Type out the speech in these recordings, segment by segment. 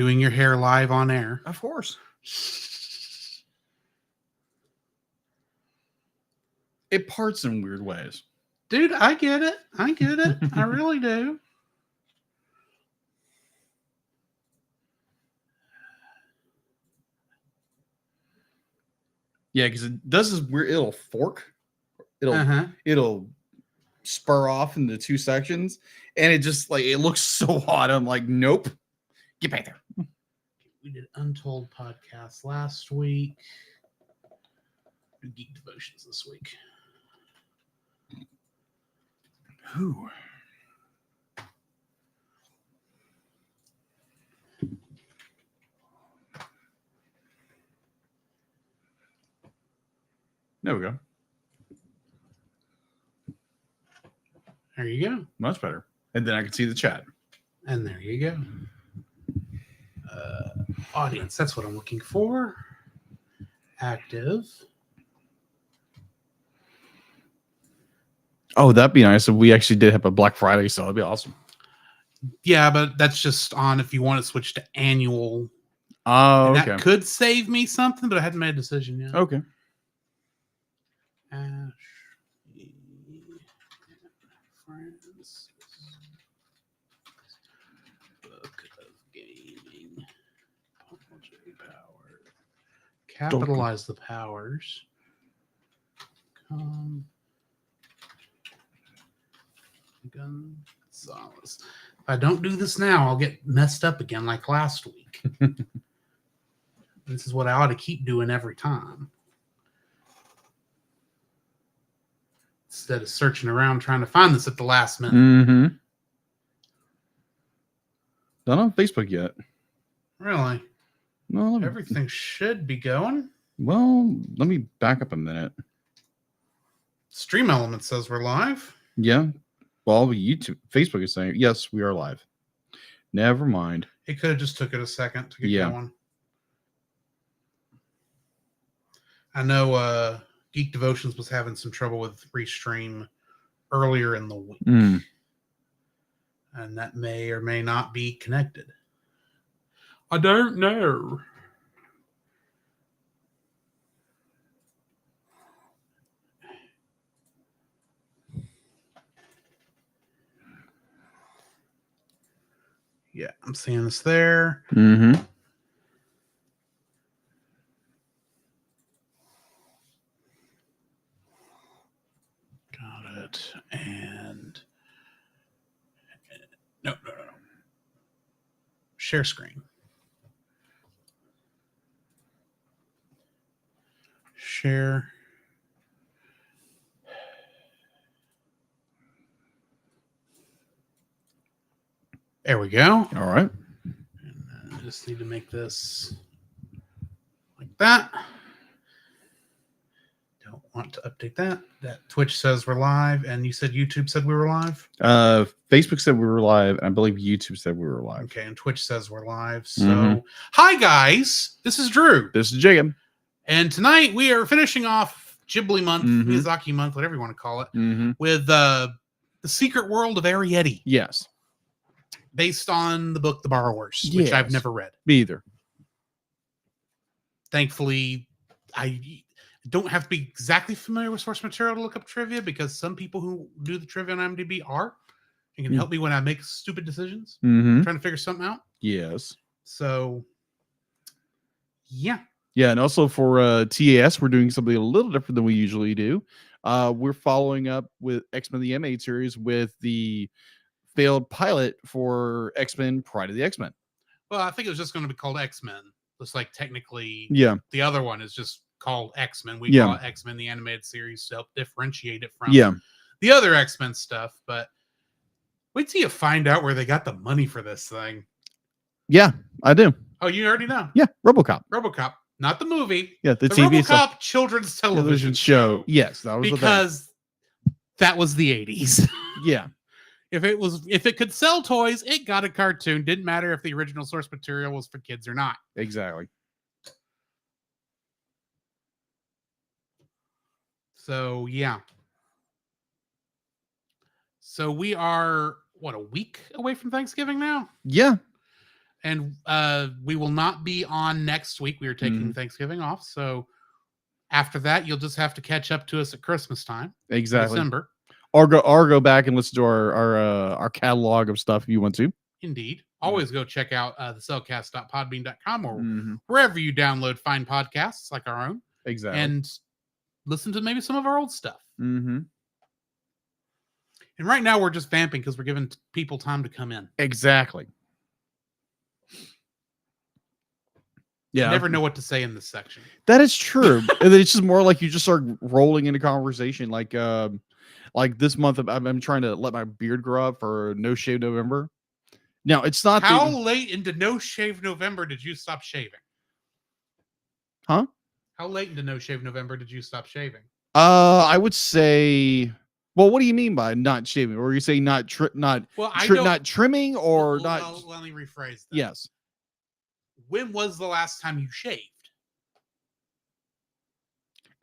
Doing your hair live on air. Of course. It parts in weird ways. Dude, I get it. I get it. I really do. Yeah, because it does this weird. It'll fork. It'll spur off into two sections, and it just like it looks so odd. I'm like, nope, get back there. We did Untold podcast last week. Do Geek Devotions this week. Who? There we go. There you go. Much better. And then I can see the chat. And there you go. Audience, that's what I'm looking for. Active. Oh, that'd be nice if we actually did have a Black Friday sale. That'd be awesome. Yeah, but that's just on if you want to switch to annual. Oh, okay. That could save me something, but I hadn't made a decision yet. Okay. Ash, Francis, Book of Gaming, Power. Capitalize the powers. Gonzalez. If I don't do this now, I'll get messed up again like last week. This is what I ought to keep doing every time. Instead of searching around trying to find this at the last minute. Mm-hmm. Not on Facebook yet. Really? No, Everything should be going. Well, let me back up a minute. Stream Element says we're live. Yeah. Well, Facebook is saying, yes, we are live. Never mind. It could have just took it a second to get going. I know Geek Devotions was having some trouble with Restream earlier in the week. And that may or may not be connected. I don't know. Yeah, I'm seeing this there. Mm-hmm. Got it. And no. Share screen. Share. There we go. All right. And I just need to make this like that. Don't want to update that. That Twitch says we're live, and you said YouTube said we were live? Facebook said we were live, and I believe YouTube said we were live. Okay, and Twitch says we're live. So, Hi guys, this is Drew. This is Jacob. And tonight we are finishing off Ghibli month, Miyazaki month, whatever you want to call it, with The Secret World of Arrietty. Yes. Based on the book The Borrowers, which I've never read. Me either. Thankfully, I don't have to be exactly familiar with source material to look up trivia, because some people who do the trivia on IMDb are and can help me when I make stupid decisions. Trying to figure something out. Yes. So, yeah. Yeah, and also for TAS, we're doing something a little different than we usually do. We're following up with X-Men the M8 series with the failed pilot for X-Men Pryde of the X-Men. Well, I think it was just going to be called X-Men. Just like technically, the other one is just called X-Men. We call it X-Men the animated series to help differentiate it from the other X-Men stuff. But wait till you find out where they got the money for this thing. Yeah, I do. Oh, you already know? Yeah, RoboCop. Not the movie. Yeah, the TV RoboCop stuff. Children's television show. Yes, that was because that was the 80s. Yeah. If it could sell toys, it got a cartoon. Didn't matter if the original source material was for kids or not. Exactly. So, yeah. So we are, a week away from Thanksgiving now? Yeah. And we will not be on next week. We are taking Thanksgiving off. So after that, you'll just have to catch up to us at Christmas time. Exactly. December. Or go back and listen to our catalog of stuff if you want to. Indeed. Always go check out the cellcast.podbean.com or wherever you download fine podcasts like our own. Exactly. And listen to maybe some of our old stuff. Mm-hmm. And right now we're just vamping because we're giving people time to come in. Exactly. Yeah. I never know what to say in this section. That is true. And it's just more like you just start rolling into conversation. Like this month, I'm trying to let my beard grow up for No Shave November. Now, it's not how late into No Shave November did you stop shaving? Huh? How late into No Shave November did you stop shaving? I would say. Well, what do you mean by not shaving? Or are you saying not trimming or not? Let me rephrase that. Yes. When was the last time you shaved?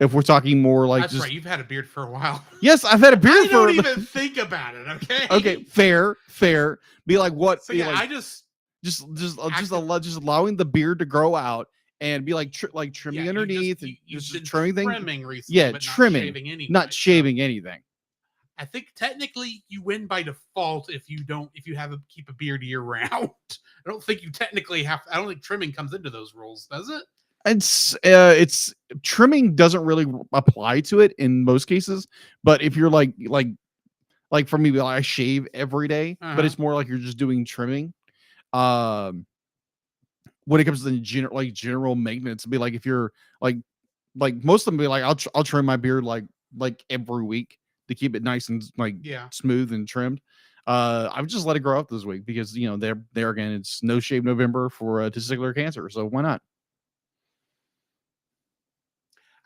If we're talking more like that's right, you've had a beard for a while. Yes, I've had a beard. I don't even think about it. Okay. Okay, fair. Be like what? So yeah, like, I just allowing the beard to grow out and be like trimming underneath and just trimming things. Trimming recently, yeah, but trimming, not shaving anything. Not shaving anything. I think technically you win by default if you keep a beard year round. I don't think you technically have. I don't think trimming comes into those rules, does it? It's trimming doesn't really apply to it in most cases, but if you're like for me, I shave every day, but it's more like you're just doing trimming. When it comes to the general maintenance, it'd be like if you're like most of them be like I'll trim my beard like every week to keep it nice and smooth and trimmed. I've just let it grow up this week because there again it's No Shave November for testicular cancer, so why not?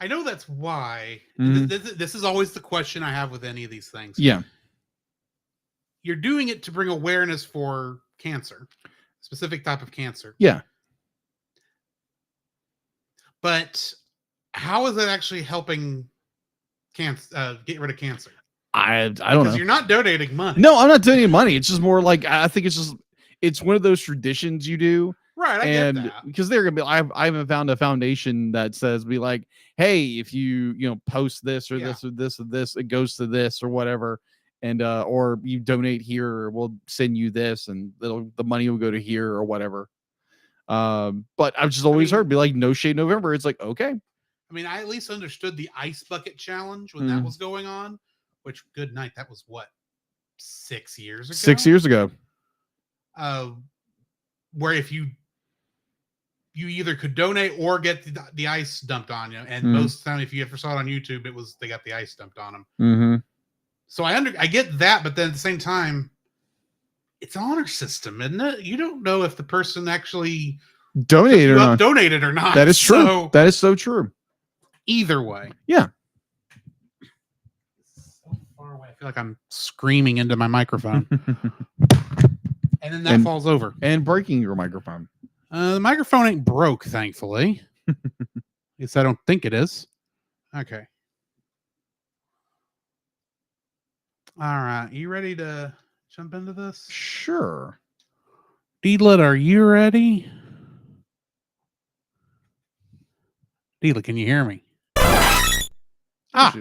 I know that's why. This is always the question I have with any of these things. Yeah. You're doing it to bring awareness for cancer, specific type of cancer. Yeah. But how is that actually helping cancer get rid of cancer? I don't know. Because you're not donating money. No, I'm not donating money. It's just more like I think it's one of those traditions you do. Right, I get that. Because they're gonna be, I haven't found a foundation that says be like, hey, if you post this or this or this or this, it goes to this or whatever, and or you donate here, or we'll send you this, and the money will go to here or whatever. But I've just always heard be like No Shave November. It's like okay. I mean, I at least understood the ice bucket challenge when that was going on. Which good night, that was what 6 years ago. 6 years ago. Where if you either could donate or get the ice dumped on you, and most of the time, if you ever saw it on YouTube, it was they got the ice dumped on them. So I get that, but then at the same time, it's an honor system, isn't it? You don't know if the person actually donated or not. That is true. So, that is so true. Either way, yeah. So far away, I feel like I'm screaming into my microphone, and then that falls over and breaking your microphone. The microphone ain't broke, thankfully. At least I don't think it is. Okay. All right. You ready to jump into this? Sure. Deedlet, are you ready? Deedlet, can you hear me?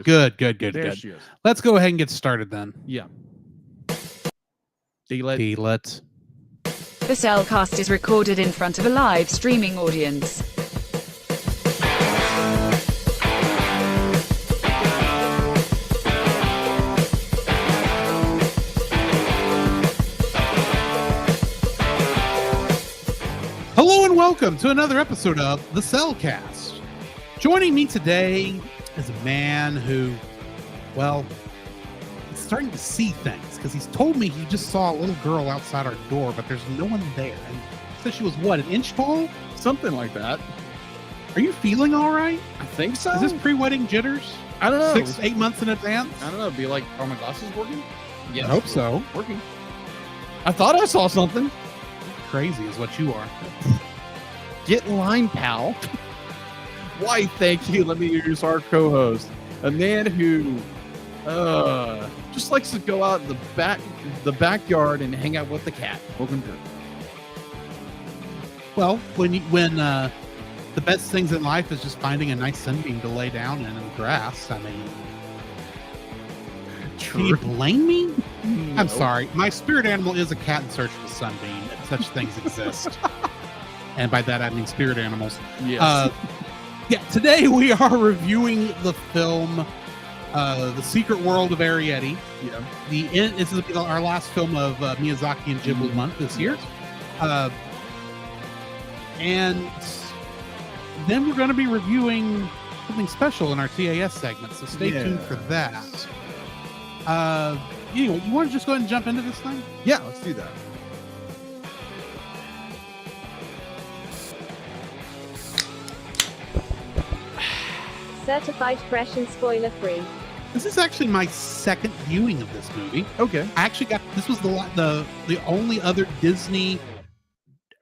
Good. Let's go ahead and get started then. Yeah. Deedlet. The CELcast is recorded in front of a live streaming audience. Hello and welcome to another episode of the CELcast. Joining me today is a man who, well, is starting to see things because he's told me he just saw a little girl outside our door, but there's no one there. And he said she was what, an inch tall? Something like that. Are you feeling all right? I think so. Is this pre-wedding jitters? I don't know. 6-8 months in advance? I don't know. Be like, are my glasses working? Yeah, I hope so. Working. I thought I saw something. Crazy is what you are. Get in line, pal. Why, thank you. Let me introduce our co-host. A man who just likes to go out in the backyard and hang out with the cat. Welcome to Well, when the best things in life is just finding a nice sunbeam to lay down in the grass. I mean, can you blame me? No. I'm sorry. My spirit animal is a cat in search of a sunbeam. If such things exist. And by that, I mean spirit animals. Yes. Yeah, today we are reviewing the film The Secret World of Arrietty. Yeah. This is our last film of Miyazaki and Ghibli month this year. And then we're going to be reviewing something special in our TAS segment, so stay tuned for that. Anyway, you want to just go ahead and jump into this thing? Yeah, let's do that. Certified fresh and spoiler free. This is actually my second viewing of this movie. Okay. I actually this was the only other Disney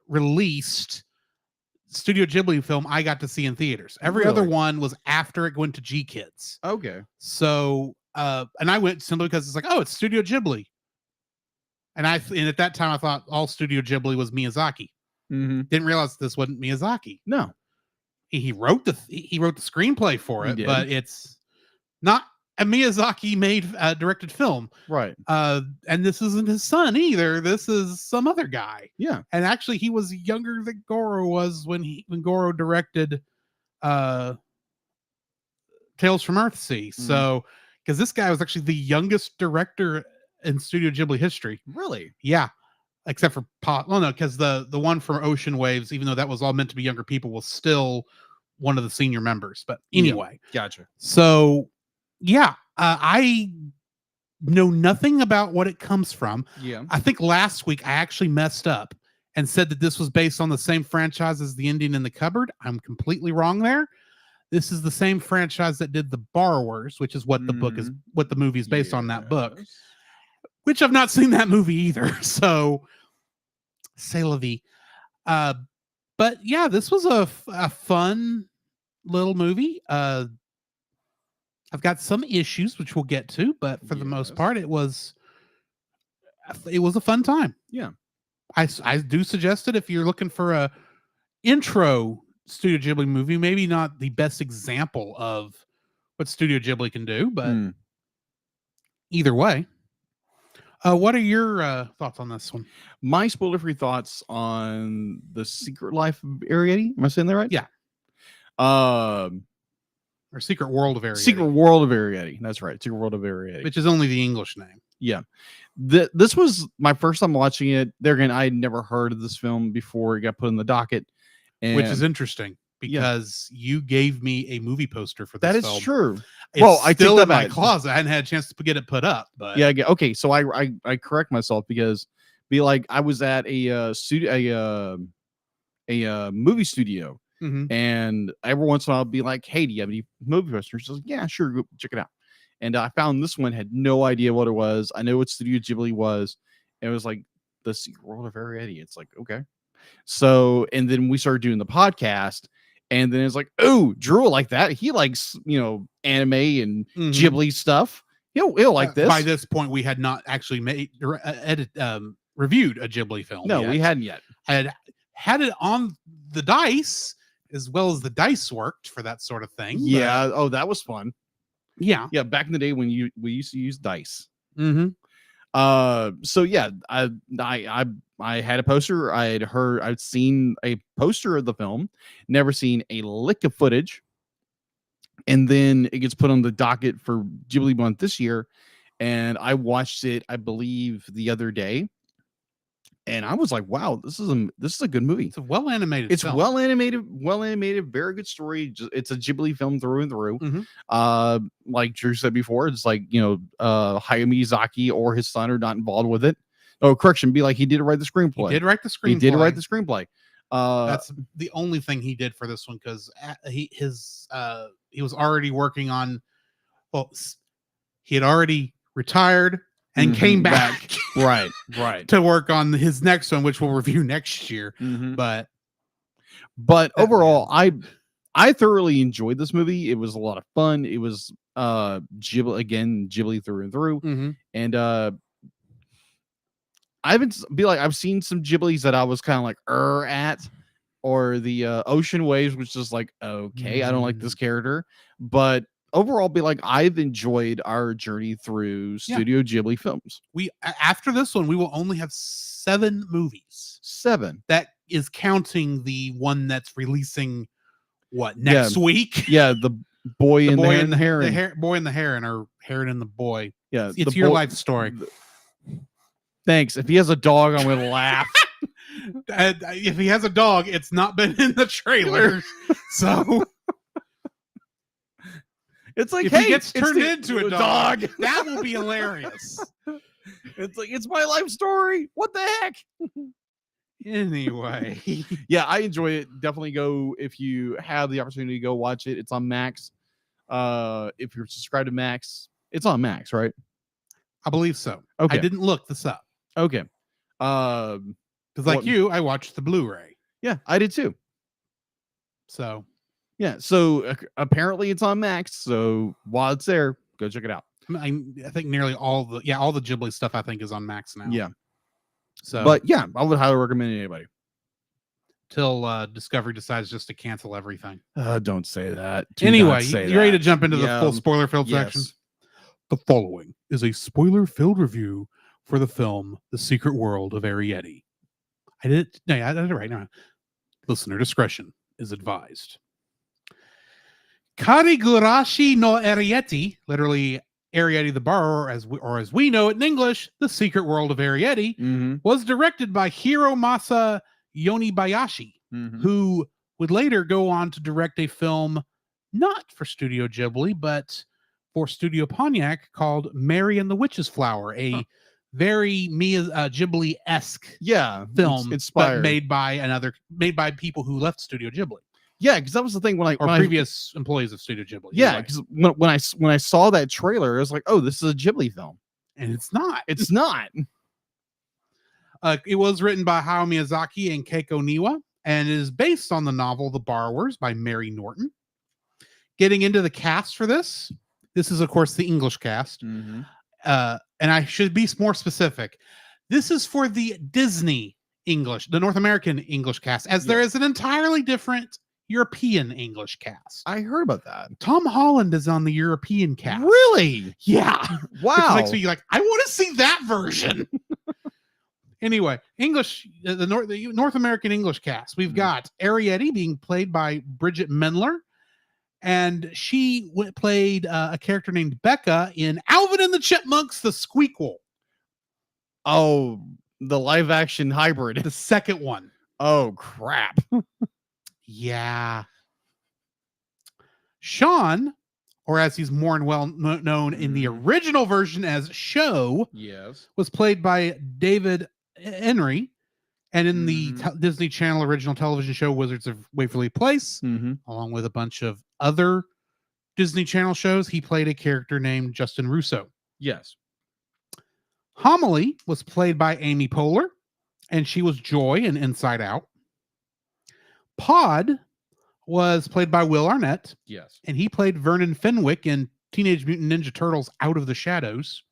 released Studio Ghibli film I got to see in theaters. Every other one was after it went to G Kids. Okay. So and I went simply because it's like, oh, it's Studio Ghibli. And at that time I thought all Studio Ghibli was Miyazaki. Mm-hmm. Didn't realize this wasn't Miyazaki. No. He wrote the screenplay for it, but it's not a Miyazaki made directed film. Right. And this isn't his son either. This is some other guy. Yeah. And actually he was younger than Goro was when Goro directed Tales from Earthsea. Mm. So because this guy was actually the youngest director in Studio Ghibli history. Really? Yeah. Except for because the one from Ocean Waves, even though that was all meant to be younger people, was still one of the senior members. But anyway. Yeah. Gotcha. So yeah, I know nothing about what it comes from. Yeah. I think last week I actually messed up and said that this was based on the same franchise as The Indian in the Cupboard. I'm completely wrong there. This is the same franchise that did The Borrowers, which is what the book is, what the movie is based on, that book, which I've not seen that movie either. So, c'est la vie. But yeah, this was a fun little movie. I've got some issues, which we'll get to, but for the most part, it was a fun time. Yeah. I do suggest it if you're looking for a intro Studio Ghibli movie, maybe not the best example of what Studio Ghibli can do, but either way. What are your thoughts on this one? My spoiler-free thoughts on The Secret Life of Arrietty. Am I saying that right? Yeah. Or Secret World of Arrietty. Secret World of Arrietty. That's right. Secret World of Arrietty. Which is only the English name. Yeah. This was my first time watching it. There again, I had never heard of this film before it got put in the docket. Which is interesting because you gave me a movie poster for this film. That is true. It's I still in my closet. I hadn't had a chance to get it put up. But yeah. Okay. So I correct myself because I was at a movie studio. Mm-hmm. And every once in a while, I'll be like, hey, do you have any movie posters? She's like, yeah, sure, go check it out. And I found this one, had no idea what it was. I know what Studio Ghibli was. And it was like The Secret World of Arrietty. It's like, okay. So, and then we started doing the podcast. And then it's like, oh, Drew will like that. He likes, anime and Ghibli stuff. He'll like this. By this point, we had not actually reviewed a Ghibli film. No, we hadn't yet. I had it on the dice, as well as the dice worked for that sort of thing. Yeah. Oh, that was fun. Yeah. Yeah. Back in the day when we used to use dice. Mm-hmm. So yeah, I had a poster. I'd seen a poster of the film, never seen a lick of footage. And then it gets put on the docket for Ghibli month this year. And I watched it, I believe, the other day. And I was like, wow, this is a good movie. It's a well-animated film. Well animated, very good story. It's a Ghibli film through and through. Mm-hmm. Like Drew said before, it's like, Hayao Miyazaki or his son are not involved with it. Oh, correction, he did write the screenplay. He did write the screenplay. That's the only thing he did for this one, because he was already working on, he had already retired and came back right to work on his next one, which we'll review next year. But overall, I thoroughly enjoyed this movie. It was a lot of fun. It was Ghibli through and through. And I've seen some Ghiblis that I was kind of like at, or the Ocean Waves, which is like, okay, I don't like this character, but overall, be like, I've enjoyed our journey through Studio Ghibli films. After this one, we will only have 7 movies. 7. That is counting the one that's releasing next week. Yeah, the boy and the heron. Boy and the heron, or heron and the boy. Yeah, it's your life story. Thanks. If he has a dog, I'm gonna laugh. If he has a dog, it's not been in the trailer. So it's like, if he gets turned into a dog, that will be hilarious. It's like, it's my life story. What the heck? Anyway, yeah, I enjoy it. Definitely go if you have the opportunity to go watch it. It's on Max. If you're subscribed to Max, it's on Max, right? I believe so. Okay. I didn't look this up. Okay. Because like you, I watched the Blu-ray. Yeah, I did too. So yeah, so apparently it's on Max. So while it's there, go check it out. I think nearly all the Ghibli stuff I think is on Max now. Yeah. So, but yeah, I would highly recommend anybody. Till Discovery decides just to cancel everything. Don't say that. Anyway, you ready to jump into the full spoiler-filled section? The following is a spoiler-filled review for the film The Secret World of Arrietty. I did it right now. Listener discretion is advised. Karigurashi no Arrietty, literally Arrietty the Borrower, as we know it in English, The Secret World of Arrietty, was directed by Hiromasa Yonibayashi, who would later go on to direct a film not for Studio Ghibli, but for Studio Pontiac called Mary and the Witch's Flower, a very Ghibli-esque film inspired, made by people who left Studio Ghibli. Yeah, because that was the thing when previous employees of Studio Ghibli. Yeah, because when I saw that trailer, I was like, oh, this is a Ghibli film. And it's not. It's not. It was written by Hayao Miyazaki and Keiko Niwa, and is based on the novel The Borrowers by Mary Norton. Getting into the cast for this is, of course, the English cast. And I should be more specific. This is for the Disney English, the North American English cast, as there is an entirely different European English cast. I heard about that. Tom Holland is on the European cast. Really? Yeah. Wow. Which makes me like, I want to see that version. Anyway, English, the North American English cast. We've got Arrietty being played by Bridget Mendler, and she played a character named Becca in Alvin and the Chipmunks: The Squeakquel. Oh, the live action hybrid. The second one. Oh, crap. Yeah. Sean, or as he's more well known in the original version as Show, was played by David Henry, and in the Disney Channel original television show Wizards of Waverly Place, along with a bunch of other Disney Channel shows, he played a character named Justin Russo. Yes. Homily was played by Amy Poehler, and she was Joy in Inside Out. Pod was played by Will Arnett. Yes. And he played Vernon Fenwick in Teenage Mutant Ninja Turtles Out of the Shadows.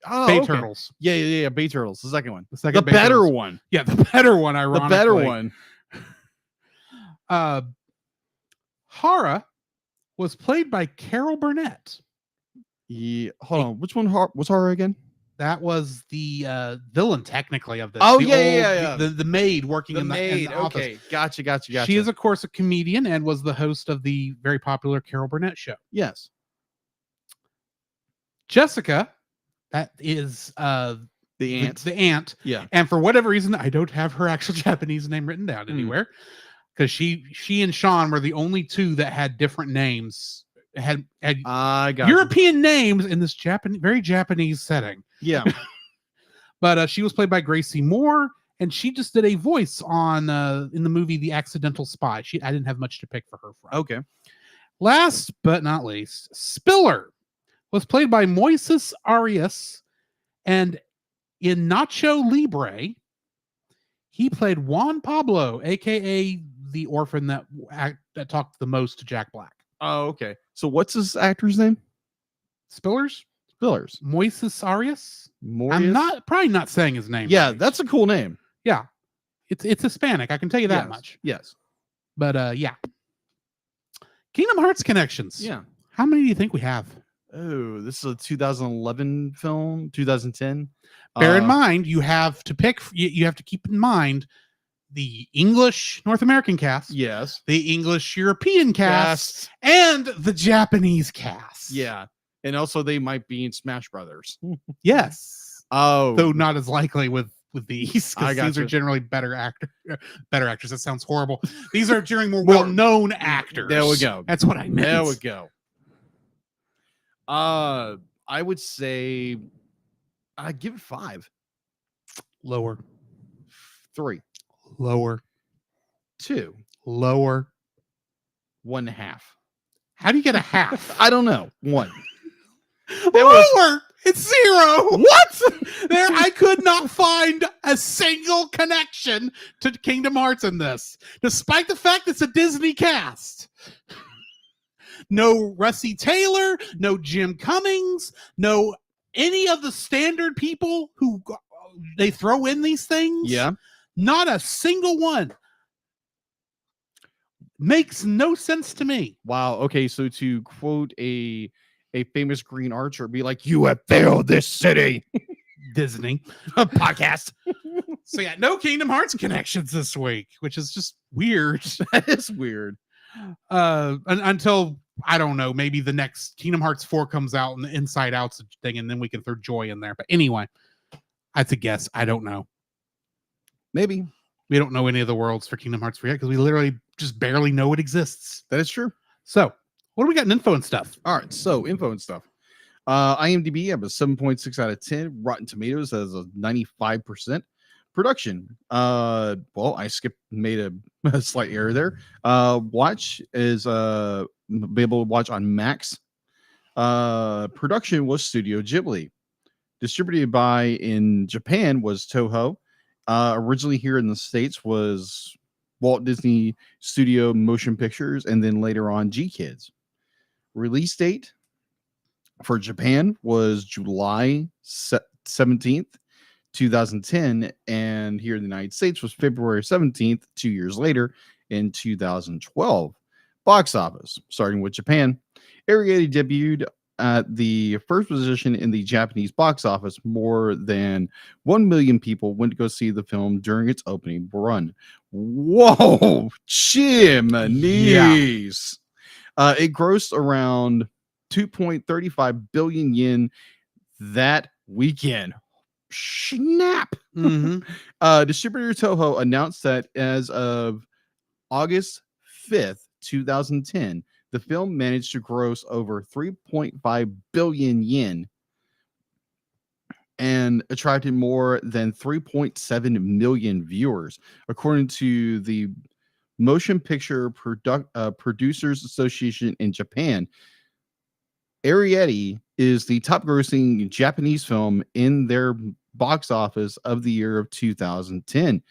Oh, Bay Turtles. Yeah. Bay Turtles. The second one. The better Turtles. one. Yeah, the better one, ironically. The better one. Hara was played by Carol Burnett. Yeah. Hold on. Which one was Hara again? That was the villain, technically, of this. Oh, yeah. The maid working in the office. Okay, gotcha. She is, of course, a comedian and was the host of the very popular Carol Burnett show. Yes. Jessica, that is the aunt. The aunt. Yeah. And for whatever reason, I don't have her actual Japanese name written down anywhere, because she and Sean were the only two that had different names. Had European names in this very Japanese setting. Yeah. But she was played by Gracie Moore, and she just did a voice on in the movie The Accidental Spy. I didn't have much to pick for her from. Okay. Last but not least, Spiller was played by Moises Arias, and in Nacho Libre, he played Juan Pablo, aka the orphan that talked the most to Jack Black. Oh, okay. So what's this actor's name? Spillers. Moises Arias. I'm probably not saying his name. Yeah, right. that's a cool name. Yeah, it's Hispanic. I can tell you that much. Yes. But yeah. Kingdom Hearts connections. Yeah. How many do you think we have? Oh, this is a 2011 film, 2010. Bear in mind, you have to pick, you have to keep in mind the English North American cast, Yes. the English European cast, and the Japanese cast. Yeah. And also they might be in Smash Brothers. Yes. Oh. Though not as likely with these, I because these gotcha. are generally better actors. That sounds horrible. These are generally more well-known actors. There we go. That's what I meant. There we go. I would say I'd give it 5. Lower. 3. Lower. 2. Lower. 1.5. How do you get a half? I don't know. 1. Lower. It's 0. What? There, I could not find a single connection to Kingdom Hearts in this, despite the fact it's a Disney cast. No Rusty Taylor, no Jim Cummings, no any of the standard people who they throw in these things. Yeah. Not a single one. Makes no sense to me. Wow. Okay. So to quote a famous Green Archer, be like, "You have failed this city." Disney podcast. So yeah, no Kingdom Hearts connections this week, which is just weird. That is weird. Until I don't know, maybe the next Kingdom Hearts 4 comes out and the Inside Out's thing, and then we can throw Joy in there. But anyway, that's a guess. I don't know. Maybe. We don't know any of the worlds for Kingdom Hearts 4 yet because we literally just barely know it exists. That is true. So, what do we got in info and stuff? All right. So, info and stuff. IMDb, I have a 7.6 out of 10. Rotten Tomatoes has a 95%. Production. Well, I made a slight error there. Watch is be able to watch on Max. Production was Studio Ghibli. Distributed by in Japan was Toho. Originally here in the States was Walt Disney Studio Motion Pictures, and then later on G Kids. Release date for Japan was July 17th, 2010, and here in the United States was February 17th, 2 years later in 2012. Box office, starting with Japan. Arrietty debuted at the first position in the Japanese box office. More than 1 million people went to go see the film during its opening run. Whoa, chimneys. It grossed around 2.35 billion yen that weekend. Snap. Mm-hmm. Distributor Toho announced that as of August 5th, 2010, the film managed to gross over 3.5 billion yen and attracted more than 3.7 million viewers, according to the Motion Picture Producers Association in Japan. Arrietty is the top grossing Japanese film in their box office of the year of 2010.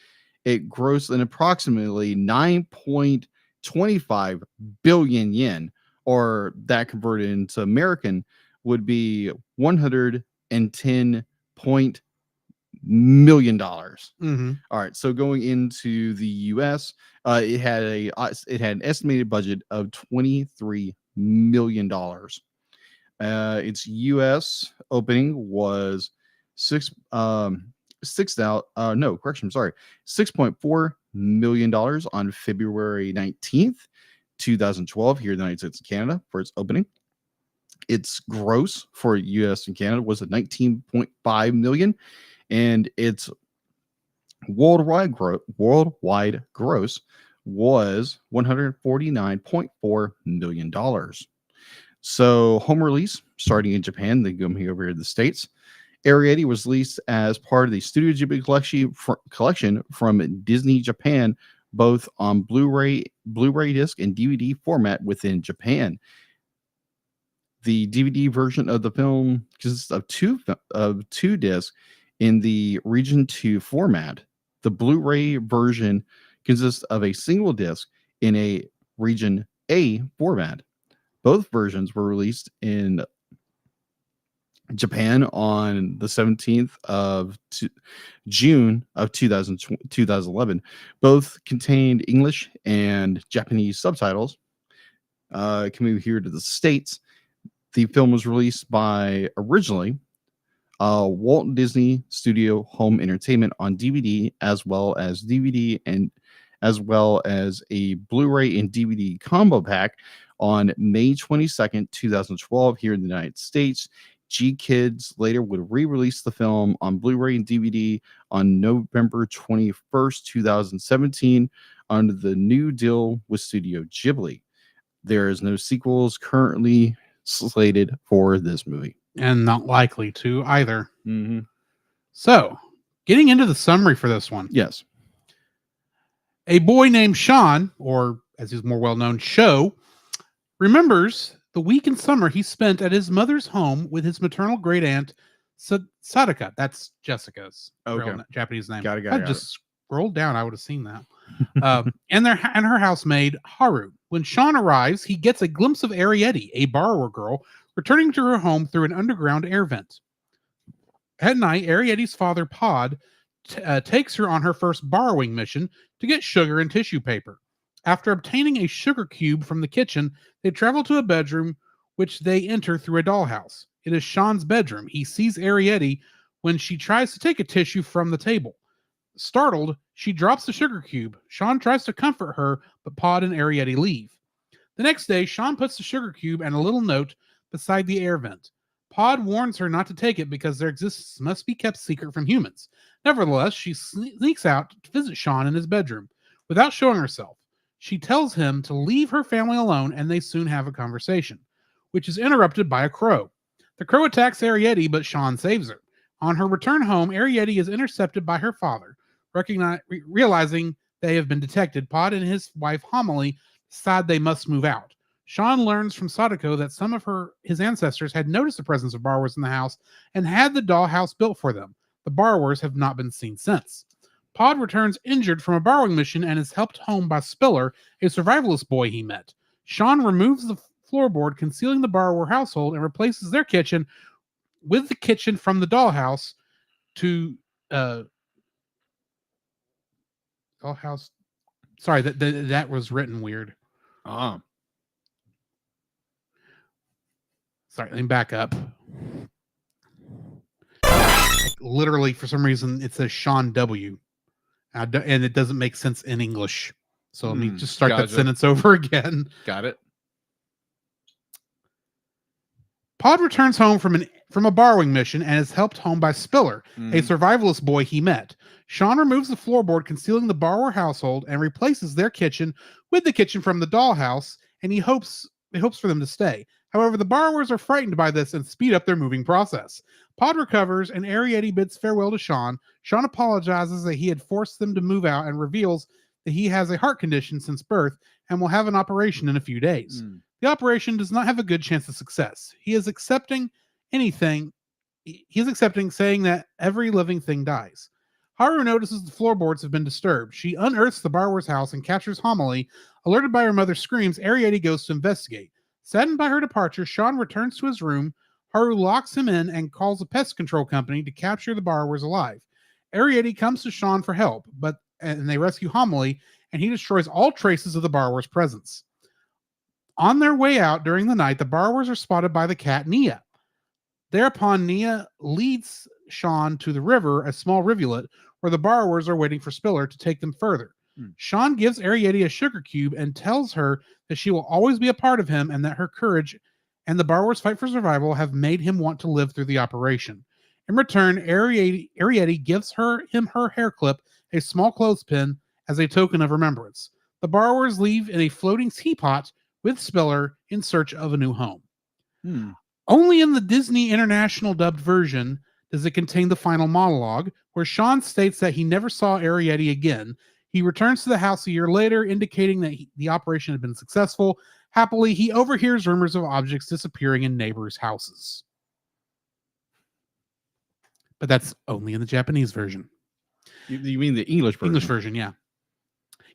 It grossed an approximately 9.25 billion yen, or that converted into American would be $110 million. Mm-hmm. All right, so going into the US, it had an estimated budget of $23 million. Its US opening was $6.4 million on February 19th, 2012, here in the United States and Canada for its opening. Its gross for US and Canada was a 19.5 million, and its worldwide gross was $149.4 million. So home release starting in Japan, they come here over here to the States. Arrietty was released as part of the Studio Ghibli collection from Disney Japan, both on Blu-ray disc and DVD format within Japan. The DVD version of the film consists of two discs in the Region 2 format. The Blu-ray version consists of a single disc in a Region A format. Both versions were released in Japan on the 17th of June of 2011. Both contained English and Japanese subtitles. Coming here to the States, the film was released by originally Walt Disney Studio Home Entertainment on DVD, as well as DVD and as well as a Blu-ray and DVD combo pack on May 22nd, 2012 here in the United States. G Kids later would re-release the film on Blu-ray and DVD on November 21st, 2017 under the new deal with Studio Ghibli. There is no sequels currently slated for this movie. And not likely to either. Mm-hmm. So, getting into the summary for this one. Yes. A boy named Sean, or as he's more well known, Sho, remembers the week in summer he spent at his mother's home with his maternal great aunt, Sadaka. That's Jessica's real Japanese name. Got I just scrolled down, I would have seen that. And her housemaid, Haru. When Sean arrives, he gets a glimpse of Arrietty, a borrower girl, returning to her home through an underground air vent. At night, Arrietty's father, Pod, takes her on her first borrowing mission to get sugar and tissue paper. After obtaining a sugar cube from the kitchen, they travel to a bedroom, which they enter through a dollhouse. It is Sean's bedroom. He sees Arrietty when she tries to take a tissue from the table. Startled, she drops the sugar cube. Sean tries to comfort her, but Pod and Arrietty leave. The next day, Sean puts the sugar cube and a little note beside the air vent. Pod warns her not to take it because their existence must be kept secret from humans. Nevertheless, she sneaks out to visit Sean in his bedroom without showing herself. She tells him to leave her family alone, and they soon have a conversation, which is interrupted by a crow. The crow attacks Arrietty, but Sean saves her. On her return home, Arrietty is intercepted by her father. Realizing they have been detected, Pod and his wife Homily decide they must move out. Sean learns from Sadako that some of his ancestors had noticed the presence of borrowers in the house and had the dollhouse built for them. The borrowers have not been seen since. Pod returns injured from a borrowing mission and is helped home by Spiller, a survivalist boy he met. Sean removes the floorboard concealing the borrower household and replaces their kitchen with the kitchen from the dollhouse to dollhouse. Sorry, that was written weird. Sorry, let me back up. Literally, for some reason, it says Sean W. And it doesn't make sense in English. So let me just start that sentence over again. Got it. Pod returns home from a borrowing mission and is helped home by Spiller, a survivalist boy he met. Sean removes the floorboard concealing the borrower household and replaces their kitchen with the kitchen from the dollhouse, and he hopes for them to stay. However, the borrowers are frightened by this and speed up their moving process. Pod recovers and Arrietty bids farewell to Sean. Sean apologizes that he had forced them to move out and reveals that he has a heart condition since birth and will have an operation in a few days. The operation does not have a good chance of success. He is accepting saying that every living thing dies. Haru notices the floorboards have been disturbed. She unearths the borrower's house and captures Homily. Alerted by her mother's screams, Arrietty goes to investigate. Saddened by her departure, Sean returns to his room. Haru locks him in and calls a pest control company to capture the borrowers alive. Arrietty comes to Sean for help, and they rescue Homily, and he destroys all traces of the borrower's presence. On their way out during the night, the borrowers are spotted by the cat Nia. Thereupon, Nia leads Sean to the river, a small rivulet, where the borrowers are waiting for Spiller to take them further. Sean gives Arrietty a sugar cube and tells her that she will always be a part of him and that her courage and the borrower's fight for survival have made him want to live through the operation. In return, Arrietty gives him her hair clip, a small clothespin, as a token of remembrance. The borrowers leave in a floating teapot with Spiller in search of a new home. Only in the Disney International dubbed version does it contain the final monologue, where Sean states that he never saw Arrietty again. He returns to the house a year later, indicating that the operation had been successful. Happily, he overhears rumors of objects disappearing in neighbors' houses. But that's only in the Japanese version. You mean the English version? English version, yeah.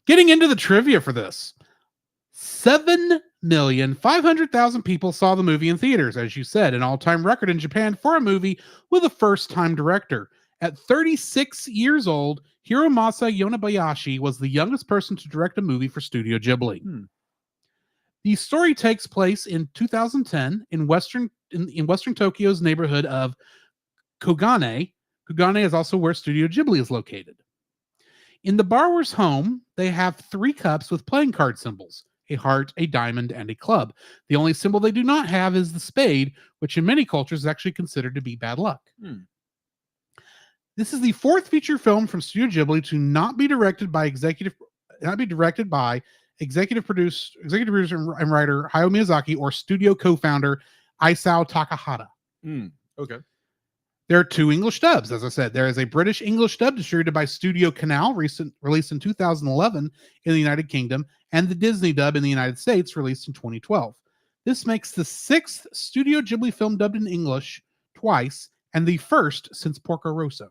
Getting into the trivia for this. 7,500,000 people saw the movie in theaters, as you said, an all-time record in Japan for a movie with a first-time director. At 36 years old, Hiromasa Yonebayashi was the youngest person to direct a movie for Studio Ghibli. The story takes place in 2010 in Western Tokyo's neighborhood of Kogane. Kogane is also where Studio Ghibli is located. In the borrower's home, they have 3 cups with playing card symbols: a heart, a diamond, and a club. The only symbol they do not have is the spade, which in many cultures is actually considered to be bad luck. This is the 4th feature film from Studio Ghibli to not be directed by executive producer and writer Hayao Miyazaki or studio co-founder Isao Takahata. Okay. There are 2 English dubs, as I said. There is a British English dub distributed by Studio Canal, released in 2011 in the United Kingdom, and the Disney dub in the United States, released in 2012. This makes the 6th Studio Ghibli film dubbed in English twice, and the first since Porco Rosso.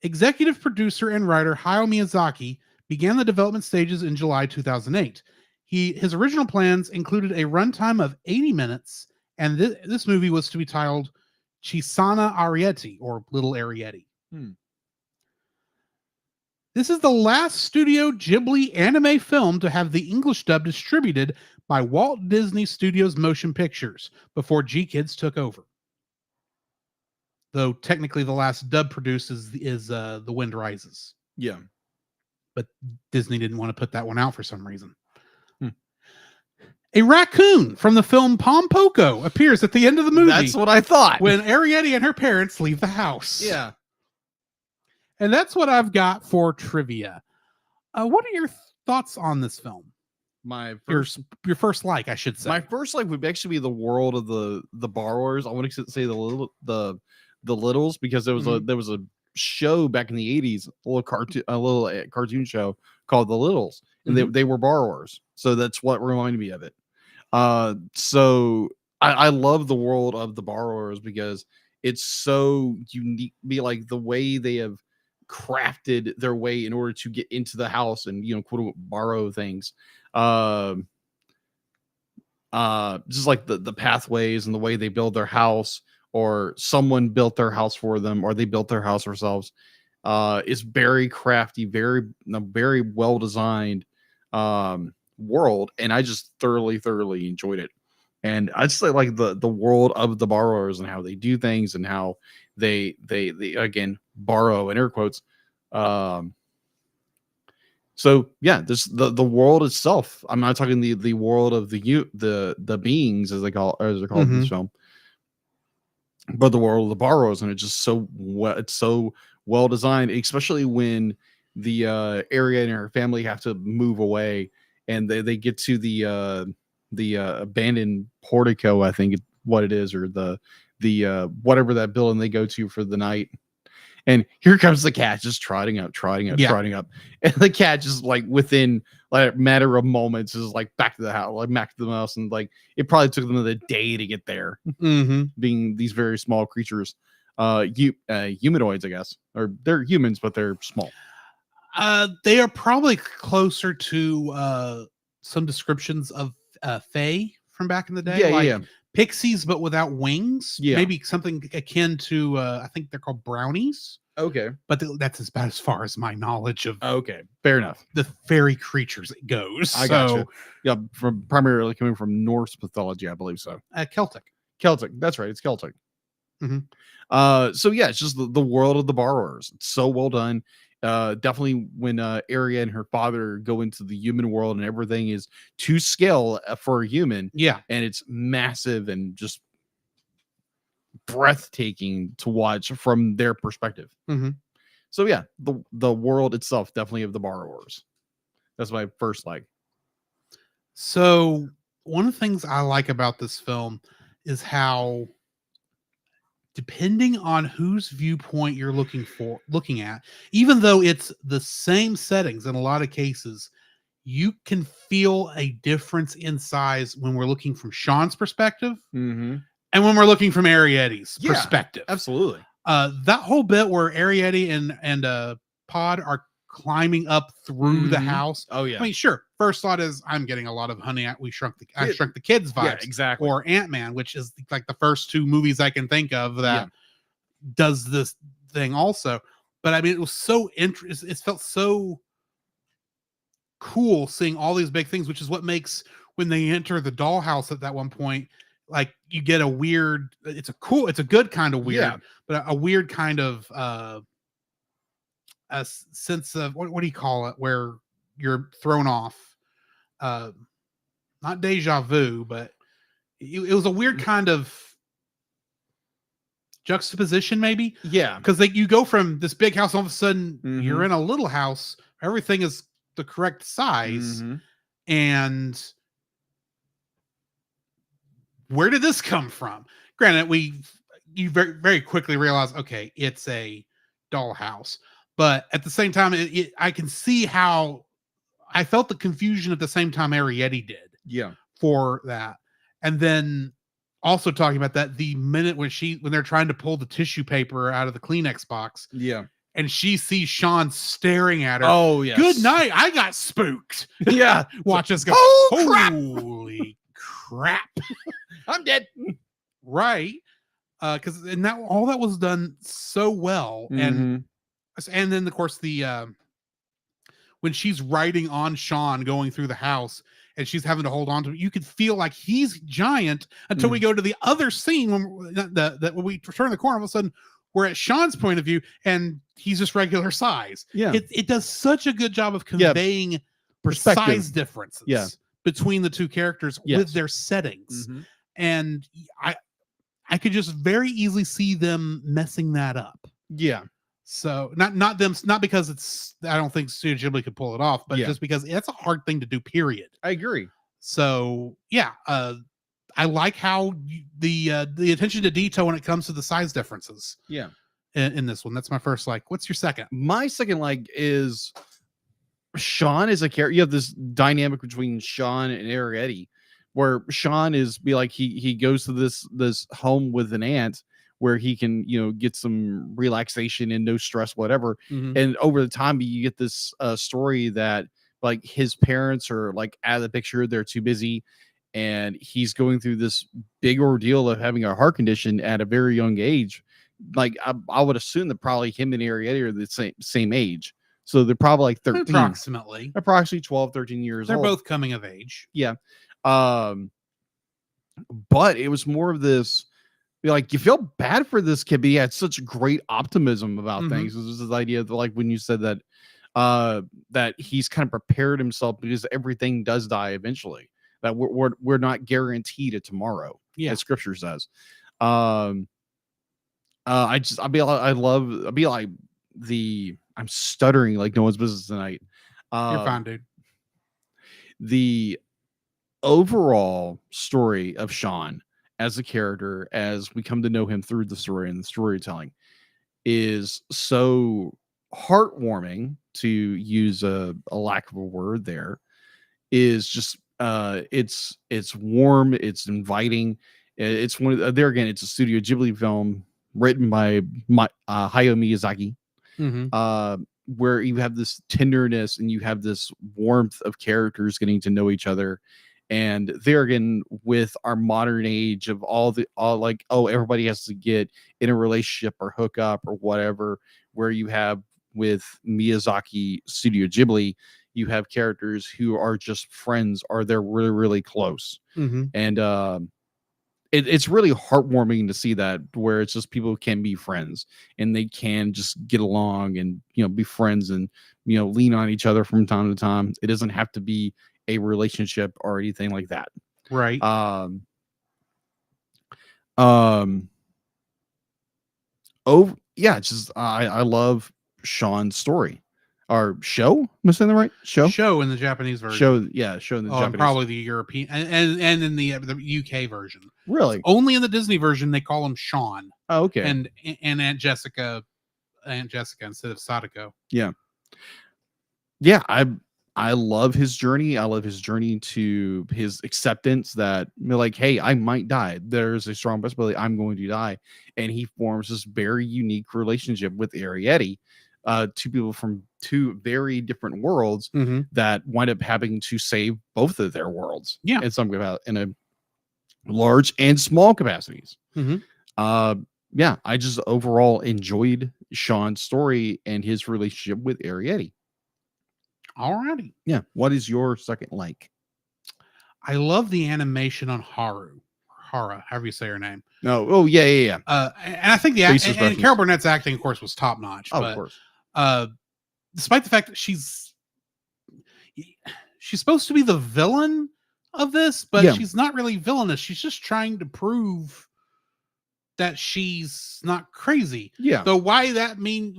Executive producer and writer Hayao Miyazaki began the development stages in July 2008. His original plans included a runtime of 80 minutes, and this movie was to be titled Chisana Arrietty, or Little Arrietty. This is the last Studio Ghibli anime film to have the English dub distributed by Walt Disney Studios Motion Pictures before G-Kids took over. Though technically the last dub produced is The Wind Rises. Yeah. But Disney didn't want to put that one out for some reason. A raccoon from the film Pompoko appears at the end of the movie. That's what I thought. When Arrietty and her parents leave the house. Yeah. And that's what I've got for trivia. What are your thoughts on this film? Your first like, I should say. My first like would actually be the world of the borrowers. I want to say the Littles, because there was a show back in the 80s, a little cartoon show called The Littles, and they were borrowers. So that's what reminded me of it. So I love the world of the borrowers because it's so unique. Be like the way they have crafted their way in order to get into the house and, quote unquote, borrow things. Just like the pathways and the way they build their house, or someone built their house for them, or they built their house themselves. It's very crafty, very well designed world, and I just thoroughly enjoyed it. And I just like the world of the borrowers and how they do things and how they again borrow in air quotes. So yeah, this the world itself. I'm not talking the world of the beings as they're called in this film, but the world of the borrowers, and it's just so well designed, especially when the area and her family have to move away, and they get to the abandoned portico, I think what it is, or the whatever that building they go to for the night. And here comes the cat just trotting up. And the cat just like within like a matter of moments is like back to the house, and like it probably took them a day to get there. Being these very small creatures, humanoids, I guess, or they're humans, but they're small. They are probably closer to some descriptions of fae from back in the day. Pixies, but without wings. Maybe something akin to I think they're called brownies. Okay, but that's about as far as my knowledge of. Okay, fair enough. The fairy creatures it goes. I gotcha. Yeah, from primarily coming from Norse mythology, I believe so. Celtic. That's right. It's Celtic. So yeah, it's just the world of the borrowers. It's so well done. Definitely when Arya and her father go into the human world and everything is to scale for a human. Yeah. And it's massive and just breathtaking to watch from their perspective. So yeah, the world itself definitely of the borrowers. That's my first like. So one of the things I like about this film is how, depending on whose viewpoint you're looking at, even though it's the same settings in a lot of cases, you can feel a difference in size when we're looking from Sean's perspective and when we're looking from Arrietty's perspective. Absolutely. That whole bit where Arrietty and Pod are climbing up through the house. Oh yeah. I mean, sure, first thought is I'm getting a lot of I Shrunk the Kids vibes. Yeah, exactly. Or Ant-Man, which is like the first two movies I can think of that does this thing also. But I mean, it was so interesting. It felt so cool seeing all these big things, which is what makes when they enter the dollhouse at that one point, like you get a weird, it's a good kind of weird, but a weird kind of a sense of what do you call it, where you're thrown off, not deja vu, but it was a weird kind of juxtaposition, maybe. Because you go from this big house, all of a sudden you're in a little house, everything is the correct size, and where did this come from? Granted, you very, very quickly realize, okay, it's a dollhouse, but at the same time, I can see how I felt the confusion at the same time Arrietty did. For that, and then also talking about that the minute when they're trying to pull the tissue paper out of the Kleenex box, and she sees Sean staring at her. Oh, yes. Good night. I got spooked. Watch us go. Holy crap. I'm dead. Right. Because all that was done so well. And then of course when she's riding on Sean going through the house and she's having to hold on to it, you could feel like he's giant until we go to the other scene when we turn the corner, all of a sudden we're at Sean's point of view and he's just regular size. It does such a good job of conveying perspective, size differences between the two characters with their settings. And I could just very easily see them messing that up. So not because I don't think Studio Ghibli could pull it off, but just because it's a hard thing to do, period. I agree. So I like how the attention to detail when it comes to the size differences. In this one, that's my first like. What's your second? My second like is Sean is a character. You have this dynamic between Sean and Arrietty, where Sean he goes to this home with an aunt where he can get some relaxation and no stress, whatever. And over the time, you get this story that like his parents are like out of the picture, they're too busy. And he's going through this big ordeal of having a heart condition at a very young age. Like I would assume that probably him and Arrietty are the same age. So they're probably like 13. Approximately 12, 13 years old. They're both coming of age. But it was more of this, like, you feel bad for this kid, but he had such great optimism about things. This is the idea that, like, when you said that, that he's kind of prepared himself because everything does die eventually. That we're not guaranteed a tomorrow, as Scripture says. I'm stuttering like no one's business tonight. You're fine, dude. The overall story of Sean as a character, as we come to know him through the story and the storytelling, is so heartwarming, to use a lack of a word there. Is just it's warm, it's inviting. It's one of there again, it's a Studio Ghibli film written by Hayao Miyazaki, where you have this tenderness and you have this warmth of characters getting to know each other. And there again, with our modern age of all like, oh, everybody has to get in a relationship or hook up or whatever, where you have with Miyazaki Studio Ghibli, you have characters who are just friends, or they're really, really close. And it's really heartwarming to see that, where it's just people can be friends and they can just get along and, be friends and, lean on each other from time to time. It doesn't have to be a relationship or anything like that. Right. It's just, I love Sean's story. Or show? Am I saying the right? Show in the Japanese version. Show in the Japanese. Probably the European and in the UK version. Really? Only in the Disney version they call him Sean. Oh, okay. And Aunt Jessica instead of Sadako. Yeah. I love his journey. I love his journey to his acceptance that, like, hey, I might die. There's a strong possibility I'm going to die. And he forms this very unique relationship with Arrietty. Two people from two very different worlds that wind up having to save both of their worlds. Yeah. In a large and small capacities. Yeah, I just overall enjoyed Sean's story and his relationship with Arrietty. Alrighty. Yeah. What is your second like? I love the animation on Hara, however you say her name. No. Oh, yeah. And I think and Carol Burnett's acting, of course, was top notch. Of course. Despite the fact that she's supposed to be the villain of this, but she's not really villainous. She's just trying to prove that she's not crazy. Yeah. So why that mean?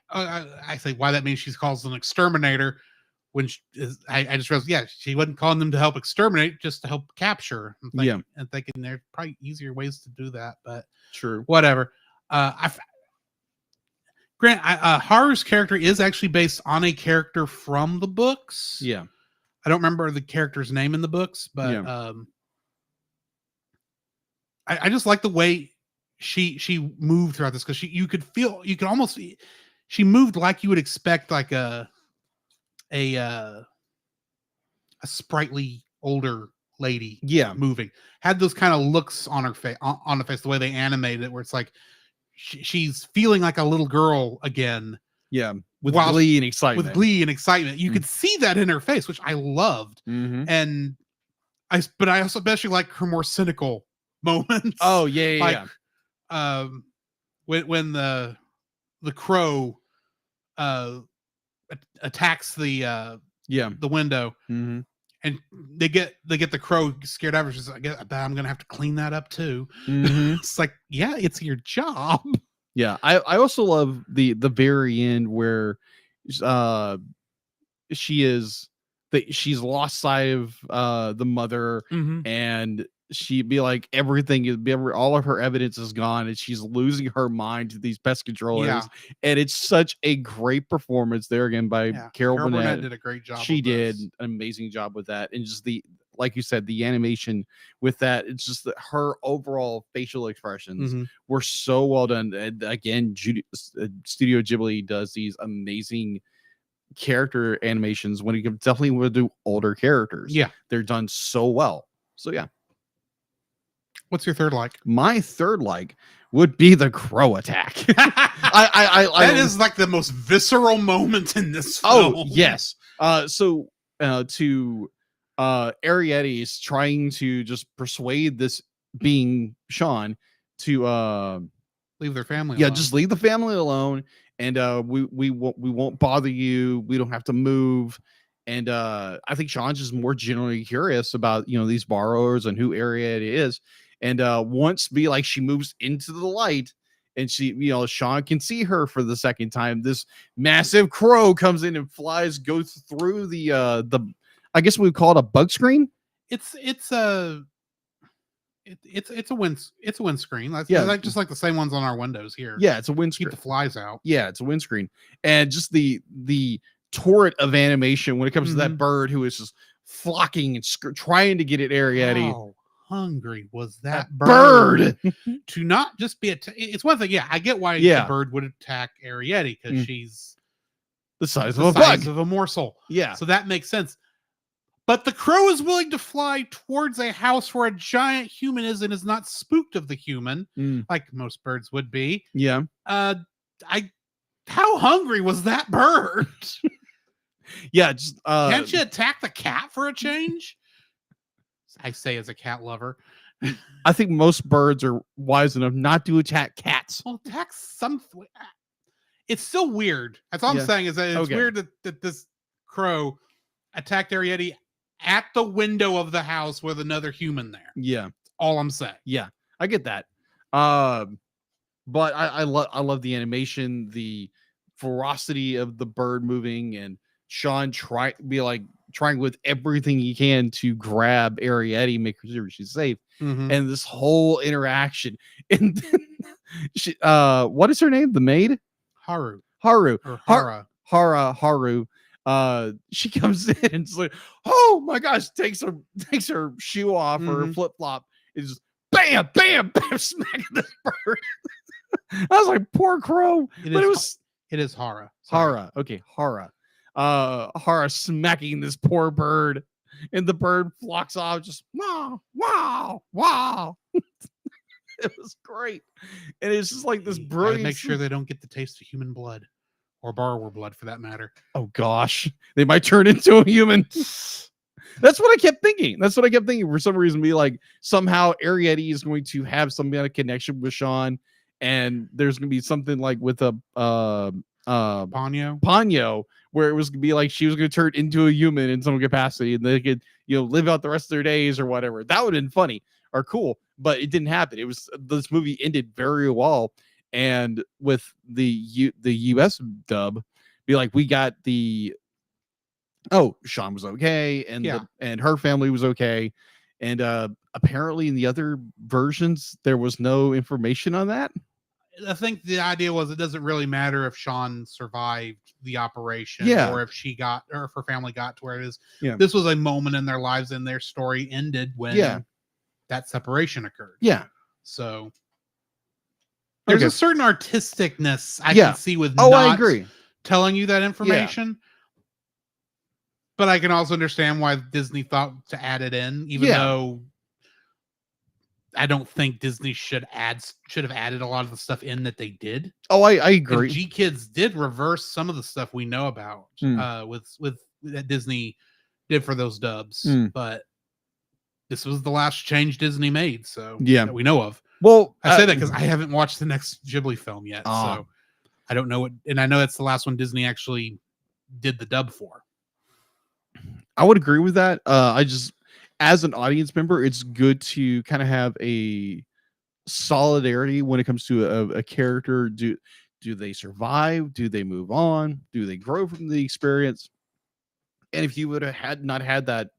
I say why that means she's called an exterminator. When I just realized, she wasn't calling them to help exterminate, just to help capture. And thinking there's probably easier ways to do that, but true. Whatever. Haru's character is actually based on a character from the books. Yeah. I don't remember the character's name in the books, but I just like the way she moved throughout this, because you could almost she moved like you would expect like a sprightly older lady moving. Had those kind of looks on her face, on the face, the way they animated it, where it's like she's feeling like a little girl again. Yeah, with glee and excitement. You could see that in her face, which I loved. And I also especially like her more cynical moments. Oh yeah. When the crow attacks the window, and they get the crow scared out of her. She's like, I'm gonna have to clean that up too. It's like, it's your job. Yeah, I also love the very end where she's lost sight of the mother, and she'd be like, all of her evidence is gone, and she's losing her mind to these pest controllers. And it's such a great performance there again by Carol Burnett. Did a great job. She did an amazing job with that, and just like you said, the animation with that, it's just that her overall facial expressions were so well done. And again, Studio Ghibli does these amazing character animations when you definitely will do older characters. Yeah, they're done so well. So yeah. What's your third like? My third like would be the crow attack. That is like the most visceral moment in this film. Oh yes. So Arrietty is trying to just persuade this being Sean to leave their family alone. Just leave the family alone, and we won't bother you. We don't have to move. And I think Sean's just more generally curious about these borrowers and who Arrietty is. And once she moves into the light, and Sean can see her for the second time, this massive crow comes in and goes through the I guess we would call it a bug screen. It's a windscreen. Like just like the same ones on our windows here. Yeah, it's a windscreen. Keep the flies out. Yeah, it's a windscreen. And just the torrent of animation when it comes to that bird who is just flocking and trying to get at Arrietty. How hungry was that bird to not just be it's one thing. I get why the bird would attack Arrietty, because she's the size of a bug, of a morsel. Yeah, so that makes sense. But the crow is willing to fly towards a house where a giant human is, and is not spooked of the human like most birds would be. Yeah. How hungry was that bird? Just can't you attack the cat for a change? I say as a cat lover. I think most birds are wise enough not to attack cats. Well, attack something. It's still weird. That's all I'm saying, is that it's weird that this crow attacked Arrietty at the window of the house with another human there. Yeah. All I'm saying. Yeah, I get that. But I love the animation, the ferocity of the bird moving, and Sean trying with everything he can to grab Arrietty, make sure she's safe, and this whole interaction. And then what is her name? The maid? Haru. Or Hara. She comes in and it's like, oh my gosh, takes her shoe off, her flip flop, is just bam, bam, bam, smacking this bird. I was like, poor crow. It It is Hara. Sorry. Hara. Okay, Hara. Hara smacking this poor bird, and the bird flocks off, just wow, wow, wow. It was great, and it's just like this brilliant. Make sure they don't get the taste of human blood, or borrower blood, for that matter. Oh gosh, they might turn into a human. That's what I kept thinking. For some reason, be like somehow Arrietty is going to have some kind of connection with Sean, and there's going to be something like with a Ponyo, where it was going to be like she was going to turn into a human in some capacity, and they could live out the rest of their days or whatever. That would have been funny or cool, but it didn't happen. It was this movie ended very well, and with the US dub, be like we got the. Oh, Sean was okay, and and her family was okay, and apparently in the other versions there was no information on that. I think the idea was it doesn't really matter if Sean survived the operation, or if she got, or if her family got to where it is. Yeah. This was a moment in their lives, and their story ended when that separation occurred. Yeah. So there's a certain artisticness I can see with I agree. telling you that information. But I can also understand why Disney thought to add it in, even though I don't think Disney should have added a lot of the stuff in that they did. Oh, I agree. G Kids did reverse some of the stuff we know about with that Disney did for those dubs, but this was the last change Disney made, so that we know of. Well, I say that because I haven't watched the next Ghibli film yet, so I don't know what, and I know it's the last one Disney actually did the dub for. I would agree with that. I just, as an audience member, it's good to kind of have a solidarity when it comes to a character. Do they survive? Do they move on? Do they grow from the experience? And if you would have not had that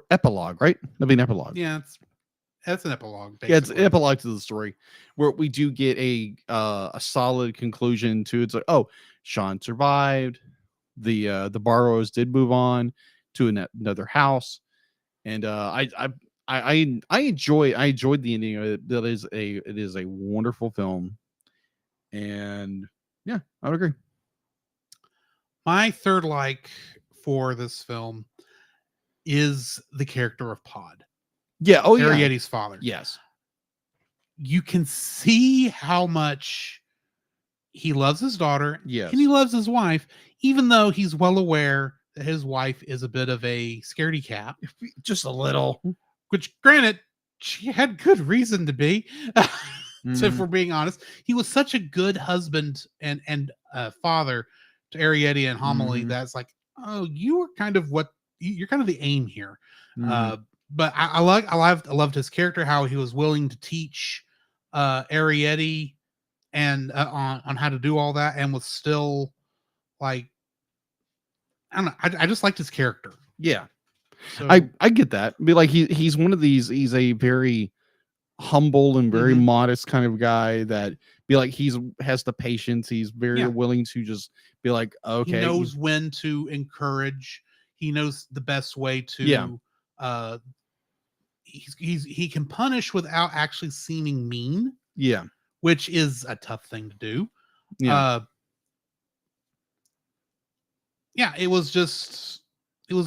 epilogue, right? That'd be an epilogue. Yeah, that's an epilogue. Basically. Yeah, it's an epilogue to the story where we do get a solid conclusion to it's like, oh, Sean survived. The borrowers did move on to another house, and I enjoyed the ending of it. It is a wonderful film, and yeah, I would agree. My third like for this film is the character of Pod. Yeah, Arrietty's father. Yes, you can see how much he loves his daughter, yes, and he loves his wife, even though he's well aware that his wife is a bit of a scaredy cat. Just a little. Which, granted, she had good reason to be. So, if we're being honest, he was such a good husband and father to Arrietty and Homily that's like, oh, you're kind of the aim here. But I loved his character, how he was willing to teach Arrietty and on how to do all that, and was still like, I don't know. I just liked his character. Yeah, so, I get that. Be like he's one of these. He's a very humble and very modest kind of guy that be like has the patience. He's very willing to just be like, okay, he knows when to encourage. He knows the best way to he can punish without actually seeming mean. Yeah. Which is a tough thing to do. Yeah. It was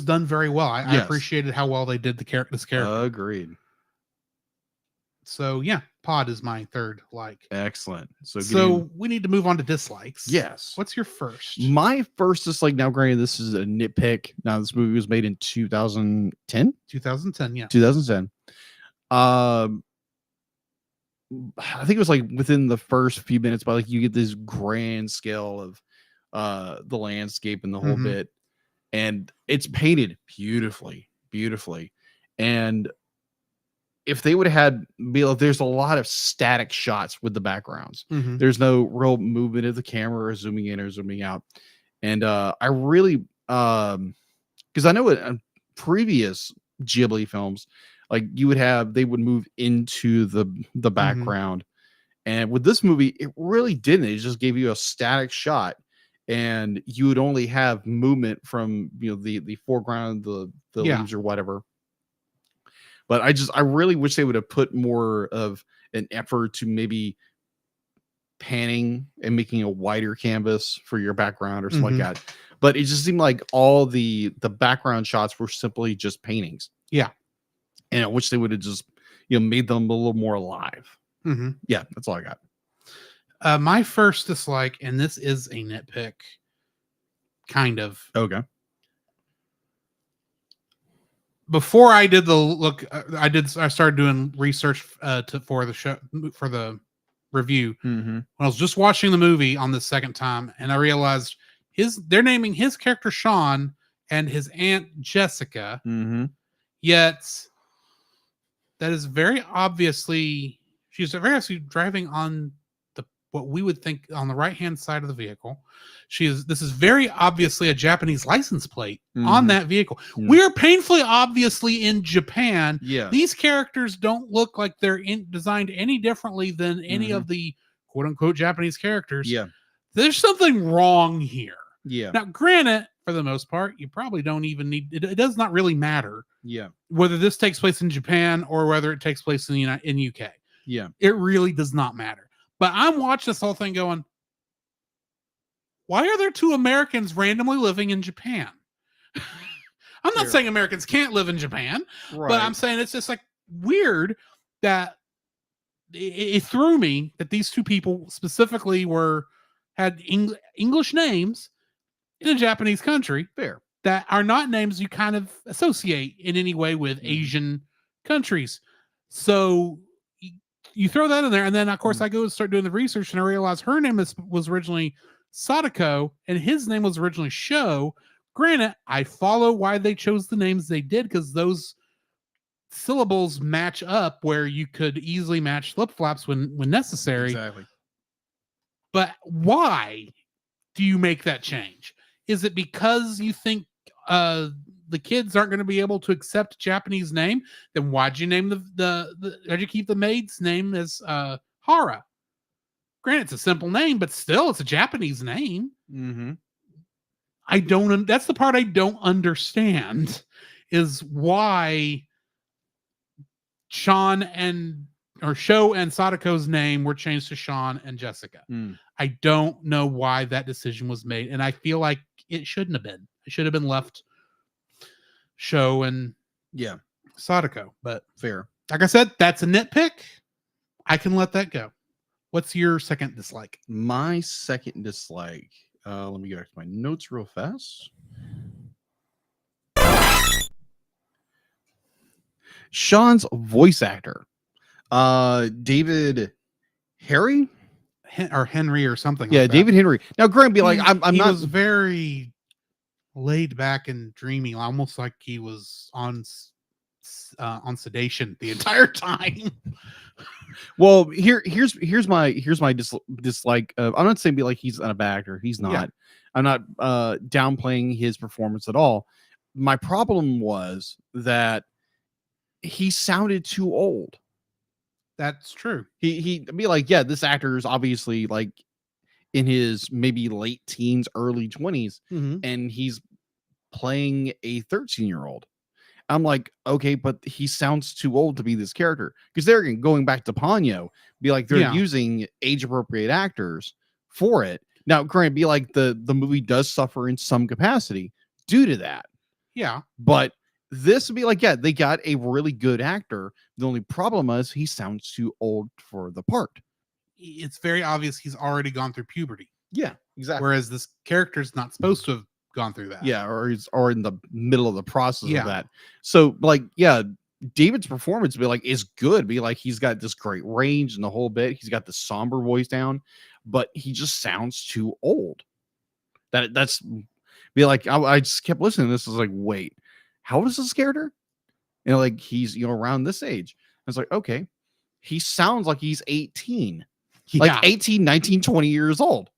done very well. I appreciated how well they did this character. Agreed. So yeah, Pod is my third like. Excellent. So we need to move on to dislikes. Yes. What's your first? My first dislike, now granted this is a nitpick. Now this movie was made in 2010. 2010, yeah. 2010. I think it was like within the first few minutes, but like you get this grand scale of the landscape and the whole bit, and it's painted beautifully. And if they would have had, there's a lot of static shots with the backgrounds. There's no real movement of the camera or zooming in or zooming out. And I really, because I know in previous Ghibli films, like they would move into the background. And with this movie, it really didn't. It just gave you a static shot, and you would only have movement from the foreground, the leaves or whatever. But I really wish they would have put more of an effort to maybe panning and making a wider canvas for your background or something like that. But it just seemed like all the background shots were simply just paintings. Yeah. And I wish they would have just, made them a little more alive. Yeah, that's all I got. My first dislike, and this is a nitpick, kind of. Okay. Before I did the look, I started doing research for the show, for the review. When I was just watching the movie on the second time, and I realized they're naming his character Sean and his aunt Jessica. Yet that is very obviously, she's very obviously driving on what we would think on the right hand side of the vehicle. This is very obviously a Japanese license plate on that vehicle. We're painfully obviously in Japan. Yeah. These characters don't look like they're designed any differently than any of the quote unquote Japanese characters. Yeah. There's something wrong here. Yeah. Now, granted, for the most part, you probably don't even need it. Does not really matter. Yeah. Whether this takes place in Japan or whether it takes place in UK. Yeah. It really does not matter. But I'm watching this whole thing going, why are there two Americans randomly living in Japan? I'm not saying Americans can't live in Japan, but I'm saying it's just like weird that it threw me that these two people specifically had English names in a Japanese country. Fair. That are not names you kind of associate in any way with Asian countries. So you throw that in there, and then of course I go and start doing the research, and I realize her name was originally Sadako, and his name was originally Sho. Granted, I follow why they chose the names they did, because those syllables match up where you could easily match flip-flops when necessary. Exactly. But why do you make that change? Is it because you think the kids aren't going to be able to accept Japanese name? Then why'd you name why'd you keep the maid's name as Hara? Granted, it's a simple name, but still, it's a Japanese name. That's the part I don't understand, is why Sho and Sadako's name were changed to Sean and Jessica. I don't know why that decision was made, and I feel like it shouldn't have been. It should have been left Sho and Sadako. But fair. Like I said, that's a nitpick. I can let that go. What's your second dislike? My second dislike. Let me go back to my notes real fast. Sean's voice actor, David Henry or something. Yeah, like David Henry. Now, Grant, be like, I'm he not. Was very laid back and dreamy, almost like he was on sedation the entire time. Well, here's my dislike. I'm not saying be like he's not a bad actor. He's not. Yeah. I'm not downplaying his performance at all. My problem was that he sounded too old. That's true. He be like, yeah, this actor is obviously like in his maybe late teens, early 20s, and he's playing a 13-year-old. I'm like, okay, but he sounds too old to be this character. Because they're going back to Ponyo, be like they're using age-appropriate actors for it. Now, granted, be like the movie does suffer in some capacity due to that. Yeah. But this would be like, yeah, they got a really good actor. The only problem is he sounds too old for the part. It's very obvious he's already gone through puberty. Yeah, exactly. Whereas this character's not supposed to have gone through that. Yeah, or he's in the middle of the process of that. So, like, yeah, David's performance be like is good. Be like he's got this great range and the whole bit. He's got the somber voice down, but he just sounds too old. That's be like I just kept listening to this. I was like, wait, how old is this character? Like he's around this age. I was like, okay, he sounds like he's 18, like 18, 19, 20 years old.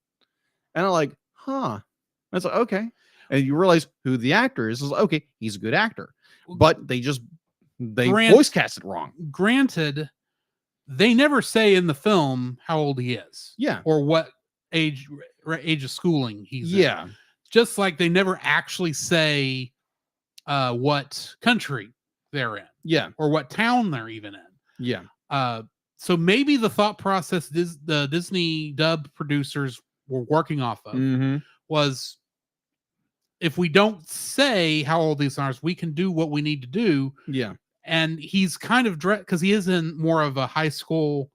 And I'm like, huh. I was like, okay. And you realize who the actor is. Like, okay, he's a good actor, but they voice cast it wrong. Granted, they never say in the film how old he is. Yeah. Or what age of schooling he's in. Just like they never actually say what country they're in. Yeah. Or what town they're even in. Yeah. So maybe the thought process the Disney dub producers were working off of was, if we don't say how old these are, we can do what we need to do. Yeah. And he's kind of because he is in more of a high school,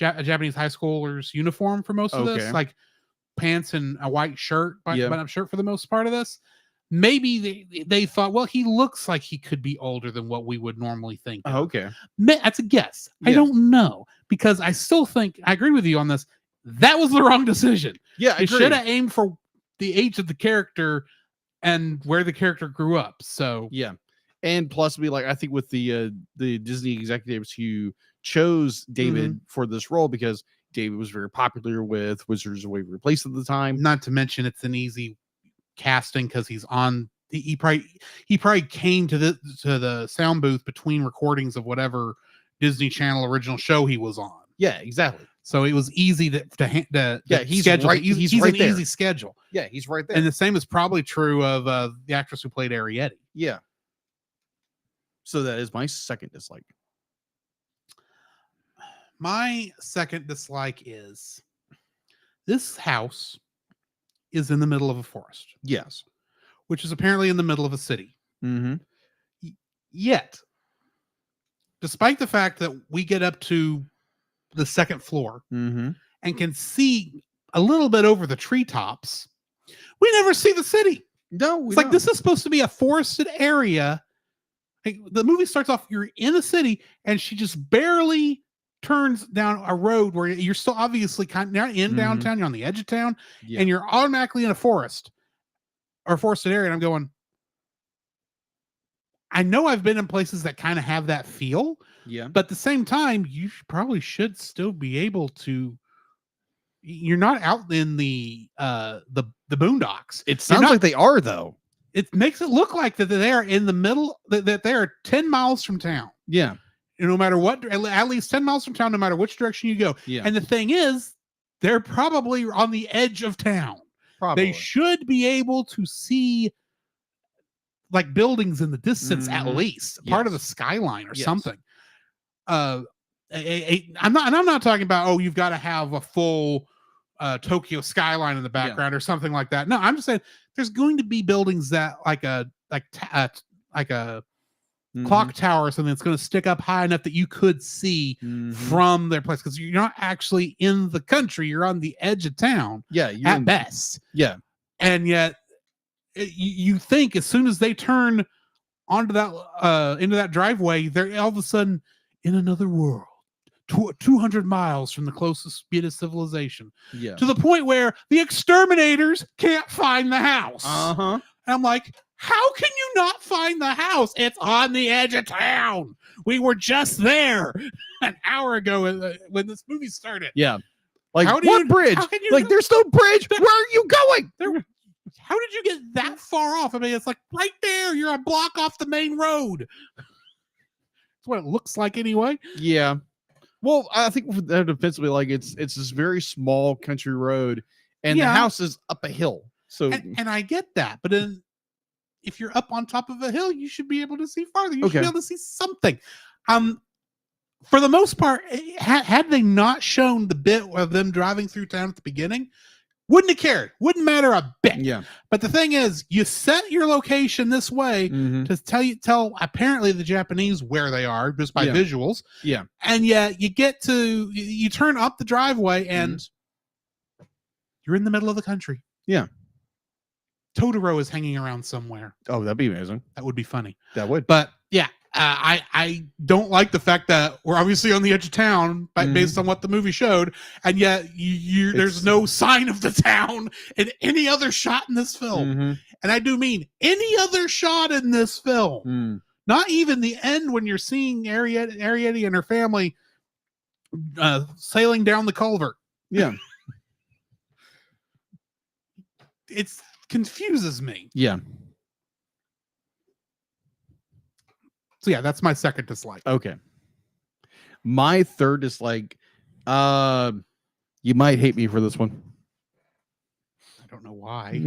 a Japanese high schoolers uniform for most of this, like pants and a white shirt, button-up shirt for the most part of this. Maybe they thought, well, he looks like he could be older than what we would normally think. Okay. That's a guess. I don't know, because I still think I agree with you on this. That was the wrong decision. Yeah, I should have aimed for the age of the character and where the character grew up. So yeah. And plus, I think with the Disney executives who chose David for this role, because David was very popular with Wizards of Waverly Place at the time. Not to mention, it's an easy casting because he's on. He probably came to the sound booth between recordings of whatever Disney Channel original show he was on. Yeah, exactly. So it was easy to he's schedule. Right. He's right an there. Easy schedule. Yeah, he's right there. And the same is probably true of the actress who played Arrietty. Yeah. So that is my second dislike. My second dislike is this house is in the middle of a forest. Yes. Which is apparently in the middle of a city. Yet, despite the fact that we get up to the second floor and can see a little bit over the treetops, we never see the city. No, it's like this is supposed to be a forested area. Like, the movie starts off, you're in a city, and she just barely turns down a road where you're still obviously not in downtown, you're on the edge of town, and you're automatically in a forest or forested area. And I'm going, I know I've been in places that kind of have that feel, but at the same time, you probably should still be able to. You're not out in the boondocks. It sounds like they are, though. It makes it look like that they are in the middle, that they are 10 miles from town. Yeah. No matter what, at least 10 miles from town, no matter which direction you go. Yeah. And the thing is, they're probably on the edge of town. Probably. They should be able to see like buildings in the distance, at least part of the skyline or something. I'm not talking about, you've got to have a full Tokyo skyline in the background or something like that. No, I'm just saying there's going to be buildings that like a clock tower or something that's going to stick up high enough that you could see from their place, because you're not actually in the country, you're on the edge of town. At best. And yet you think as soon as they turn onto that into that driveway, they're all of a sudden in another world. 200 miles from the closest speed of civilization, to the point where the exterminators can't find the house. And I'm like, how can you not find the house? It's on the edge of town. We were just there an hour ago when this movie started. Like, what bridge? Like, there's no bridge. Where are you going? How did you get that far off? I mean, it's like right there. You're a block off the main road. That's what it looks like anyway. Yeah. Well, I think defensively, like it's this very small country road, and the house is up a hill. So, and I get that, but then if you're up on top of a hill, you should be able to see farther. You should be able to see something. For the most part, had they not shown the bit of them driving through town at the beginning, wouldn't have cared. Wouldn't matter a bit. But the thing is, you set your location this way to tell apparently the Japanese where they are just by visuals. And yet you turn up the driveway and you're in the middle of the country. Totoro is hanging around somewhere. Oh, that'd be amazing. That would be funny. That would. But yeah, I don't like the fact that we're obviously on the edge of town based on what the movie showed, and yet there's no sign of the town in any other shot in this film. And I do mean any other shot in this film. Not even the end when you're seeing Arrietty and her family sailing down the culvert. It confuses me. So yeah, that's my second dislike. Okay. My third dislike, you might hate me for this one. I don't know why.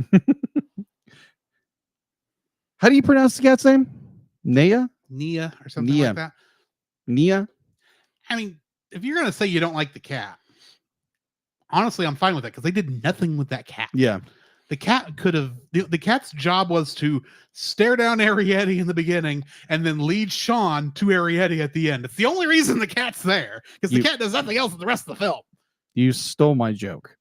How do you pronounce the cat's name? Nia or something like that. Nia. I mean, if you're gonna say you don't like the cat, honestly, I'm fine with that because they did nothing with that cat. Yeah. The cat could have. The cat's job was to stare down Arrietty in the beginning and then lead Sean to Arrietty at the end. It's the only reason the cat's there because the cat does nothing else in the rest of the film. You stole my joke.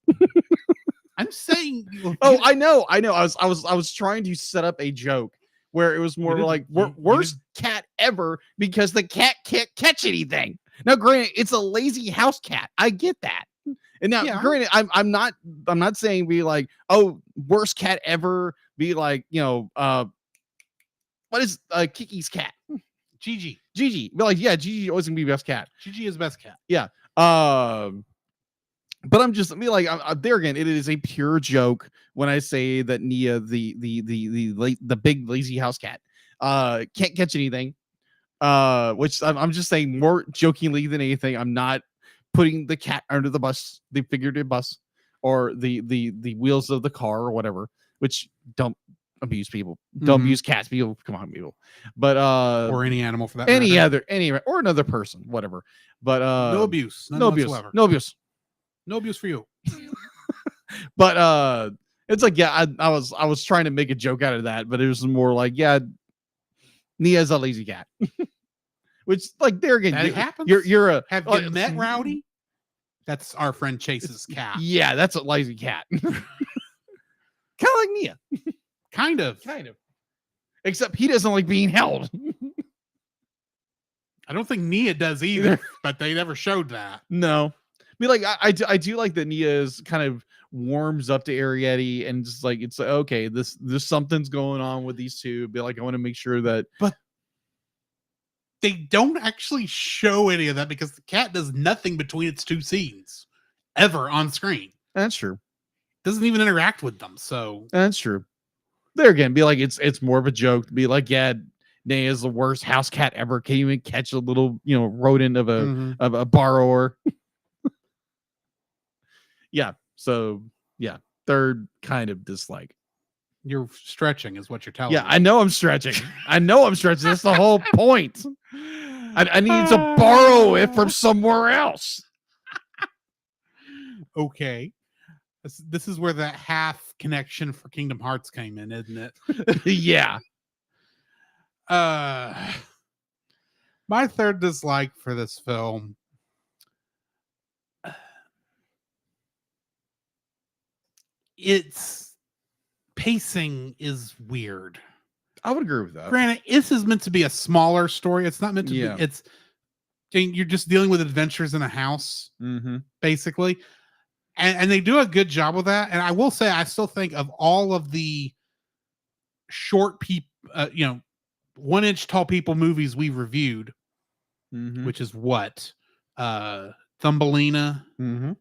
I'm saying. Oh, I know. I was trying to set up a joke where it was more like worst cat ever because the cat can't catch anything. Now, granted, it's a lazy house cat. I get that. And now, granted, I'm not saying be like, oh, worst cat ever. Be like, what is Kiki's cat? Gigi. Be like, yeah, Gigi always gonna be best cat. Gigi is best cat. Yeah. But I'm just like there again. It is a pure joke when I say that Nia, the big lazy house cat, can't catch anything. Which I'm just saying more jokingly than anything. I'm not putting the cat under the bus, the figurative bus, or the wheels of the car or whatever. Which don't abuse people. Don't abuse cats. People, come on, people. But or any animal for that. Or another person, whatever. But no abuse. No abuse. Whatsoever. No abuse. No abuse for you. But it's like, yeah, I was trying to make a joke out of that, but it was more like, yeah, Nia's a lazy cat. Which, like, there again, that happens. You're a have you met Rowdy? That's our friend Chase's cat. Yeah, that's a lazy cat. Kind of like Nia. Kind of. Except he doesn't like being held. I don't think Nia does either, but they never showed that. No. Be like, I do like that Nia is kind of warms up to Arrietty and just like, it's like, okay, there's something's going on with these two. Be like, I want to make sure that. But they don't actually show any of that because the cat does nothing between its two scenes ever on screen. That's true. Doesn't even interact with them. So that's true. There again, be like, it's more of a joke to be like, yeah, Nia is the worst house cat ever. Can't even catch a little, rodent of a borrower. Yeah. So yeah, third kind of dislike. You're stretching is what you're telling me. I know I'm stretching. That's the whole point. I need to borrow it from somewhere else. Okay. This is where that half connection for Kingdom Hearts came in, isn't it? Yeah. My third dislike for this film. Its pacing is weird. I would agree with that. Granted, this is meant to be a smaller story. It's not meant to be. You're just dealing with adventures in a house, basically. And they do a good job with that. And I will say, I still think of all of the short people, 1 inch tall people movies we've reviewed, which is what? Thumbelina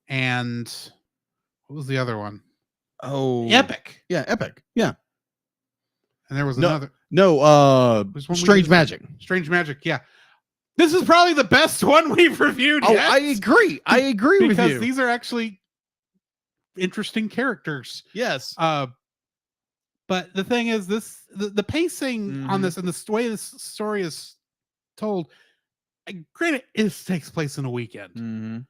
and what was the other one? Oh, Epic. Yeah, Epic. Yeah. And there was another. No, Strange Magic. Strange Magic, yeah. This is probably the best one we've reviewed yet. I agree. I agree with you. Because these are actually interesting characters. Yes. But the thing is, the pacing on this and the way this story is told, granted, it takes place in a weekend.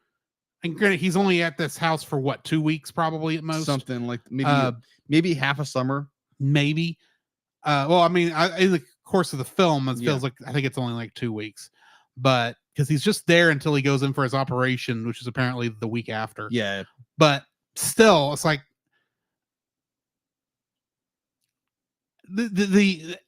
And granted, he's only at this house for what, 2 weeks, probably at most. Something like maybe half a summer. Maybe. Well, I mean, in the course of the film, it feels like I think it's only like 2 weeks, but because he's just there until he goes in for his operation, which is apparently the week after. Yeah. But still, it's like the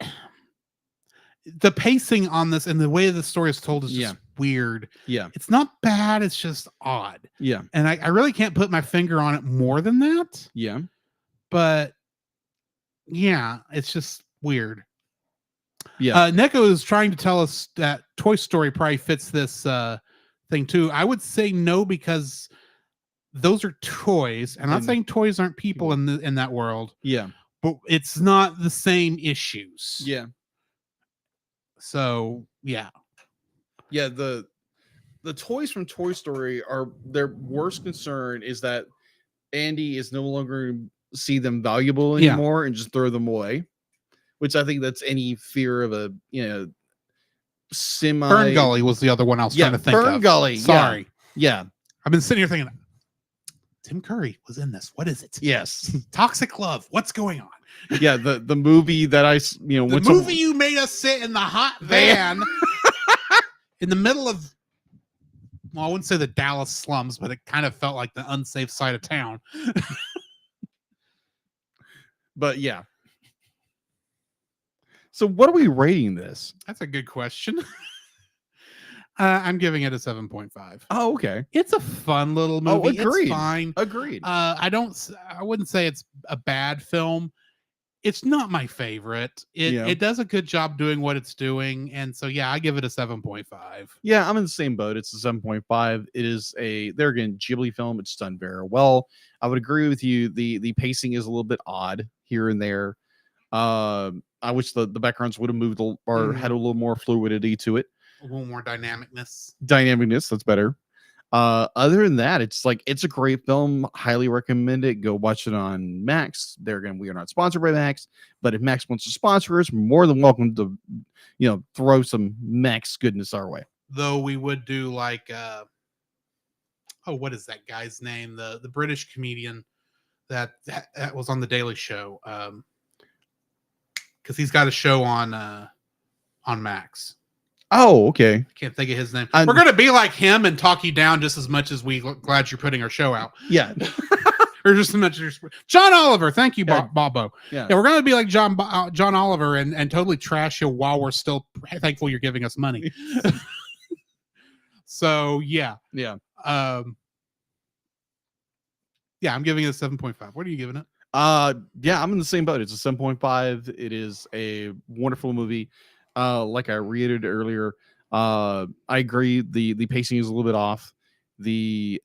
pacing on this and the way the story is told is just weird. Yeah. It's not bad. It's just odd. Yeah. And I really can't put my finger on it more than that. Yeah. But yeah, it's just weird. Yeah. Neko is trying to tell us that Toy Story probably fits this thing too. I would say no, because those are toys. I'm not saying toys aren't people in that world. Yeah. But it's not the same issues. Yeah. So yeah. Yeah, the toys from Toy Story are their worst concern is that Andy is no longer see them valuable anymore and just throw them away. Which I think that's any fear of a semi. Fern Gully was the other one I was trying to think of. Fern Gully. Sorry. Yeah. I've been sitting here thinking, Tim Curry was in this. What is it? Yes. Toxic Love. What's going on? Yeah. The movie that the movie you made us sit in the hot van in the middle of, well, I wouldn't say the Dallas slums, but it kind of felt like the unsafe side of town. But yeah. So what are we rating this? That's a good question. I'm giving it a 7.5. Oh, okay. It's a fun little movie. Agreed. It's fine. Agreed. I wouldn't say it's a bad film. It's not my favorite. It does a good job doing what it's doing. And so, yeah, I give it a 7.5. Yeah, I'm in the same boat. It's a 7.5. It is there again, Ghibli film. It's done very well. I would agree with you. The pacing is a little bit odd here and there. I wish the backgrounds would have moved or had a little more fluidity to it. A little more dynamicness. That's better. Other than that, it's a great film. Highly recommend it. Go watch it on Max. There again, we are not sponsored by Max, but if Max wants to sponsor us, more than welcome to throw some Max goodness our way. Though we would do like what is that guy's name? The British comedian that was on the Daily Show. Because he's got a show on Max. Oh, okay. I can't think of his name. We're going to be like him and talk you down just as much as glad you're putting our show out. Yeah. Or just as much as John Oliver. Thank you, Bobo. Yeah. We're going to be like John Oliver and totally trash you while we're still thankful you're giving us money. So, yeah. Yeah. I'm giving it a 7.5. What are you giving it? Yeah, I'm in the same boat. It's a 7.5. It is a wonderful movie. Like I reiterated earlier, I agree. The pacing is a little bit off. I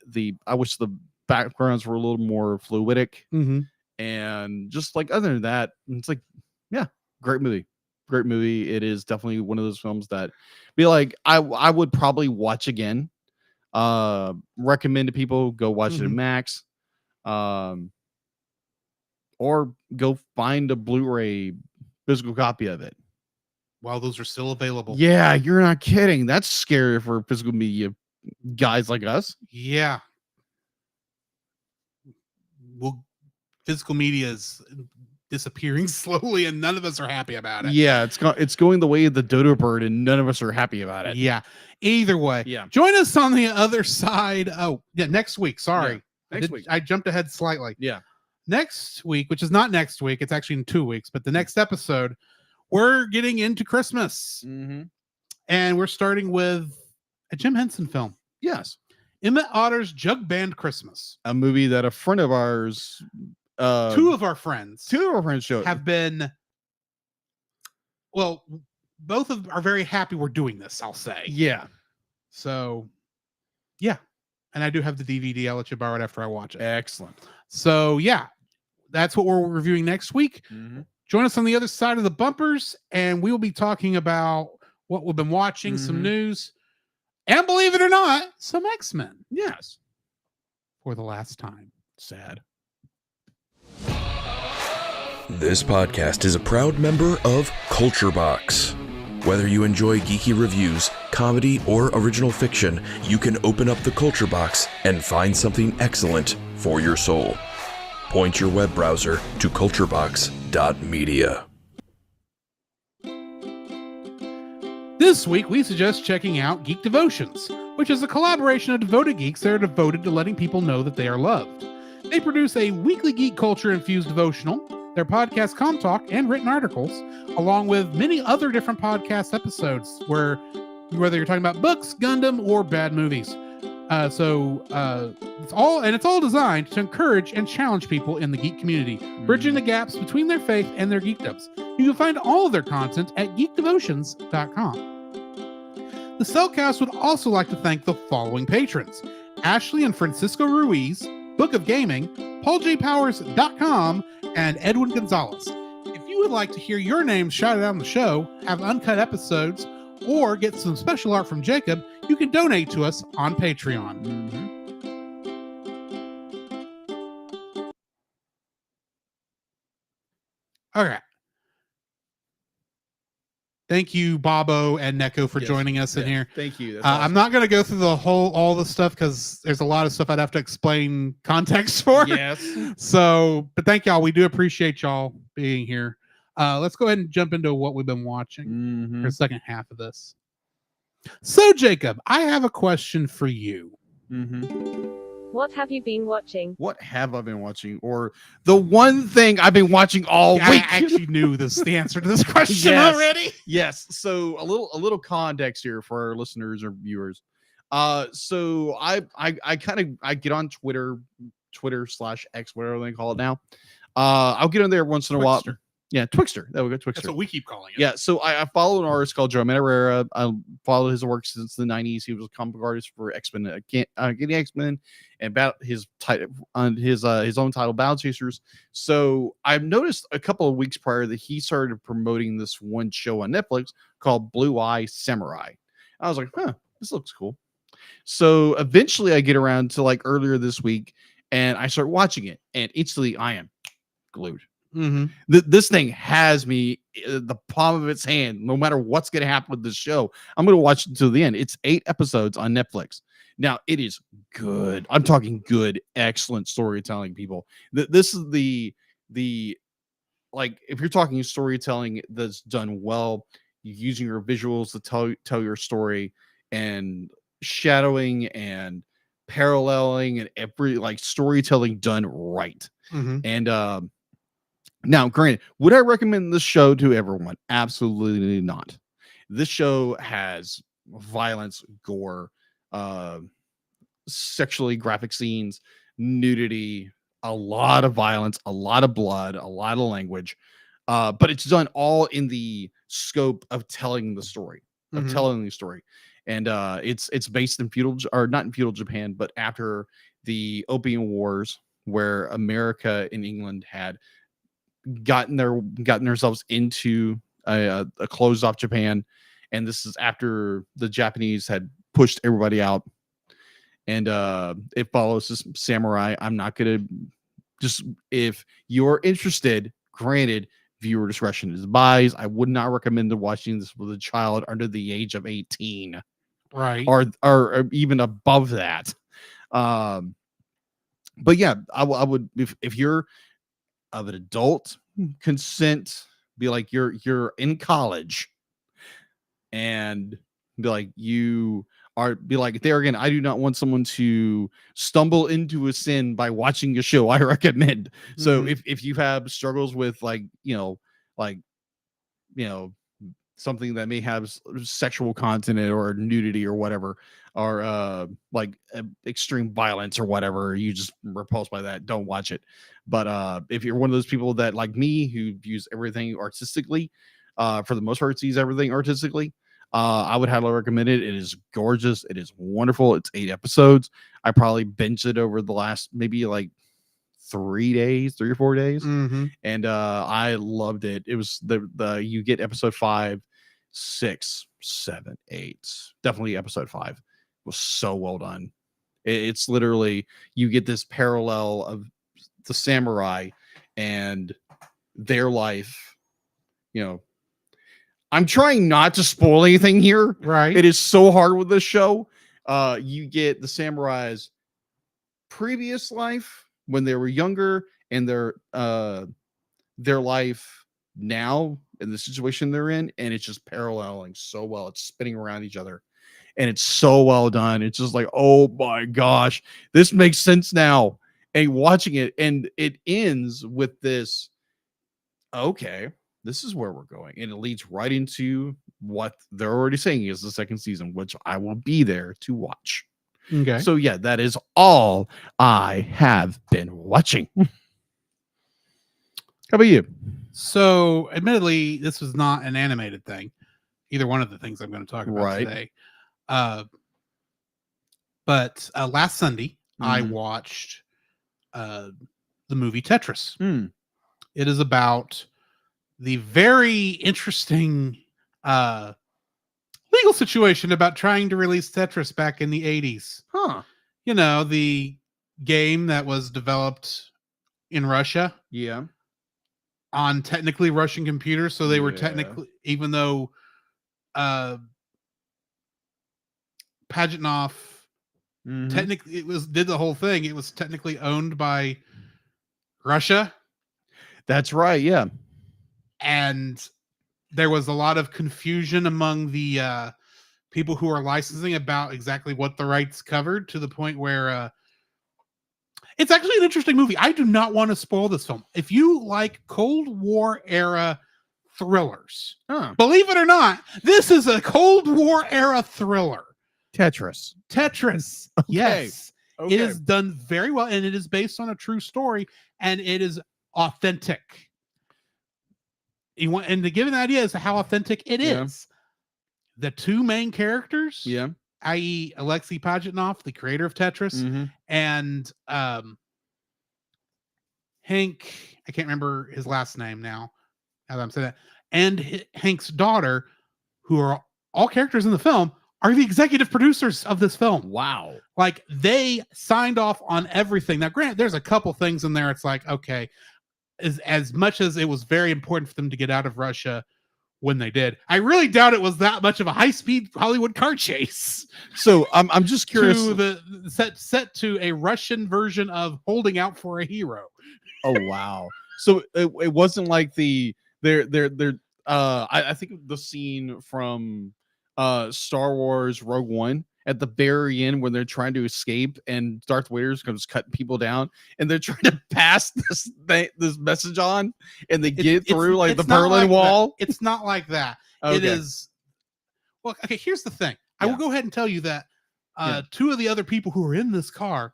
wish the backgrounds were a little more fluidic. And just other than that, it's great movie. Great movie. It is definitely one of those films that I would probably watch again. Recommend to people go watch it at Max. Or go find a Blu-ray physical copy of it. While those are still available. Yeah, you're not kidding. That's scary for physical media guys like us. Yeah. Well, physical media is disappearing slowly, and none of us are happy about it. Yeah, it's going the way of the dodo bird, and none of us are happy about it. Yeah. Either way. Yeah. Join us on the other side. Oh, yeah, next week. Sorry. Yeah, next week. I jumped ahead slightly. Yeah. Next week, which is not next week, it's actually in 2 weeks, but the next episode, we're getting into Christmas. And we're starting with a Jim Henson film. Yes. Emmett Otter's Jug Band Christmas. A movie that a friend of ours, two of our friends showed. have been, well, both are very happy we're doing this, I'll say. Yeah. So, yeah. And I do have the DVD. I'll let you borrow it after I watch it. Excellent. So, yeah, that's what we're reviewing next week. Join us on the other side of the bumpers, and we will be talking about what we've been watching, some news, and believe it or not, some X-Men. Yes. For the last time. Sad. This podcast is a proud member of Culture Box. Whether you enjoy geeky reviews, comedy, or original fiction, you can open up the Culture Box and find something excellent for your soul. Point your web browser to culturebox.media. This week, we suggest checking out Geek Devotions, which is a collaboration of devoted geeks that are devoted to letting people know that they are loved. They produce a weekly geek culture-infused devotional, their podcast Com Talk, and written articles, along with many other different podcast episodes, whether you're talking about books, Gundam, or bad movies. It's all designed to encourage and challenge people in the geek community, bridging the gaps between their faith and their geekdoms. You can find all of their content at geekdevotions.com. The Cellcast would also like to thank the following patrons: Ashley and Francisco Ruiz, Book of Gaming, PaulJPowers.com, and Edwin Gonzalez. If you would like to hear your name shouted out on the show, have uncut episodes, or get some special art from Jacob, you can donate to us on Patreon. Okay. Thank you, Bobo and Neko, for joining us in here. Thank you. That's I'm awesome. not going to go through all the stuff because there's a lot of stuff I'd have to explain context for. Yes. So, but thank y'all. We do appreciate y'all being here. Let's go ahead and jump into what we've been watching for the second half of this. So, Jacob, I have a question for you. What have you been watching? What have I been watching? Or the one thing I've been watching all week. I actually knew the answer to this question already. Yes. So a little context here for our listeners or viewers. So I get on Twitter / X, whatever they call it now. I'll get on there once in a while. Yeah, Twixter. There we go, Twixter. That's what we keep calling it. Yeah, so I follow an artist called Joe Herrera. I followed his work since the 90s. He was a comic artist for X-Men, getting X-Men, and about his title on his own title, Battle Chasers. So I've noticed a couple of weeks prior that he started promoting this one show on Netflix called Blue Eye Samurai. I was like, this looks cool. So eventually I get around to like earlier this week and I start watching it, and instantly I am glued. This thing has me the palm of its hand. No matter what's going to happen with this show, I'm going to watch it until the end. It's 8 episodes on Netflix. Now, it is good. I'm talking good, excellent storytelling, people. This is the like, if you're talking storytelling that's done well, using your visuals to tell your story, and shadowing and paralleling and every like storytelling done right. And now, granted, would I recommend this show to everyone? Absolutely not. This show has violence, gore, sexually graphic scenes, nudity, a lot of violence, a lot of blood, a lot of language. But it's done all in the scope of telling the story, And it's based in not in feudal Japan, but after the Opium Wars, where America and England had gotten themselves into a closed off Japan, and this is after the Japanese had pushed everybody out, and it follows this samurai. I'm not gonna if you're interested, granted, viewer discretion is advised. I would not recommend watching this with a child under the age of 18, right, or even above that. But yeah, I would, if you're of an adult consent, be like you're in college, and be like there again, I do not want someone to stumble into a sin by watching a show I recommend. So if you have struggles with something that may have sexual content or nudity or whatever, or extreme violence or whatever, you just repulsed by that, don't watch it. But if you're one of those people that, like me, who views everything artistically, for the most part sees everything artistically, I would highly recommend it. It is gorgeous. It is wonderful. It's 8 episodes. I probably binged it over the last maybe like 3 or 4 days. And I loved it. It was you get episode 5, 6, 7, 8, definitely episode 5 was so well done. It's literally, you get this parallel of the samurai and their life. I'm trying not to spoil anything here. Right. It is so hard with this show. You get the samurai's previous life when they were younger, and their life now in the situation they're in, and it's just paralleling so well. It's spinning around each other, and it's so well done. It's just like, oh my gosh, this makes sense now. And watching it, and it ends with this, okay, this is where we're going, and it leads right into what they're already saying is the second season, which I will be there to watch. Okay. So yeah, that is all I have been watching. How about you? So, admittedly, this was not an animated thing. Either one of the things I'm going to talk about today. But last Sunday, I watched the movie Tetris. It is about the very interesting legal situation about trying to release Tetris back in the 80s. The game that was developed in Russia. Yeah. On technically Russian computers. So they were technically, even though Paganoff technically did the whole thing. It was technically owned by Russia. That's right. Yeah. And there was a lot of confusion among the people who are licensing about exactly what the rights covered, to the point where it's actually an interesting movie. I do not want to spoil this film. If you like Cold War era thrillers, believe it or not, this is a Cold War era thriller. Tetris. Okay. Yes. Okay. It is done very well, and it is based on a true story, and it is authentic. And to give an idea as to how authentic it is, the two main characters, i.e. Alexei Pajitnov, the creator of Tetris, and Hank, I can't remember his last name now, as I'm saying that, and Hank's daughter, who are all characters in the film, are the executive producers of this film. Wow. Like, they signed off on everything. Now, granted, there's a couple things in there. It's like, okay, as much as it was very important for them to get out of Russia when they did, I really doubt it was that much of a high-speed Hollywood car chase. So I'm just curious. To the set to a Russian version of Holding Out for a Hero. Oh wow. So it wasn't like I think the scene from Star Wars Rogue One at the very end when they're trying to escape and Darth Vader's comes cutting people down and they're trying to pass this message on and they get through like the Berlin Wall. It's not like that. Okay. It is. Well, okay, here's the thing. I will go ahead and tell you that two of the other people who are in this car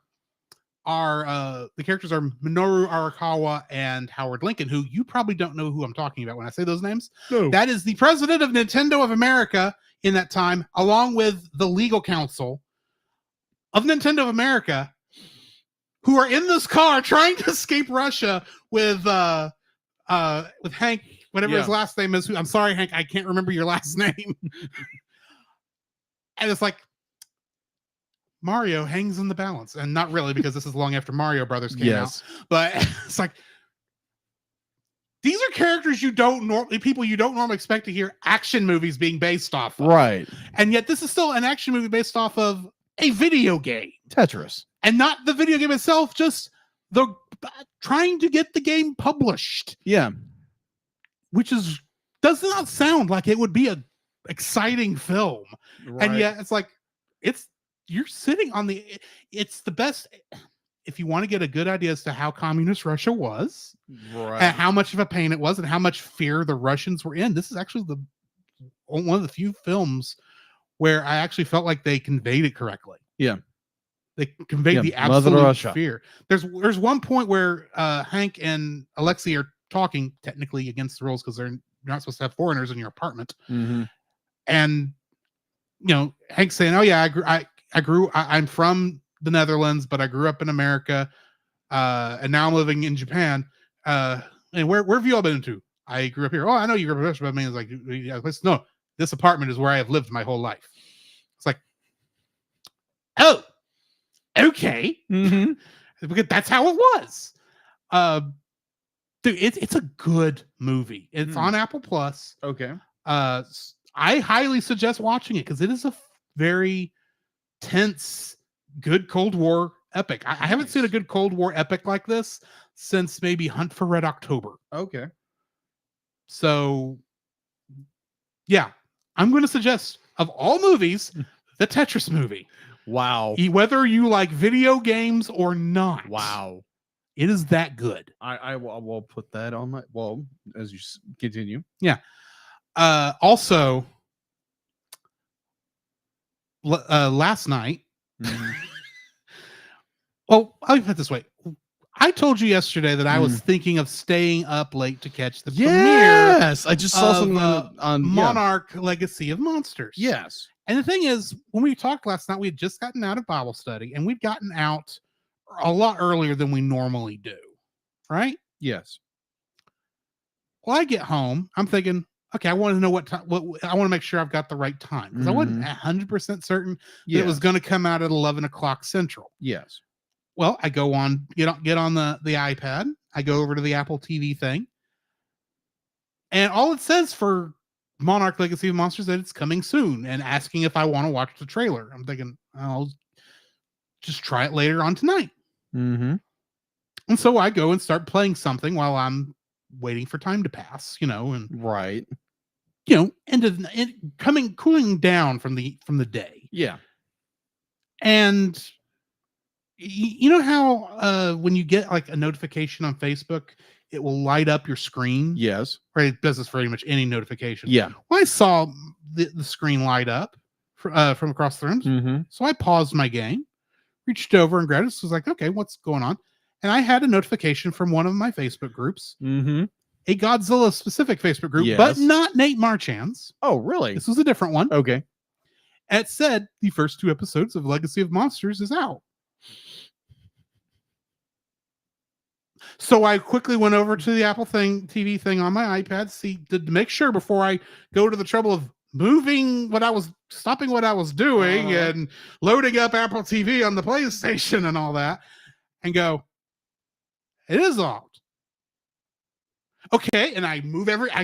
are the characters are Minoru Arakawa and Howard Lincoln, who you probably don't know who I'm talking about when I say those names. No. That is the president of Nintendo of America in that time, along with the legal counsel of Nintendo of America, who are in this car trying to escape Russia with Hank, whatever his last name is. I'm sorry, Hank, I can't remember your last name. And it's like, Mario hangs in the balance, and not really, because this is long after Mario Brothers came out. But it's like, these are characters people you don't normally expect to hear action movies being based off of. Right. And yet this is still an action movie based off of a video game. Tetris. And not the video game itself, just the trying to get the game published. Yeah. Which does not sound like it would be a exciting film. Right. And yet it's like, you're sitting on it's the best. If you want to get a good idea as to how communist Russia was, right, and how much of a pain it was, and how much fear the Russians were in, this is actually one of the few films where I actually felt like they conveyed it correctly. Yeah, they conveyed the absolute fear. There's one point where Hank and Alexei are talking technically against the rules because you're not supposed to have foreigners in your apartment, and Hank's saying, "Oh yeah, I'm from the Netherlands, but I grew up in America, and now I'm living in Japan. And where have you all been to? I grew up here. Oh, I know you grew up in Russia, but I mean, it's like, no, this apartment is where I have lived my whole life. It's like, oh, okay, because that's how it was. Dude, it's a good movie. It's on Apple Plus. Okay. I highly suggest watching it because it is a very tense, good Cold War epic. I haven't seen a good Cold War epic like this since maybe Hunt for Red October. Okay. So, yeah, I'm going to suggest, of all movies, the Tetris movie. Wow. Whether you like video games or not. Wow. It is that good. I will put that on my, as you continue. Yeah. Also, last night, well, I'll put it this way. I told you yesterday that I was thinking of staying up late to catch the premiere. Yes, I just saw something on Monarch Legacy of Monsters. Yes. And the thing is, when we talked last night, we had just gotten out of Bible study, and we'd gotten out a lot earlier than we normally do. Right? Yes. Well, I get home, I'm thinking, okay, I want to know what time. I want to make sure I've got the right time because I wasn't 100% certain that it was going to come out at 11 o'clock Central. Yes. Well, I go on, get on the iPad. I go over to the Apple TV thing, and all it says for Monarch Legacy of Monsters that it's coming soon and asking if I want to watch the trailer. I'm thinking, I'll just try it later on tonight. Mm-hmm. And so I go and start playing something while I'm waiting for time to pass, and Right. cooling down from the day. Yeah. And you know how when you get like a notification on Facebook, it will light up your screen? Yes. Right. It does this for pretty much any notification. Yeah. Well, I saw the screen light up from across the room. Mm-hmm. So I paused my game, reached over and grabbed it. So I was like, okay, what's going on? And I had a notification from one of my Facebook groups, Mm-hmm. a Godzilla specific Facebook group, Yes. but not Nate Marchand's. Oh, really? This was a different one. Okay. It said the first 2 episodes of Legacy of Monsters is out. So I quickly went over to the Apple TV thing on my iPad, to make sure before I go to the trouble of stopping what I was doing and loading up Apple TV on the PlayStation and all that, and go, it is out. Okay, and I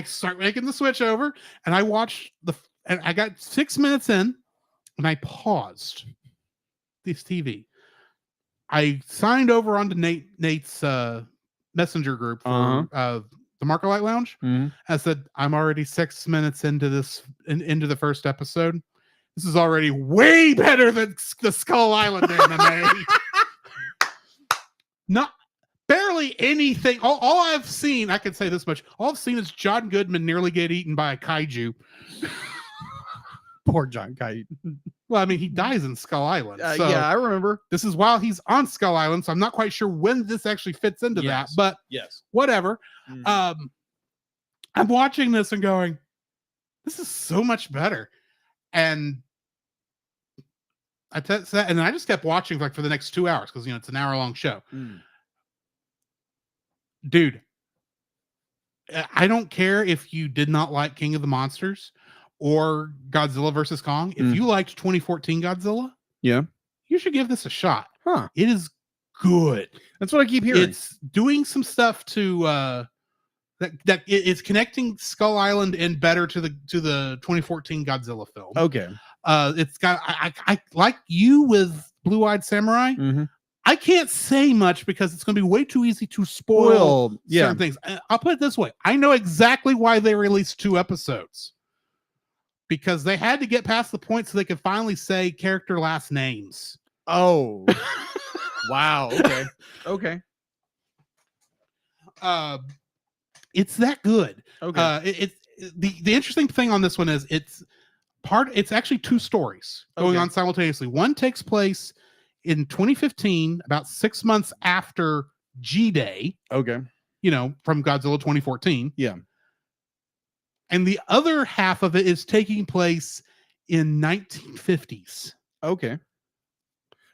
start making the switch over, and I watched and I got 6 minutes in, and I paused this TV. I signed over onto Nate's messenger group for the Marker Light Lounge. Mm-hmm. I said, I'm already 6 minutes into into the first episode. This is already way better than the Skull Island anime. Not barely anything. All I've seen, I can say this much. All I've seen is John Goodman nearly get eaten by a kaiju. Poor John Kaiju. Well, I mean, he dies in Skull Island. So yeah, I remember. this is while he's on Skull Island, so I'm not quite sure when this actually fits into that, but yes, whatever. Mm. I'm watching this and going, this is so much better. And I just kept watching for the next 2 hours because it's an hour-long show. Mm. Dude, I don't care if you did not like King of the Monsters or Godzilla versus Kong. If you liked 2014 Godzilla, yeah, you should give this a shot. Huh. It is good. That's what I keep hearing. It's doing some stuff to that it's connecting Skull Island and better to the 2014 Godzilla film. Okay. It's got I like you with Blue-Eyed Samurai. Mm-hmm. I can't say much because it's going to be way too easy to spoil certain things. I'll put it this way. I know exactly why they released 2 episodes. Because they had to get past the point so they could finally say character last names. Oh. Wow. Okay. Okay. It's that good. Okay. The interesting thing on this one is it's actually 2 stories going on simultaneously. One takes place in 2015, about 6 months after G-Day. Okay. From Godzilla 2014. Yeah. And the other half of it is taking place in 1950s. Okay.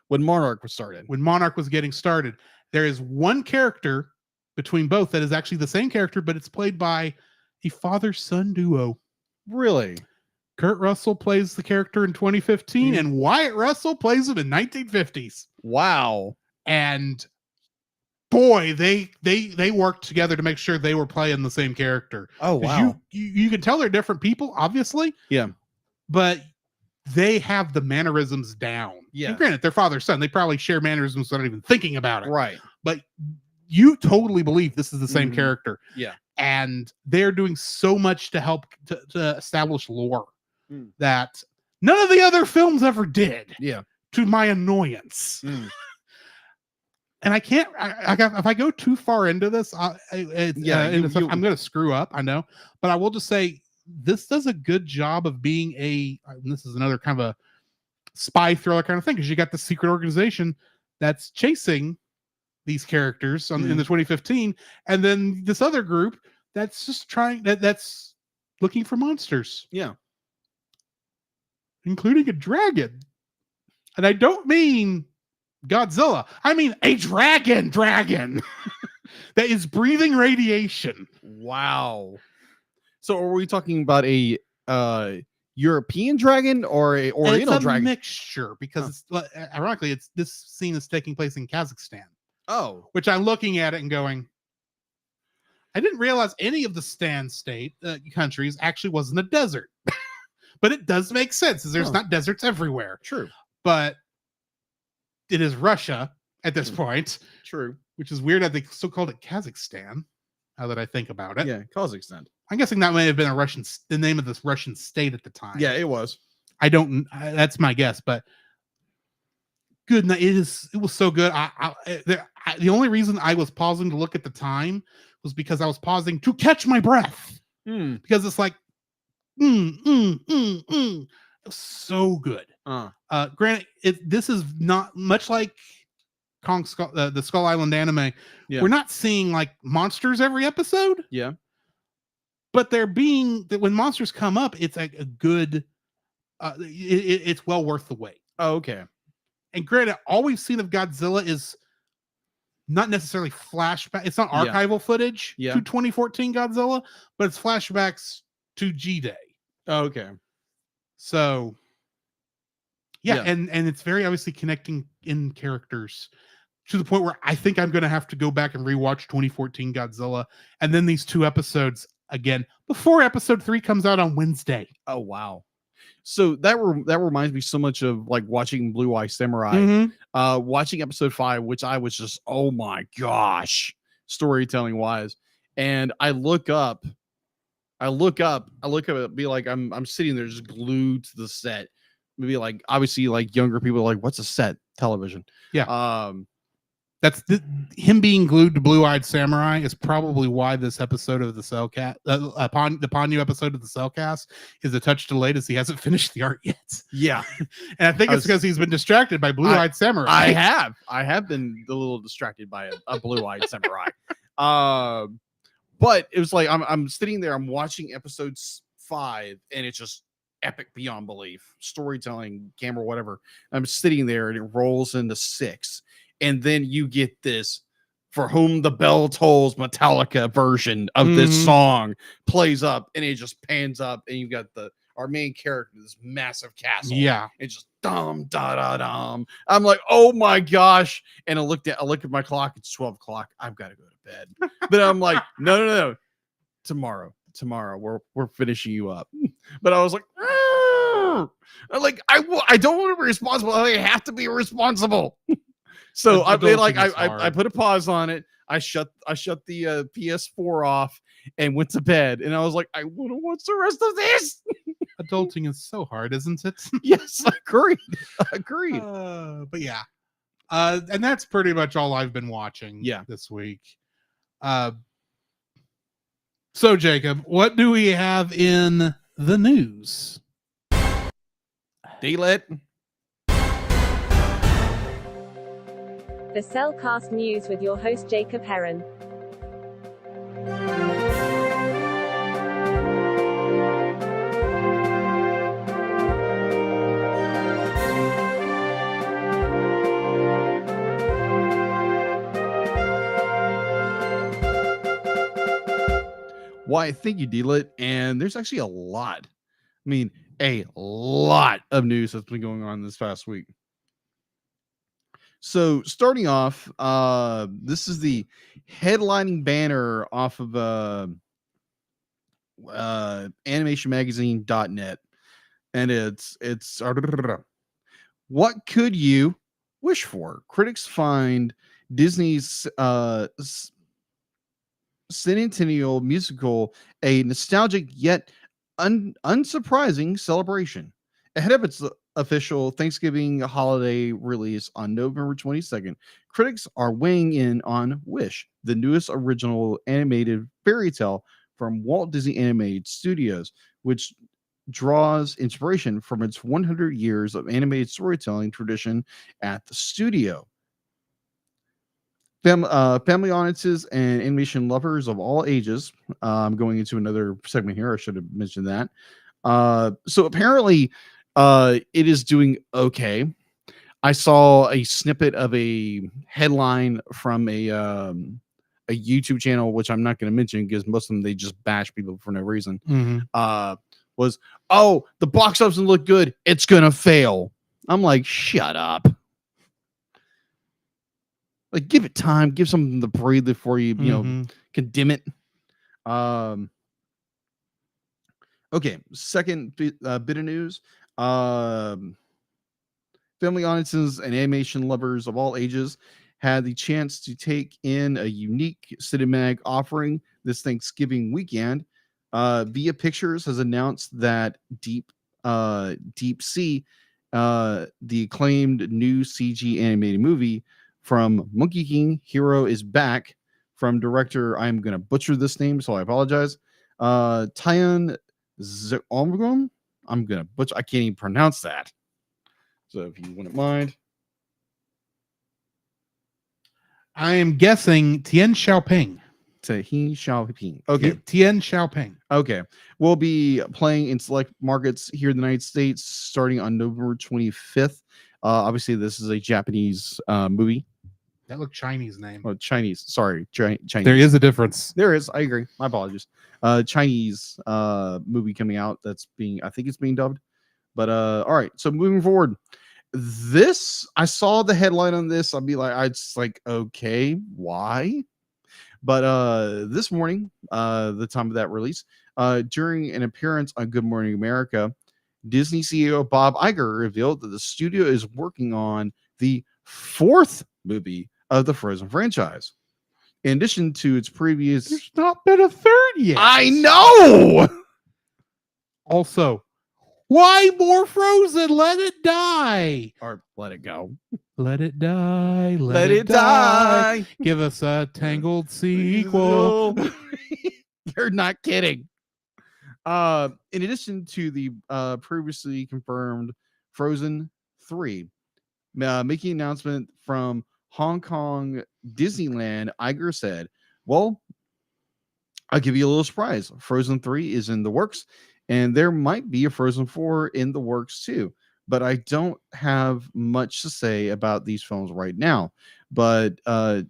When Monarch was started. When Monarch was getting started. There is one character between both that is actually the same character, but it's played by a father-son duo. Really? Kurt Russell plays the character in 2015, and Wyatt Russell plays him in 1950s. Wow. And boy, they worked together to make sure they were playing the same character. Oh, wow. You can tell they're different people, obviously. Yeah. But they have the mannerisms down. Yeah. And granted, they're father-son. They probably share mannerisms without even thinking about it. Right. But you totally believe this is the same character. Yeah. And they're doing so much to help to establish lore that none of the other films ever did. Yeah. To my annoyance. And I can't. If I go too far into this, I'm going to screw up. I know, but I will just say this does a good job of being this is another kind of a spy thriller kind of thing because you got the secret organization that's chasing these characters in the 2015, and then this other group that's just that's looking for monsters. Yeah, including a dragon, and I don't mean Godzilla. I mean a dragon that is breathing radiation. Wow. So are we talking about a European dragon or a Oriental dragon? It's a mixture because ironically, this scene is taking place in Kazakhstan. Oh, which I'm looking at it and going, I didn't realize any of the Stan state countries actually was in a desert. But it does make sense, as there's not deserts everywhere. True. But it is Russia at this point. True. Which is weird that they still called it Kazakhstan, now that I think about it. Yeah, Kazakhstan. I'm guessing that may have been the name of this Russian state at the time. Yeah, it was. That's my guess, but good. It was so good. The only reason I was pausing to look at the time was because I was pausing to catch my breath. Because it's like, it was so good. Granted, this is not much like Kong Skull, the Skull Island anime. Yeah. We're not seeing like monsters every episode. Yeah. But when monsters come up, it's like a good, it's well worth the wait. Oh, okay. And granted, all we've seen of Godzilla is not necessarily flashback. It's not archival footage to 2014 Godzilla, but it's flashbacks to G-Day. Oh, okay. So, and it's very obviously connecting in characters to the point where I think I'm going to have to go back and rewatch 2014 Godzilla and then these 2 episodes again before episode 3 comes out on Wednesday. Oh, wow. So that reminds me so much of like watching Blue Eye Samurai, watching episode 5, which I was just, oh my gosh, storytelling wise. And I look up, be like, I'm sitting there just glued to the set. Maybe like, obviously like younger people are like, what's a set? Television. Yeah. That's him being glued to Blue-Eyed Samurai is probably why this episode of the Cellcast, the Ponyo episode of the Cellcast, is a touch delayed, as he hasn't finished the art yet. Yeah, and I think it's because he's been distracted by Blue-Eyed Samurai. I have been a little distracted by a Blue-Eyed Samurai. But it was like I'm sitting there, I'm watching episodes 5, and it's just epic beyond belief, storytelling, camera, whatever. I'm sitting there, and it rolls into 6. And then you get this For Whom the Bell Tolls Metallica version of this song plays up, and it just pans up, and you've got our main character, this massive castle. Yeah. It's just dum da da dum. I'm like, oh my gosh. And I look at my clock, it's 12 o'clock. I've got to go to bed. But I'm like, no. Tomorrow. We're finishing you up. But I was like, I don't want to be responsible. I have to be responsible. So I put a pause on it. I shut the PS4 off and went to bed. And I was like, I want to watch the rest of this. Adulting is so hard, isn't it? Yes, agreed. But yeah, and that's pretty much all I've been watching. This week. So Jacob, what do we have in the news? D-Lit. The Cellcast News with your host Jacob Heron. Why, thank you, D-Lit. And there's actually a lot of news that's been going on this past week. So starting off, this is the headlining banner off of animationmagazine.net. And it's what could you wish for? Critics find Disney's centennial musical a nostalgic yet unsurprising celebration. Ahead of its official Thanksgiving holiday release on November 22nd, critics are weighing in on Wish, the newest original animated fairy tale from Walt Disney Animated Studios, which draws inspiration from its 100 years of animated storytelling tradition at the studio. Family audiences and animation lovers of all ages. I'm going into another segment here. I should have mentioned that. So apparently, it is doing okay. I saw a snippet of a headline from a YouTube channel, which I'm not going to mention because most of them, they just bash people for no reason. Was, oh, the box office doesn't look good, it's going to fail. I'm like, shut up. Like, give it time, give something to breathe before you, condemn it. Okay, second bit of news. Family audiences and animation lovers of all ages had the chance to take in a unique cinematic offering this Thanksgiving weekend. Via Pictures has announced that Deep Sea, the acclaimed new CG animated movie from Monkey King, Hero is Back, from director, I'm going to butcher this name, so I apologize. Tyan Zomgrum. I'm going to butcher, I can't even pronounce that. So if you wouldn't mind. I am guessing Tian Xiaoping. Okay. Tian Xiaoping. Okay. We'll be playing in select markets here in the United States starting on November 25th. Obviously, this is a Japanese movie. That looked Chinese name. Oh, Chinese. Sorry. Chinese. There is a difference. There is. I agree. My apologies. Chinese movie coming out that's I think it's being dubbed. But all right. So moving forward. I saw the headline on this. I just like, okay, why? But this morning, the time of that release, during an appearance on Good Morning America, Disney CEO Bob Iger revealed that the studio is working on the 4th movie of the Frozen franchise. In addition to its previous... There's not been a 3rd yet. I know! Also, why more Frozen? Let it die. Or let it go. Let it die. Let it die. Give us a Tangled sequel. You're not kidding. In addition to the previously confirmed Frozen 3, making an announcement from Hong Kong Disneyland, Iger said, well, I'll give you a little surprise. Frozen 3 is in the works, and there might be a Frozen 4 in the works too. But I don't have much to say about these films right now. But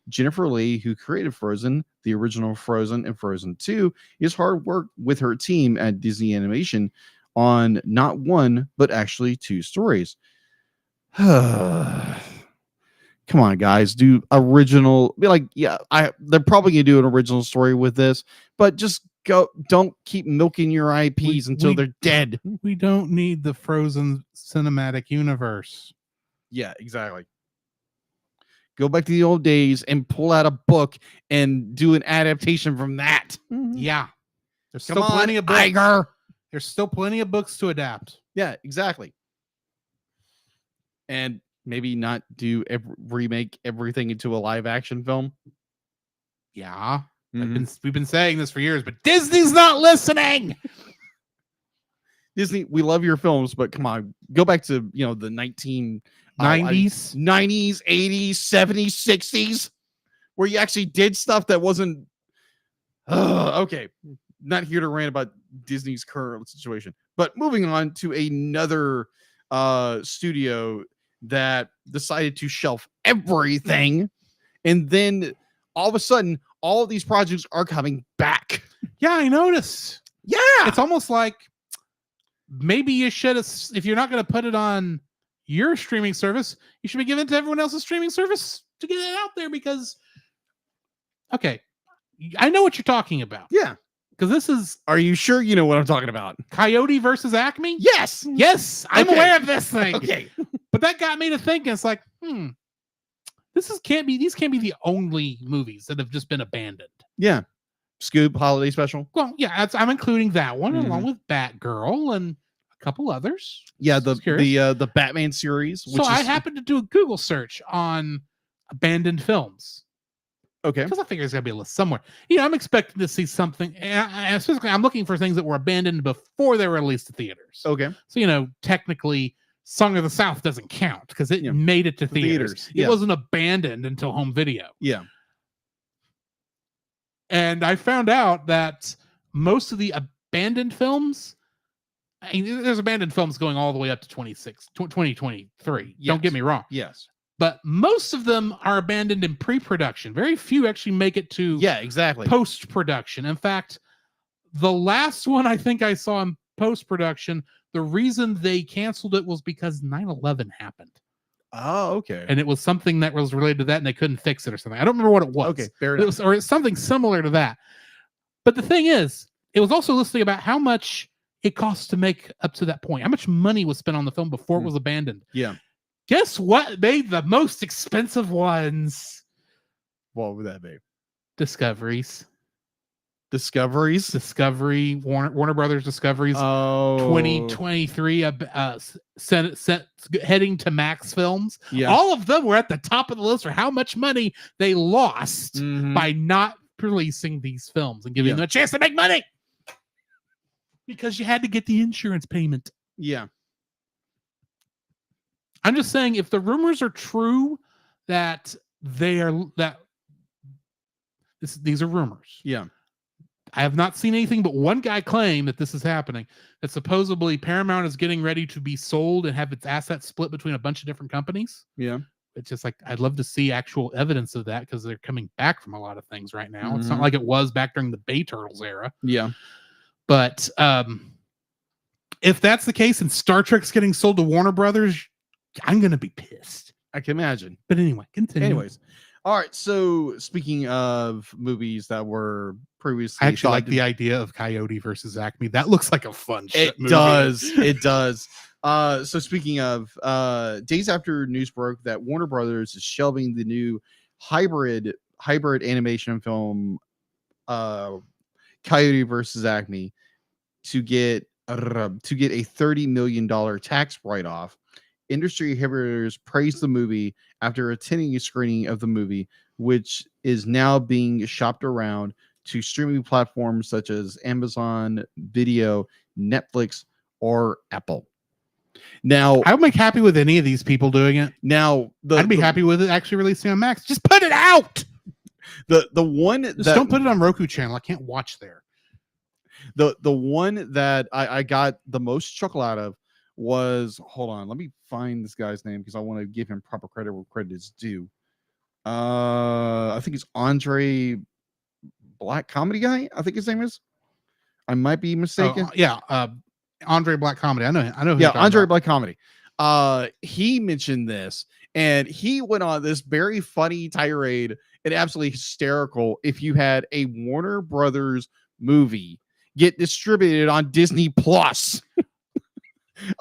Jennifer Lee, who created Frozen, the original Frozen and Frozen 2, is hard work with her team at Disney Animation on not one, but actually 2 stories. Come on, guys, do original. Be like, yeah, they're probably gonna do an original story with this, but just go. Don't keep milking your IPs until they're dead. We don't need the Frozen cinematic universe. Yeah, exactly. Go back to the old days and pull out a book and do an adaptation from that. Yeah, there's still plenty of books. Iger. There's still plenty of books to adapt. Yeah, exactly. And maybe not remake everything into a live action film. Yeah. We've been saying this for years, but Disney's not listening. Disney, we love your films, but come on, go back to the 1990s, 80s, 70s, 60s, where you actually did stuff that wasn't. Okay, not here to rant about Disney's current situation, but moving on to another studio that decided to shelf everything, and then all of a sudden all of these projects are coming back. Yeah, I noticed. Yeah, it's almost like maybe you should have, if you're not going to put it on your streaming service, you should be giving it to everyone else's streaming service to get it out there, because okay, I know what you're talking about. Yeah, because this is... Are you sure you know what I'm talking about? Coyote versus Acme? Yes. I'm aware of this thing. Okay. But that got me to thinking, it's like, these can't be the only movies that have just been abandoned. Yeah. Scoob Holiday Special. Well, yeah, I'm including that one along with Batgirl and a couple others. Yeah, the Batman series. So I happened to do a Google search on abandoned films. Okay. Because I figure there's got to be a list somewhere. I'm expecting to see something. And specifically, I'm looking for things that were abandoned before they were released to theaters. Okay. So, technically, Song of the South doesn't count because it made it to theaters. It wasn't abandoned until home video. Yeah. And I found out that most of the abandoned films, there's abandoned films going all the way up to 2023. Yes. Don't get me wrong. Yes. But most of them are abandoned in pre-production. Very few actually make it to post-production. In fact, the last one I think I saw in post-production, the reason they canceled it was because 9/11 happened. Oh, okay. And it was something that was related to that, and they couldn't fix it or something. I don't remember what it was. Okay, fair enough. Or it's something similar to that. But the thing is, it was also listing about how much it costs to make up to that point. How much money was spent on the film before it was abandoned. Yeah. Guess what made the most expensive ones? What would that be? Discoveries. Discovery, Warner Brothers Discoveries. Oh, 2023 heading to Max Films. Yeah. All of them were at the top of the list for how much money they lost by not releasing these films and giving them a chance to make money. Because you had to get the insurance payment. Yeah. I'm just saying, if the rumors are true that these are rumors. Yeah. I have not seen anything but one guy claim that this is happening. That supposedly Paramount is getting ready to be sold and have its assets split between a bunch of different companies. Yeah. It's just like, I'd love to see actual evidence of that, because they're coming back from a lot of things right now. It's not like it was back during the Bay Turtles era. Yeah. But if that's the case and Star Trek's getting sold to Warner Brothers, I'm going to be pissed. I can imagine. But anyway, continue. Anyways. All right. So speaking of movies that were previously, I actually like the idea of Coyote versus Acme. That looks like a fun shit movie. It does. So speaking of, days after news broke that Warner Brothers is shelving the new hybrid animation film, Coyote versus Acme, to get a $30 million tax write-off. Industry hitters praised the movie after attending a screening of the movie, which is now being shopped around to streaming platforms such as Amazon Video, Netflix, or Apple. Now, I would be happy with any of these people doing it. Now, I'd be happy with it actually releasing on Max. Just put it out. The one just don't put it on Roku channel. I can't watch there. The one that I got the most chuckle out of was, hold on, let me find this guy's name because I want to give him proper credit where credit is due. I think it's Andre Black Comedy Guy. I think his name is. I might be mistaken. Andre Black Comedy. I know. Yeah, Andre Black Comedy. He mentioned this, and he went on this very funny tirade and absolutely hysterical. If you had a Warner Brothers movie get distributed on Disney Plus,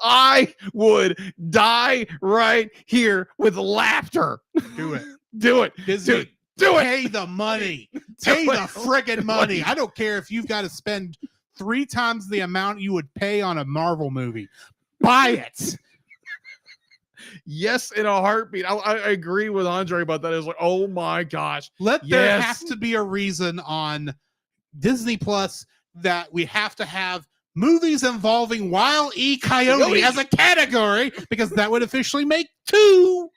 I would die right here with laughter. Do it. Do it. Disney, do it. Pay the money. Pay the friggin' money. I don't care if you've got to spend 3 times the amount you would pay on a Marvel movie. Buy it. Yes, in a heartbeat. I agree with Andre about that. It's like, oh my gosh. There has to be a reason on Disney Plus that we have to have movies involving Wile E. Coyote as a category, because that would officially make 2.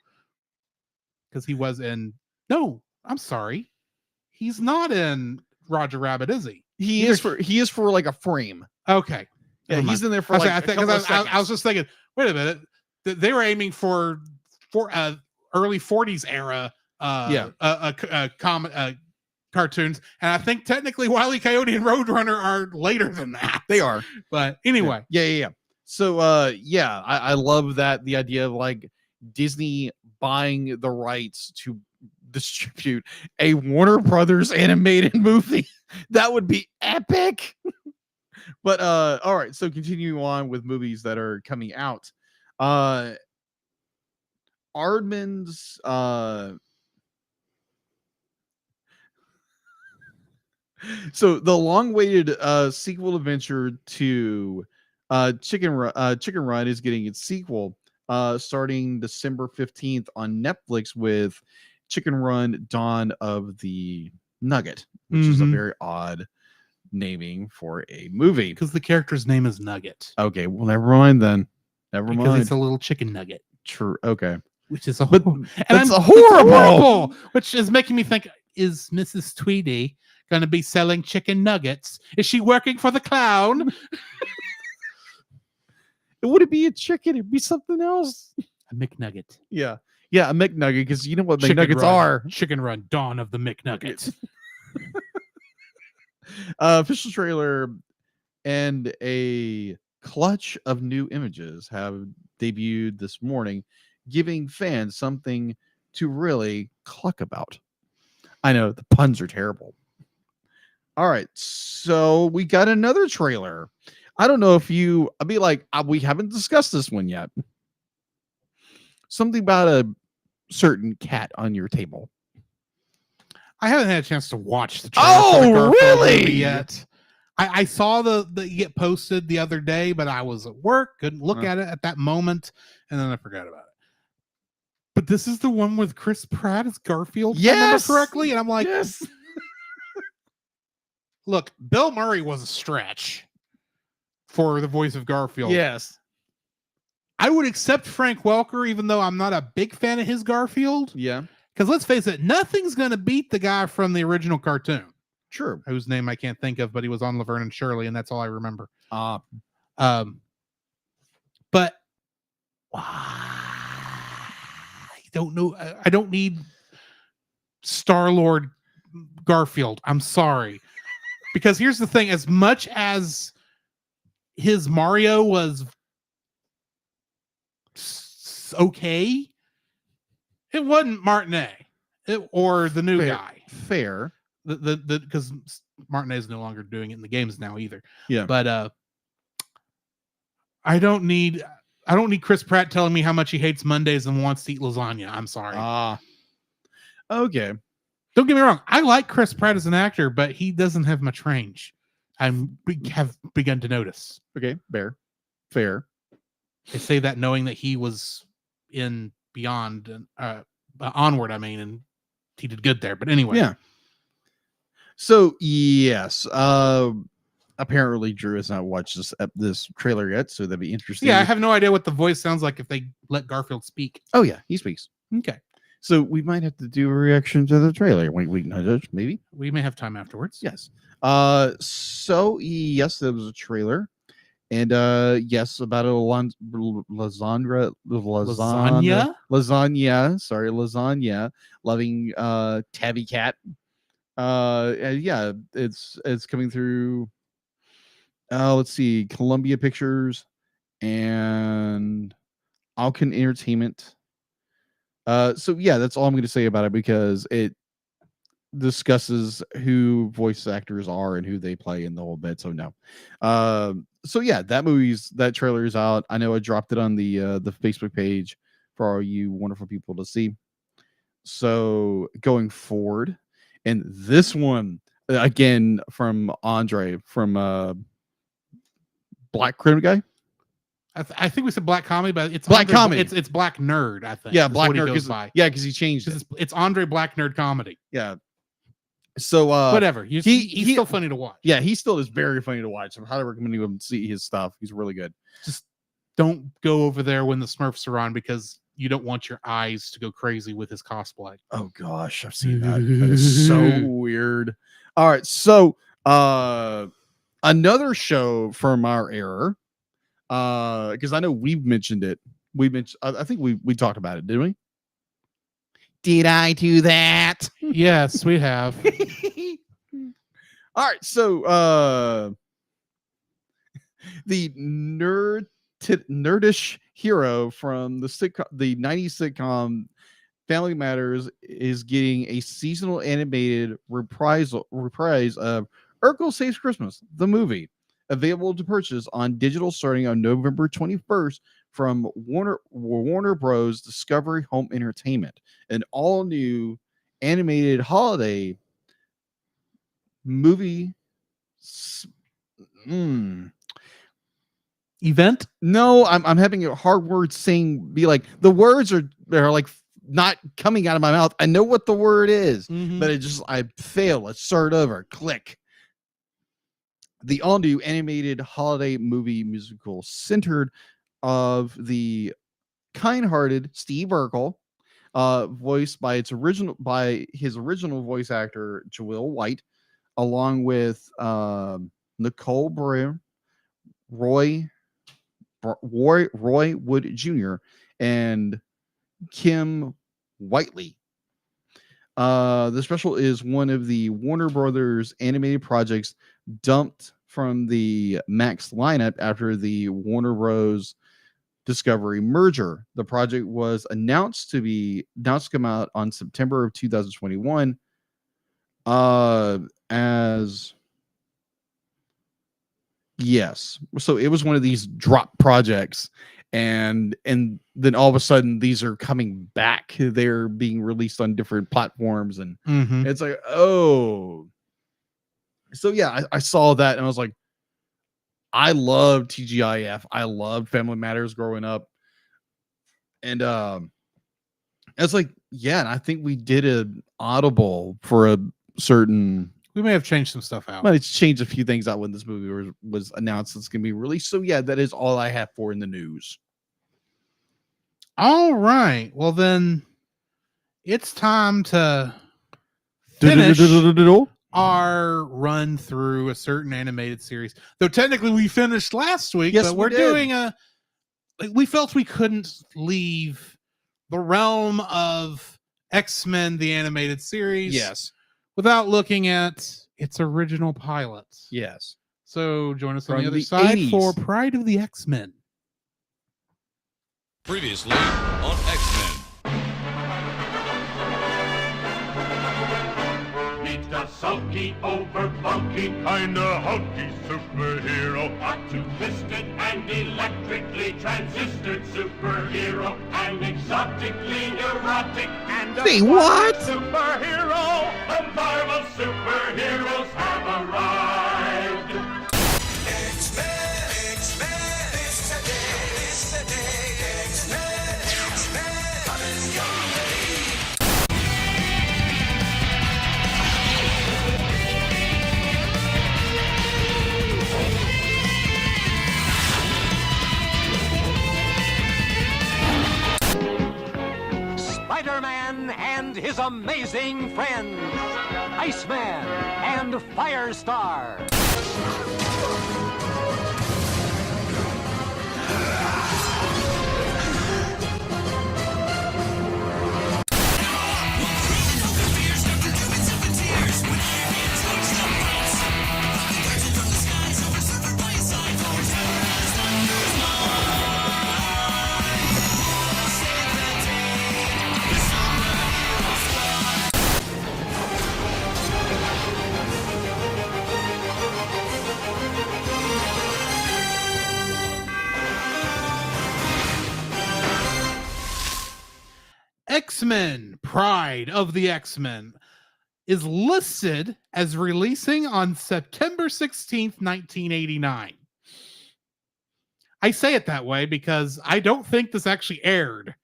Because he was in. No, I'm sorry. He's not in Roger Rabbit, is he? He is for like a frame. Okay. Yeah, he's in there for I was just thinking, wait a minute. They were aiming for early 40s era cartoons, and I think technically Wile E. Coyote and Roadrunner are later than that. They are. But anyway. Yeah. So I love that, the idea of like Disney buying the rights to distribute a Warner Brothers animated movie. That would be epic. But all right, so continuing on with movies that are coming out. Aardman's so the long-awaited sequel adventure to Chicken Run is getting its sequel starting December 15th on Netflix with Chicken Run Dawn of the Nugget, which is a very odd naming for a movie. Because the character's name is Nugget. Okay, well, never mind then. Never mind. Because it's a little chicken nugget. True. Okay. Which is a horrible. Which is making me think, is Mrs. Tweedy going to be selling chicken nuggets? Is she working for the clown? It wouldn't be a chicken. It'd be something else. A McNugget. Yeah, a McNugget, because you know what McNuggets are. Chicken Run, Dawn of the McNuggets. Official trailer and a clutch of new images have debuted this morning, giving fans something to really cluck about. I know the puns are terrible. All right, so we got another trailer. I don't know if I'll be like, we haven't discussed this one yet. Something about a certain cat on your table. I haven't had a chance to watch the trailer for the Garfield really? movie yet. I saw the get posted the other day, but I was at work, couldn't look at it at that moment, and then I forgot about it. But this is the one with Chris Pratt as Garfield, if I remember correctly, and I'm like, yes. Look, Bill Murray was a stretch for the voice of Garfield. Yes. I would accept Frank Welker, even though I'm not a big fan of his Garfield. Yeah. Because let's face it, nothing's going to beat the guy from the original cartoon. True. Whose name I can't think of, but he was on Laverne and Shirley, and that's all I remember. But I don't know. I don't need Star-Lord Garfield. I'm sorry. Because here's the thing, as much as his Mario was okay, it wasn't Martinet or the new guy. Fair. Because Martinet is no longer doing it in the games now either. Yeah. But I don't need Chris Pratt telling me how much he hates Mondays and wants to eat lasagna. I'm sorry. Okay. Don't get me wrong. I like Chris Pratt as an actor, but he doesn't have much range. I have begun to notice. Okay. Fair. I say that knowing that he was in Beyond and Onward, and he did good there. But anyway. Yeah. So yes, apparently Drew has not watched this trailer yet, so that'd be interesting. Yeah, I have no idea what the voice sounds like if they let Garfield speak. Oh yeah, he speaks. Okay. So we might have to do a reaction to the trailer. Maybe we may have time afterwards. Yes. So yes, there was a trailer, and yes, about a lasagna. Sorry, lasagna. Loving tabby cat. Yeah, it's coming through. Let's see, Columbia Pictures and Alcan Entertainment. So yeah, that's all I'm going to say about it because it discusses who voice actors are and who they play in the whole bit. So no. So yeah, that trailer is out. I know I dropped it on the Facebook page for all you wonderful people to see. So going forward, and this one again from Andre from Black Crim guy. I think we said Black Comedy, but it's Black Comedy. It's Black Nerd. I think. Yeah, Black Nerd. Yeah, because he changed it. It's Andre Black Nerd Comedy. Yeah. So whatever. He's still funny to watch. Yeah, he still is very funny to watch. I highly recommend you to see his stuff. He's really good. Just don't go over there when the Smurfs are on because you don't want your eyes to go crazy with his cosplay. Oh gosh, I've seen that. That is so weird. All right, so another show from our era, because I know we've mentioned it. I think we talked about it, didn't we? Did I do that? Yes, we have. All right, so the nerdish hero from the 90s sitcom Family Matters is getting a seasonal animated reprise of Urkel Saves Christmas, the movie, available to purchase on digital starting on November 21st from Warner Bros. Discovery Home Entertainment, an all-new animated holiday movie event. No, I'm having a hard word saying. Be like the words are like not coming out of my mouth. I know what the word is, but I fail. Let's start over. Click. The all-new animated holiday movie musical centered of the kind-hearted Steve Urkel, voiced by his original voice actor Joel White, along with Nicole Brer, Roy Wood Jr. and Kim Whiteley. The special is one of the Warner Brothers animated projects dumped from the Max lineup after the Warner Bros. Discovery merger. The project was announced to come out on September of 2021 as Yes. So it was one of these drop projects, and then all of a sudden these are coming back. They're being released on different platforms, and it's like, oh. So yeah, I saw that and I was like, I love TGIF. I loved Family Matters growing up. And it's like, yeah, and I think we did an Audible for a certain. We may have changed some stuff out. But it's changed a few things out when this movie was announced it's going to be released. So yeah, that is all I have for in the news. All right. Well, then it's time to finish our run through a certain animated series. Though technically we finished last week, yes, but we're doing we felt we couldn't leave the realm of X-Men, the animated series. Yes. Without looking at its original pilots. Yes. So join us on the other the side 80s. for Pryde of the X-Men. Previously on X-Men. Meet the sulky, over-bulky, kinda hulky superhero. A two-fisted and electrically transistored superhero. An exotically erotic and Say what? Superhero. The Marvel superheroes have arrived. X-Men, X-Men, it's the day, X-Men, X-Men, coming your way. Spider-Man and his amazing friends, Iceman and Firestar. X-Men, Pryde of the X-Men, is listed as releasing on September 16th, 1989. I say it that way because I don't think this actually aired.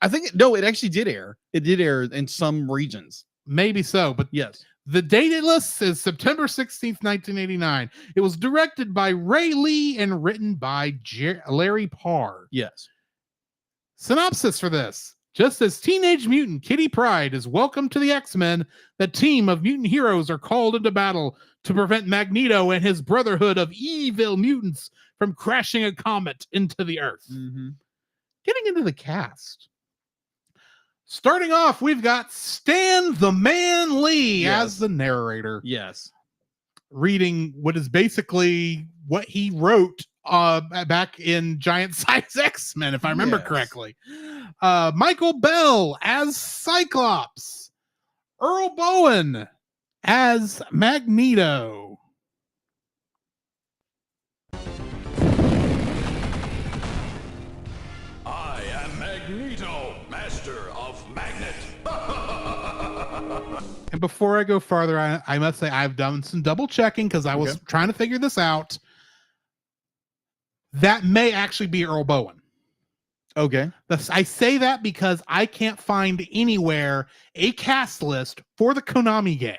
I think no, it actually did air. It did air in some regions. Maybe so, but yes. The date it lists is September 16th, 1989. It was directed by Ray Lee and written by Larry Parr. Yes. Synopsis for this. Just as Teenage Mutant Kitty Pryde is welcomed to the X-Men, the team of mutant heroes are called into battle to prevent Magneto and his brotherhood of evil mutants from crashing a comet into the Earth. Getting into the cast. Starting off, we've got Stan the Man Lee as the narrator. Yes. Reading what is basically what he wrote back in Giant Size X-Men, if I remember correctly. Michael Bell as Cyclops. Earl Bowen as Magneto. I am Magneto, master of magnet. And before I go farther, I must say I've done some double checking because I was trying to figure this out. That may actually be Earl Bowen. Okay. I say that because I can't find anywhere a cast list for the Konami game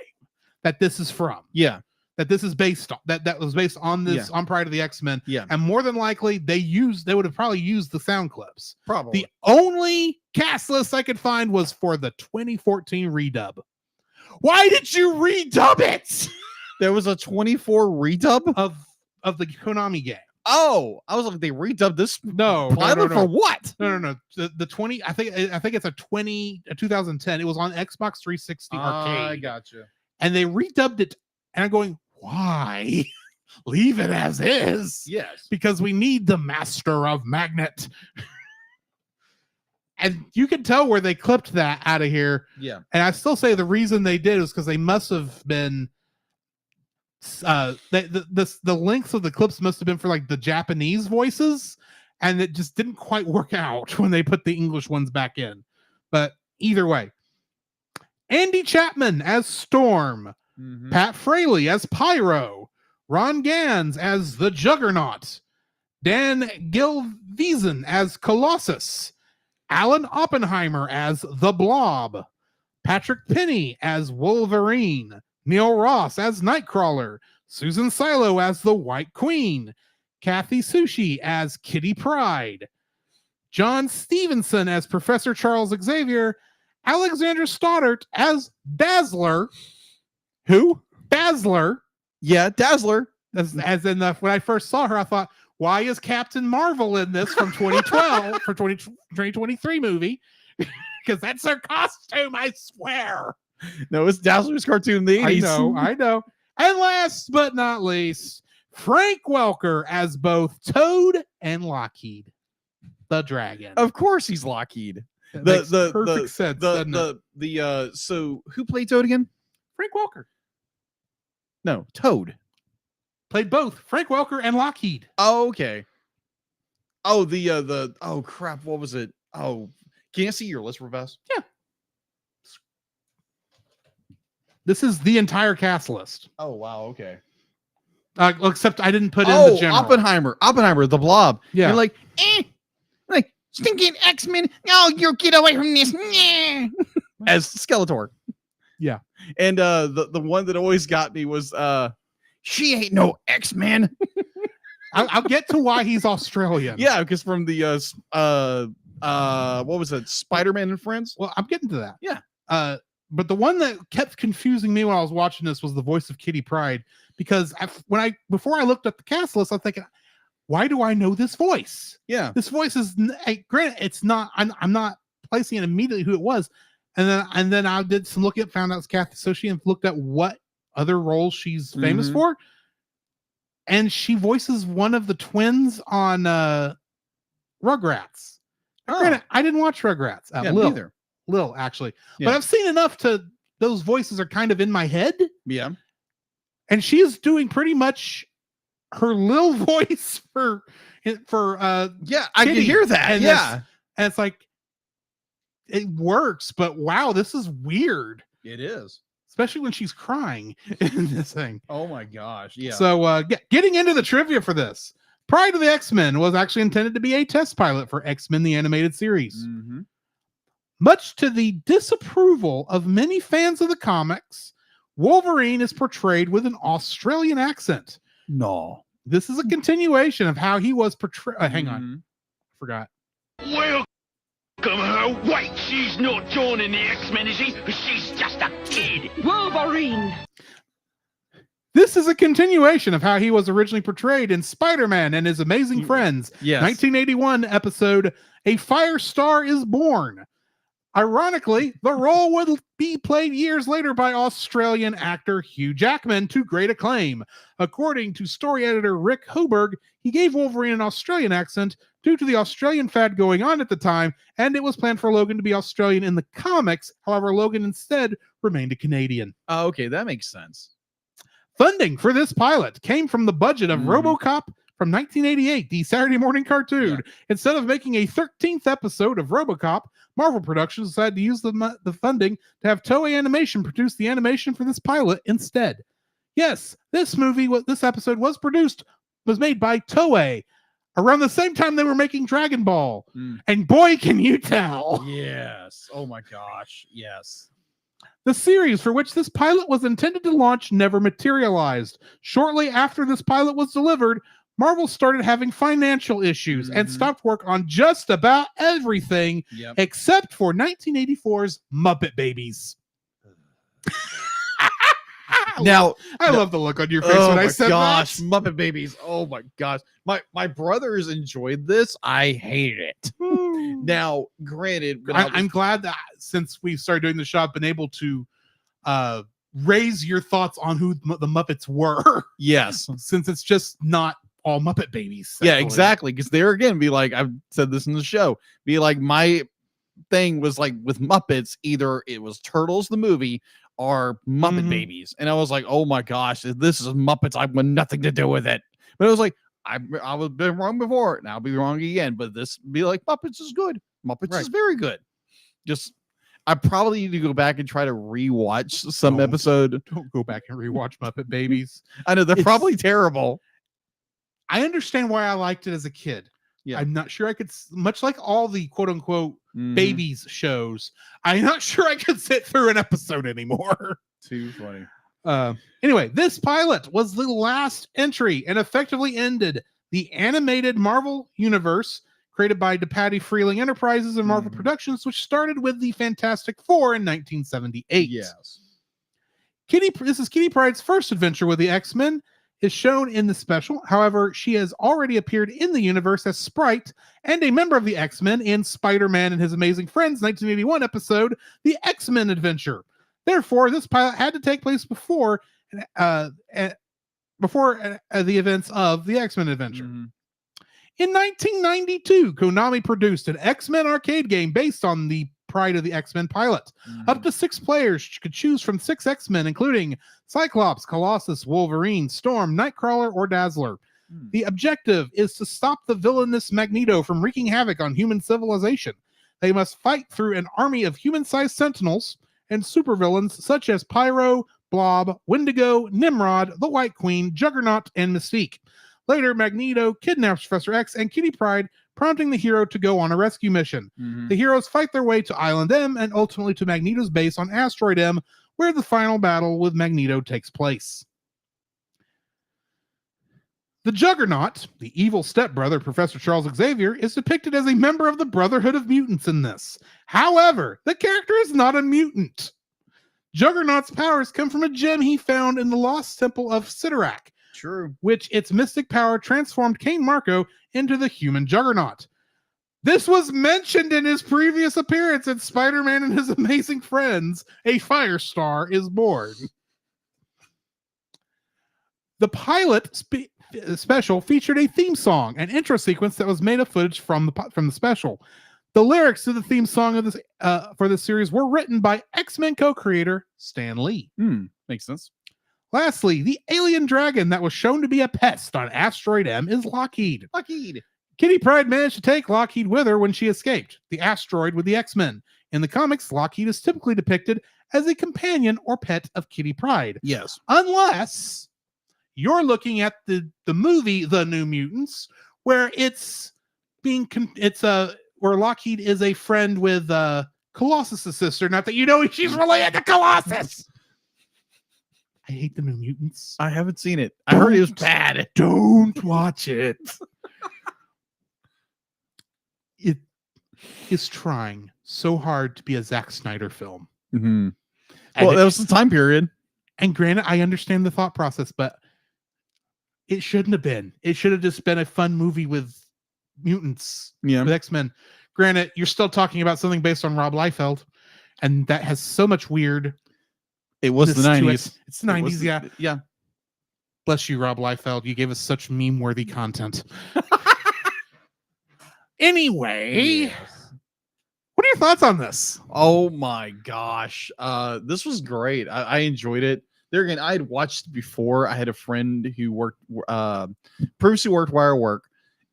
that this is from. Yeah. That this is based on. That was based on this on Pryde of the X-Men. Yeah. And more than likely they would have probably used the sound clips. Probably. The only cast list I could find was for the 2014 redub. Why did you redub it? There was a 24 redub of the Konami game. Oh, I was like, they redubbed this pilot for what? No. The 20. I think it's a 2010. It was on Xbox 360 arcade. I gotcha. And they redubbed it, and I'm going, why? Leave it as is. Yes, because we need the Master of Magnet. And you can tell where they clipped that out of here. Yeah. And I still say the reason they did is because they must have been the lengths of the clips must have been for like the Japanese voices, and it just didn't quite work out when they put the English ones back in. But either way, Andy Chapman as Storm, Pat Fraley as Pyro, Ron Gans as the Juggernaut, Dan Gilvezan as Colossus, Alan Oppenheimer as the Blob, Patrick Penny as Wolverine, Neil Ross as Nightcrawler, Susan Silo as the White Queen, Kathy Sushi as Kitty Pryde, John Stevenson as Professor Charles Xavier, Alexandra Stoddart as Dazzler. Who? Dazzler. Yeah, Dazzler. As in when I first saw her, I thought, why is Captain Marvel in this from 2012 for 2023 movie? Because that's her costume, I swear. No, it's Dazzler's cartoon in the 80s. I know. And last but not least, Frank Welker as both Toad and Lockheed, the dragon. Of course he's Lockheed. Makes perfect sense. So who played Toad again? Frank Welker No, Toad played both Frank Welker and Lockheed. Oh, okay. Oh, oh crap, what was it? Oh, can I see your list, Professor? Yeah. This is the entire cast list. Oh wow, okay. Except I didn't put in the general. Oppenheimer, the Blob. Yeah. You're like stinking X-Men. No, you get away from this. As Skeletor. Yeah. And the one that always got me was she ain't no X-Men. I'll get to why he's Australian. Yeah, because from the what was it, Spider-Man and Friends? Well, I'm getting to that. Yeah. But the one that kept confusing me when I was watching this was the voice of Kitty Pryde, because before I looked at the cast list, I'm thinking, why do I know this voice? Yeah, this voice is granted, it's not. I'm not placing it immediately who it was, and then I did some looking up, found out it's Kathy Sushi, and looked at what other roles she's famous for, and she voices one of the twins on Rugrats. Granted, I didn't watch Rugrats. Lil, actually. Yeah. But I've seen enough to those voices are kind of in my head. Yeah. And she's doing pretty much her Lil voice for yeah, Kitty. I can hear that. And yeah. And it's like it works, but wow, this is weird. It is. Especially when she's crying in this thing. Oh my gosh. Yeah. So getting into the trivia for this. Pryde of the X-Men was actually intended to be a test pilot for X-Men the Animated Series. Mm-hmm. Much to the disapproval of many fans of the comics, Wolverine is portrayed with an Australian accent. No. This is a continuation of how he was portrayed. Hang on. I forgot. Welcome her. Wait, she's not joining the X-Men, is she? She's just a kid. Wolverine. This is a continuation of how he was originally portrayed in Spider-Man and His Amazing Friends. Yes. 1981 episode, A Firestar is Born. Ironically, the role would be played years later by Australian actor Hugh Jackman to great acclaim. According to story editor Rick Hoberg, he gave Wolverine an Australian accent due to the Australian fad going on at the time, and it was planned for Logan to be Australian in the comics. However, Logan instead remained a Canadian. Oh, okay, that makes sense. Funding for this pilot came from the budget of RoboCop from 1988, the Saturday morning cartoon. Yeah. Instead of making a 13th episode of RoboCop, Marvel Productions decided to use the funding to have Toei Animation produce the animation for this pilot instead. Yes, this episode was made by Toei around the same time they were making Dragon Ball. And boy, can you tell. Yes. Oh my gosh. Yes. The series for which this pilot was intended to launch never materialized. Shortly after this pilot was delivered, Marvel started having financial issues and stopped work on just about everything except for 1984's Muppet Babies. I love the look on your face when I said that. Muppet Babies. Oh my gosh. My brothers enjoyed this. I hate it. Now, granted, I'm glad that since we started doing the show, I've been able to raise your thoughts on who the Muppets were. Yes. Since it's just not all Muppet Babies. Yeah, exactly. Because there again, be like, I've said this in the show, be like, my thing was like with Muppets, either it was Turtles the movie are Muppet Babies. And I was like, oh my gosh, this is Muppets. I want nothing to do with it. But it was like, I was been wrong before, and I'll be wrong again. But this be like Muppets is good. Muppets is very good. Just I probably need to go back and try to rewatch some episode. Don't go back and rewatch Muppet Babies. I know they're probably terrible. I understand why I liked it as a kid. Yeah. I'm not sure I could, much like all the quote unquote babies shows, I'm not sure I could sit through an episode anymore. Too funny. Anyway, this pilot was the last entry and effectively ended the animated Marvel universe created by DePatie Freeling Enterprises and Marvel Productions, which started with the Fantastic Four in 1978. Yes. This is Kitty Pryde's first adventure with the X-Men, is shown in the special. However, she has already appeared in the universe as Sprite and a member of the X-Men in Spider-Man and His Amazing Friends 1981 episode, The X-Men Adventure. Therefore, this pilot had to take place before the events of the X-Men Adventure. In 1992, Konami produced an X-Men arcade game based on the Pryde of the X-Men pilot. Up to 6 players could choose from 6 X-Men, including Cyclops, Colossus, Wolverine, Storm, Nightcrawler, or Dazzler. The objective is to stop the villainous Magneto from wreaking havoc on human civilization. They must fight through an army of human-sized sentinels and supervillains such as Pyro, Blob, Wendigo, Nimrod, the White Queen, Juggernaut, and Mystique. Later, Magneto kidnaps Professor X and Kitty Pryde, prompting the hero to go on a rescue mission. The heroes fight their way to Island M and ultimately to Magneto's base on Asteroid M, where the final battle with Magneto takes place. The Juggernaut, the evil stepbrother Professor Charles Xavier, is depicted as a member of the Brotherhood of Mutants in this. However, the character is not a mutant. Juggernaut's powers come from a gem he found in the Lost Temple of Sidorak. True. Which its mystic power transformed Cain Marco into the human Juggernaut. This was mentioned in his previous appearance in Spider-Man and His Amazing Friends. A Firestar is born. The pilot special featured a theme song, an intro sequence that was made of footage from the special. The lyrics to the theme song of this for this series were written by X-Men co-creator Stan Lee. Makes sense. Lastly, the alien dragon that was shown to be a pest on Asteroid M is Lockheed. Kitty Pryde managed to take Lockheed with her when she escaped the asteroid with the X-Men. In the comics, Lockheed is typically depicted as a companion or pet of Kitty Pryde. Yes. Unless you're looking at the movie The New Mutants, where where Lockheed is a friend with Colossus' sister. Not that you know she's related to Colossus. I hate The New Mutants. I haven't seen it. I heard it was bad. Don't watch it. It is trying so hard to be a Zack Snyder film. Well, that was the time period. And granted, I understand the thought process, but it shouldn't have been. It should have just been a fun movie with mutants, with X-Men. Granted, you're still talking about something based on Rob Liefeld, and that has so much weird. It was the 90s. It's the 90s, yeah. Bless you, Rob Liefeld. You gave us such meme-worthy content. Anyway, what are your thoughts on this? Oh my gosh. This was great. I enjoyed it. There again, I had watched before. I had a friend who previously worked Wire Work,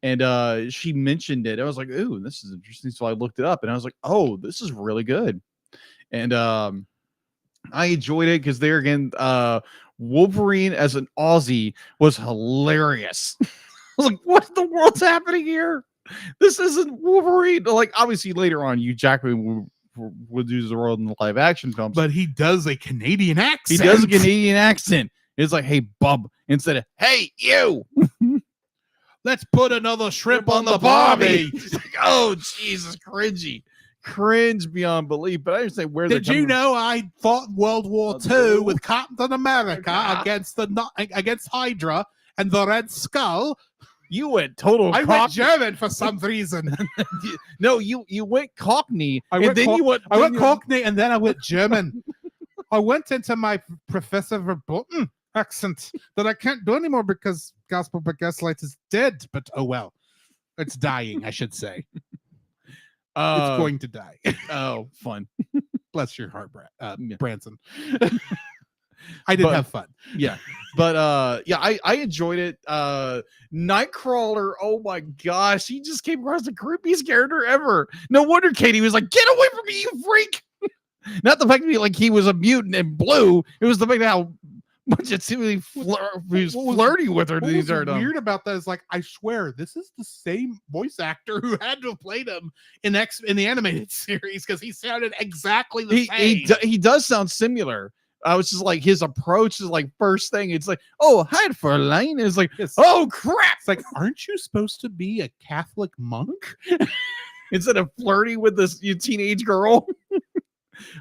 and she mentioned it. I was like, ooh, this is interesting. So I looked it up and I was like, oh, this is really good. And I enjoyed it because there again, Wolverine as an Aussie was hilarious. I was like, what in the world's happening here? This isn't Wolverine. Like, obviously later on, Hugh Jackman would use the role in the live action films, but he does a Canadian accent. He does a Canadian accent. It's like, hey, bub, instead of, hey, you. Let's put another shrimp on the barbie. Like, oh, Jesus, cringe beyond belief. But I understand where did you know I fought World War II with Captain America against Hydra and the Red Skull. You went total. I went German for some reason. No, you went Cockney. I went Cockney and then I went German. I went into my Professor Verboten accent that I can't do anymore because Gospel by Gaslight is dead. But oh well, it's dying, I should say. It's going to die. Oh, fun. bless your heart, Branson. I did have fun. Yeah. But yeah, I enjoyed it. Nightcrawler, oh my gosh, he just came across the creepiest character ever. No wonder Katie was like, "Get away from me, you freak!" Not the fact that he was a mutant and blue. It was the fact that how much it seemed he was flirting with her. What was weird about that is like, I swear this is the same voice actor who had to have played him in the animated series, because he sounded exactly the same. He does sound similar. I was just like, his approach is like, first thing, it's like, "Oh, hi for Lane." It's like, "Oh crap!" It's like, aren't you supposed to be a Catholic monk? Instead of flirting with this teenage girl.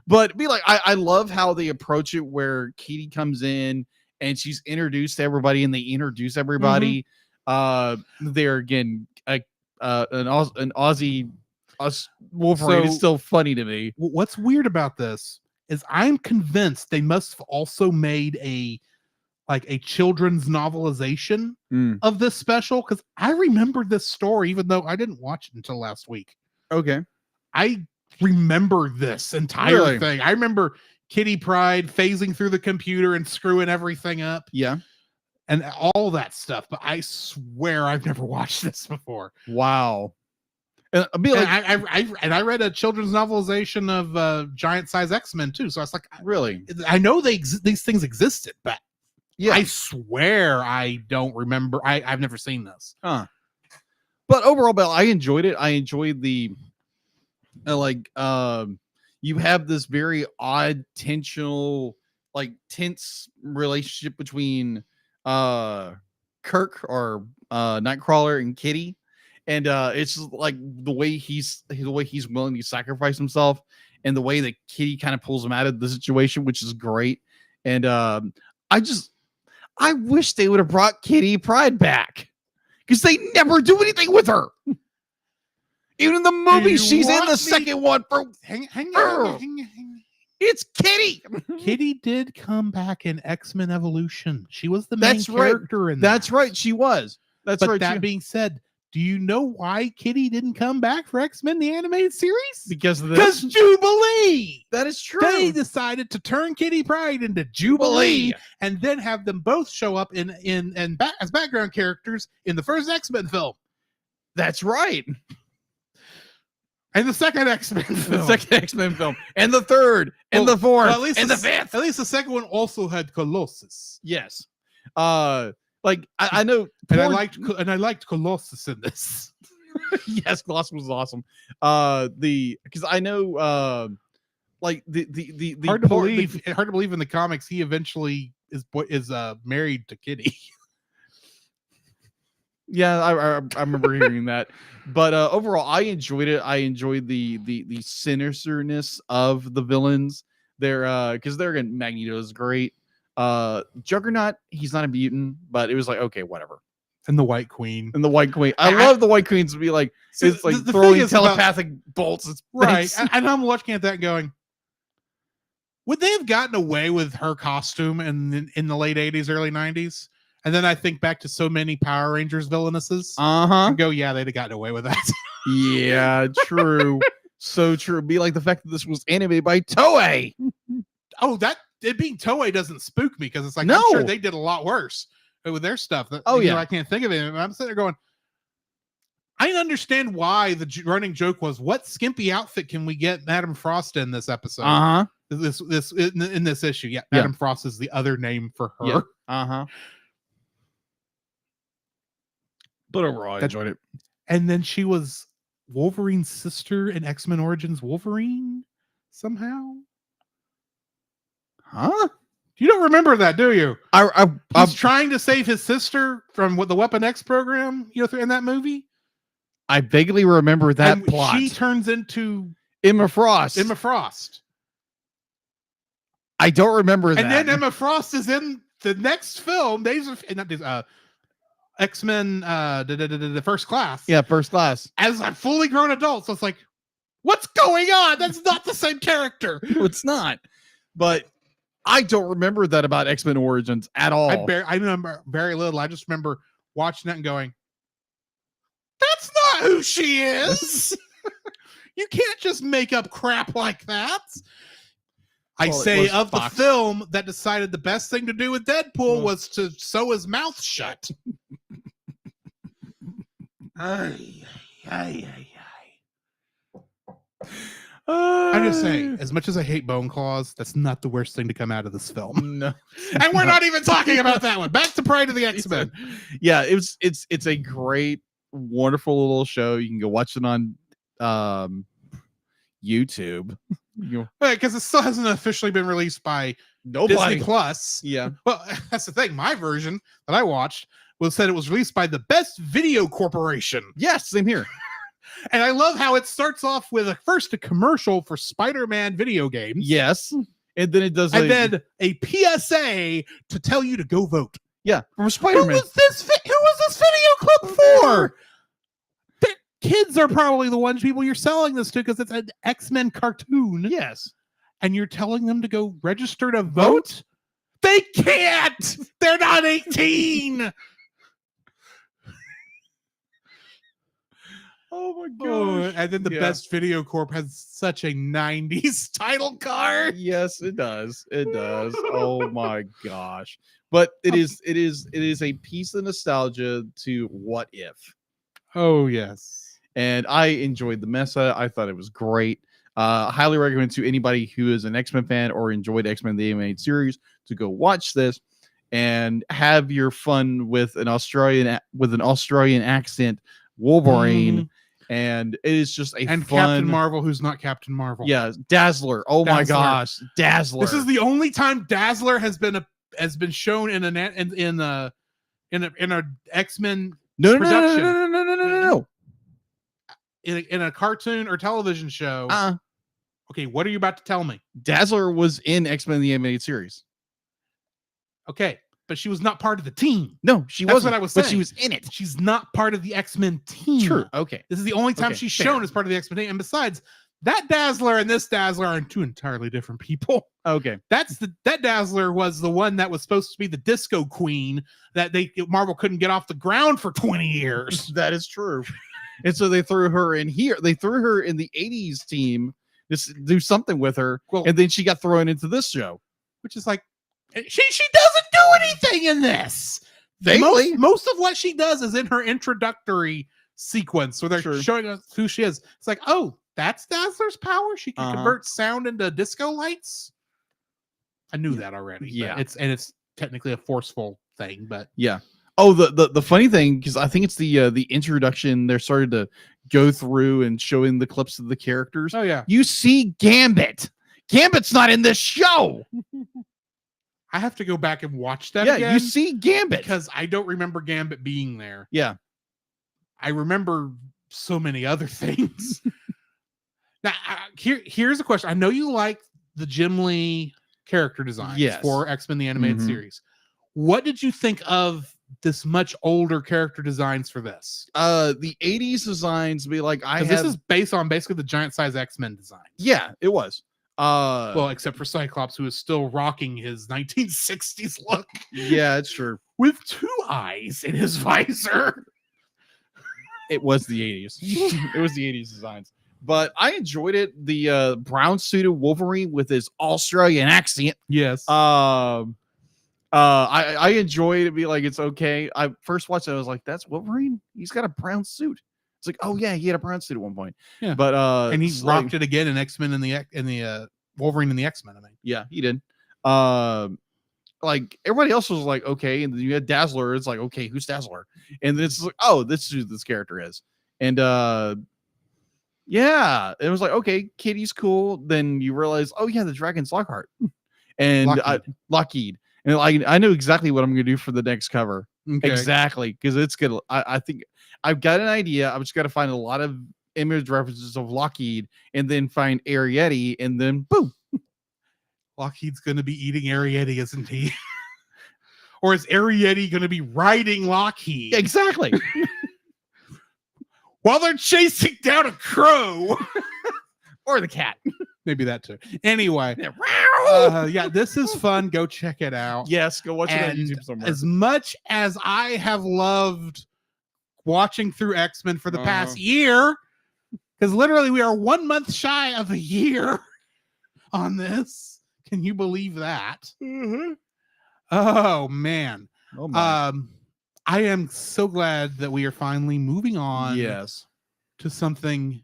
But be like, I love how they approach it, where Katie comes in and she's introduced to everybody, and they introduce everybody. There again, an Aussie Wolverine is still funny to me. What's weird about this is I'm convinced they must have also made a children's novelization of this special, because I remember this story, even though I didn't watch it until last week. Okay. I remember this entire thing. I remember Kitty Pryde phasing through the computer and screwing everything up. Yeah. And all that stuff. But I swear I've never watched this before. Wow. And I read a children's novelization of Giant Size X-Men too. So I was like, really? I know these things existed, but yeah, I swear I don't remember. I've never seen this. But overall, Bill, I enjoyed it. I enjoyed the you have this very odd, tense relationship between Kirk or Nightcrawler and Kitty. And it's just like the way he's willing to sacrifice himself, and the way that Kitty kind of pulls him out of the situation, which is great. And I wish they would have brought Kitty Pryde back, because they never do anything with her. Even in the movie, she's in the second one. Hang on. It's Kitty. Kitty did come back in X-Men Evolution. She was the main character in that. That's right. She was. That's right. That being said, do you know why Kitty didn't come back for X-Men the animated series? Because Jubilee. That is true. They decided to turn Kitty Pryde into Jubilee and then have them both show up as background characters in the first X-Men film. That's right. And the second X-Men film. The second X-Men film. And the third. And the fourth. And the fifth. At least the second one also had Colossus. Yes. I know. And I liked Colossus in this. Yes, Colossus was awesome. Because I know the hard to believe in the comics he eventually is married to Kitty. Yeah, I remember hearing that. But overall, I enjoyed it. I enjoyed the sinisterness of the villains there, because they're again, Magneto is great. Juggernaut, he's not a mutant, but it was like, okay, whatever. And the White Queen. I love the White Queens to be like, it's like throwing telepathic bolts. It's right. And I'm looking at that going, would they have gotten away with her costume in the late 80s, early 90s? And then I think back to so many Power Rangers villainesses. And go, yeah, they'd have gotten away with that. Yeah, true. So true. It'd be like the fact that this was animated by Toei. Oh, it being Toei doesn't spook me, because it's like, no. I'm sure they did a lot worse with their stuff. I can't think of it. I'm sitting there going, I understand why the running joke was, what skimpy outfit can we get Madam Frost in this episode? This in this issue. Yeah, Madam Frost is the other name for her. Yeah. But overall, I enjoyed it. And then she was Wolverine's sister in X-Men Origins Wolverine somehow. Huh? You don't remember that, do you? He's trying to save his sister from the Weapon X program, in that movie. I vaguely remember that plot. She turns into Emma Frost. I don't remember that. And then Emma Frost is in the next film, X-Men the First Class. Yeah, First Class. As a fully grown adult. So it's like, what's going on? That's not the same character. No, it's not. But I don't remember that about X-Men Origins at all. I remember very little. I just remember watching that and going, that's not who she is. You can't just make up crap like that. I Well, it say was of Fox. the film that decided the best thing to do with Deadpool was to sew his mouth shut. Ay, ay, ay, ay. I'm just saying, as much as I hate bone claws, that's not the worst thing to come out of this film. No. And we're not even talking about that one. Back to Pryde of the X-Men. Yeah, it's a great, wonderful little show. You can go watch it on YouTube. Because it still hasn't officially been released by Nobody. Disney Plus. Yeah. Well, that's the thing. My version that I watched said it was released by the Best Video Corporation. Yes, same here. And I love how it starts off with first a commercial for Spider-Man video games. Yes. And then it does And then a PSA to tell you to go vote. Yeah, from Who Spider-Man. was this video clip for? The kids are probably the ones people you're selling this to because it's an X-Men cartoon. Yes. And you're telling them to go register to vote? They can't. They're not 18. Oh my Oh, and then the Best Video Corp has such a 90s title card. Yes, it does. It does. Oh my gosh. But it is a piece of nostalgia to What If. Oh yes. And I enjoyed the mesa. I thought it was great. Highly recommend to anybody who is an X-Men fan or enjoyed X-Men the animated series to go watch this and have your fun with an Australian accent Wolverine. And it is just a and fun Captain Marvel, who's not Captain Marvel. Yeah, Dazzler. Oh my Dazzler. gosh, Dazzler. This is the only time Dazzler has been shown in a X-Men no production. In a cartoon or television show. Okay, what are you about to tell me? Dazzler was in X-Men the animated series. Okay, but she was not part of the team. No, she That's wasn't. what I was saying. But she was in it. She's not part of the X-Men team. True. Okay. This is the only time she's shown as part of the X-Men team. And besides, that Dazzler and this Dazzler are two entirely different people. Okay. That Dazzler was the one that was supposed to be the disco queen that Marvel couldn't get off the ground for 20 years. That is true. And so they threw her in here. They threw her in the 80s team to do something with her. Well, and then she got thrown into this show. Which is like, she doesn't do anything in this. Most of what she does is in her introductory sequence where they're showing us who she is. It's like, oh, that's Dazzler's power. She can convert sound into disco lights. I knew that already. Yeah, it's technically a forceful thing, but yeah. Oh, the funny thing, because I think it's the introduction. They're starting to go through and showing the clips of the characters. Oh yeah, you see Gambit. Gambit's not in this show. I have to go back and watch that. Yeah, again you see Gambit because I don't remember Gambit being there. Yeah, I remember so many other things. Now, here's a question. I know you like the Jim Lee character designs for X-Men the Animated Series. What did you think of this much older character designs for this? The 80s designs be like this is based on basically the giant size X-Men design. Yeah, it was. Well, except for Cyclops, who is still rocking his 1960s look. Yeah, it's true. With two eyes in his visor. It was the 80s. It was the 80s designs. But I enjoyed it. The brown suited Wolverine with his Australian accent. Yes. I enjoyed it. Be like, it's okay. I first watched it. I was like, that's Wolverine. He's got a brown suit. It's like, oh yeah, he had a brown suit at one point. Yeah. But and he rocked it again in X-Men in the Wolverine in the X-Men. I mean, yeah, he did. Like everybody else was like, okay, and then you had Dazzler. It's like, okay, who's Dazzler? And then it's like, oh, this is who this character is. And yeah, it was like, okay, Kitty's cool. Then you realize, oh yeah, the dragon's Lockhart and Lockheed. And I know exactly what I'm gonna do for the next cover. Okay. Exactly, because it's gonna. I think I've got an idea. I've just got to find a lot of image references of Lockheed, and then find Arrietty, and then boom, Lockheed's gonna be eating Arrietty, isn't he? Or is Arrietty gonna be riding Lockheed? Exactly. While they're chasing down a crow. Or the cat. Maybe that too. Anyway. Yeah, this is fun. Go check it out. Yes, go watch it on YouTube somewhere. As much as I have loved watching through X-Men for the past year, because literally we are 1 month shy of a year on this. Can you believe that? Oh man. Oh my. I am so glad that we are finally moving on Yes. to something,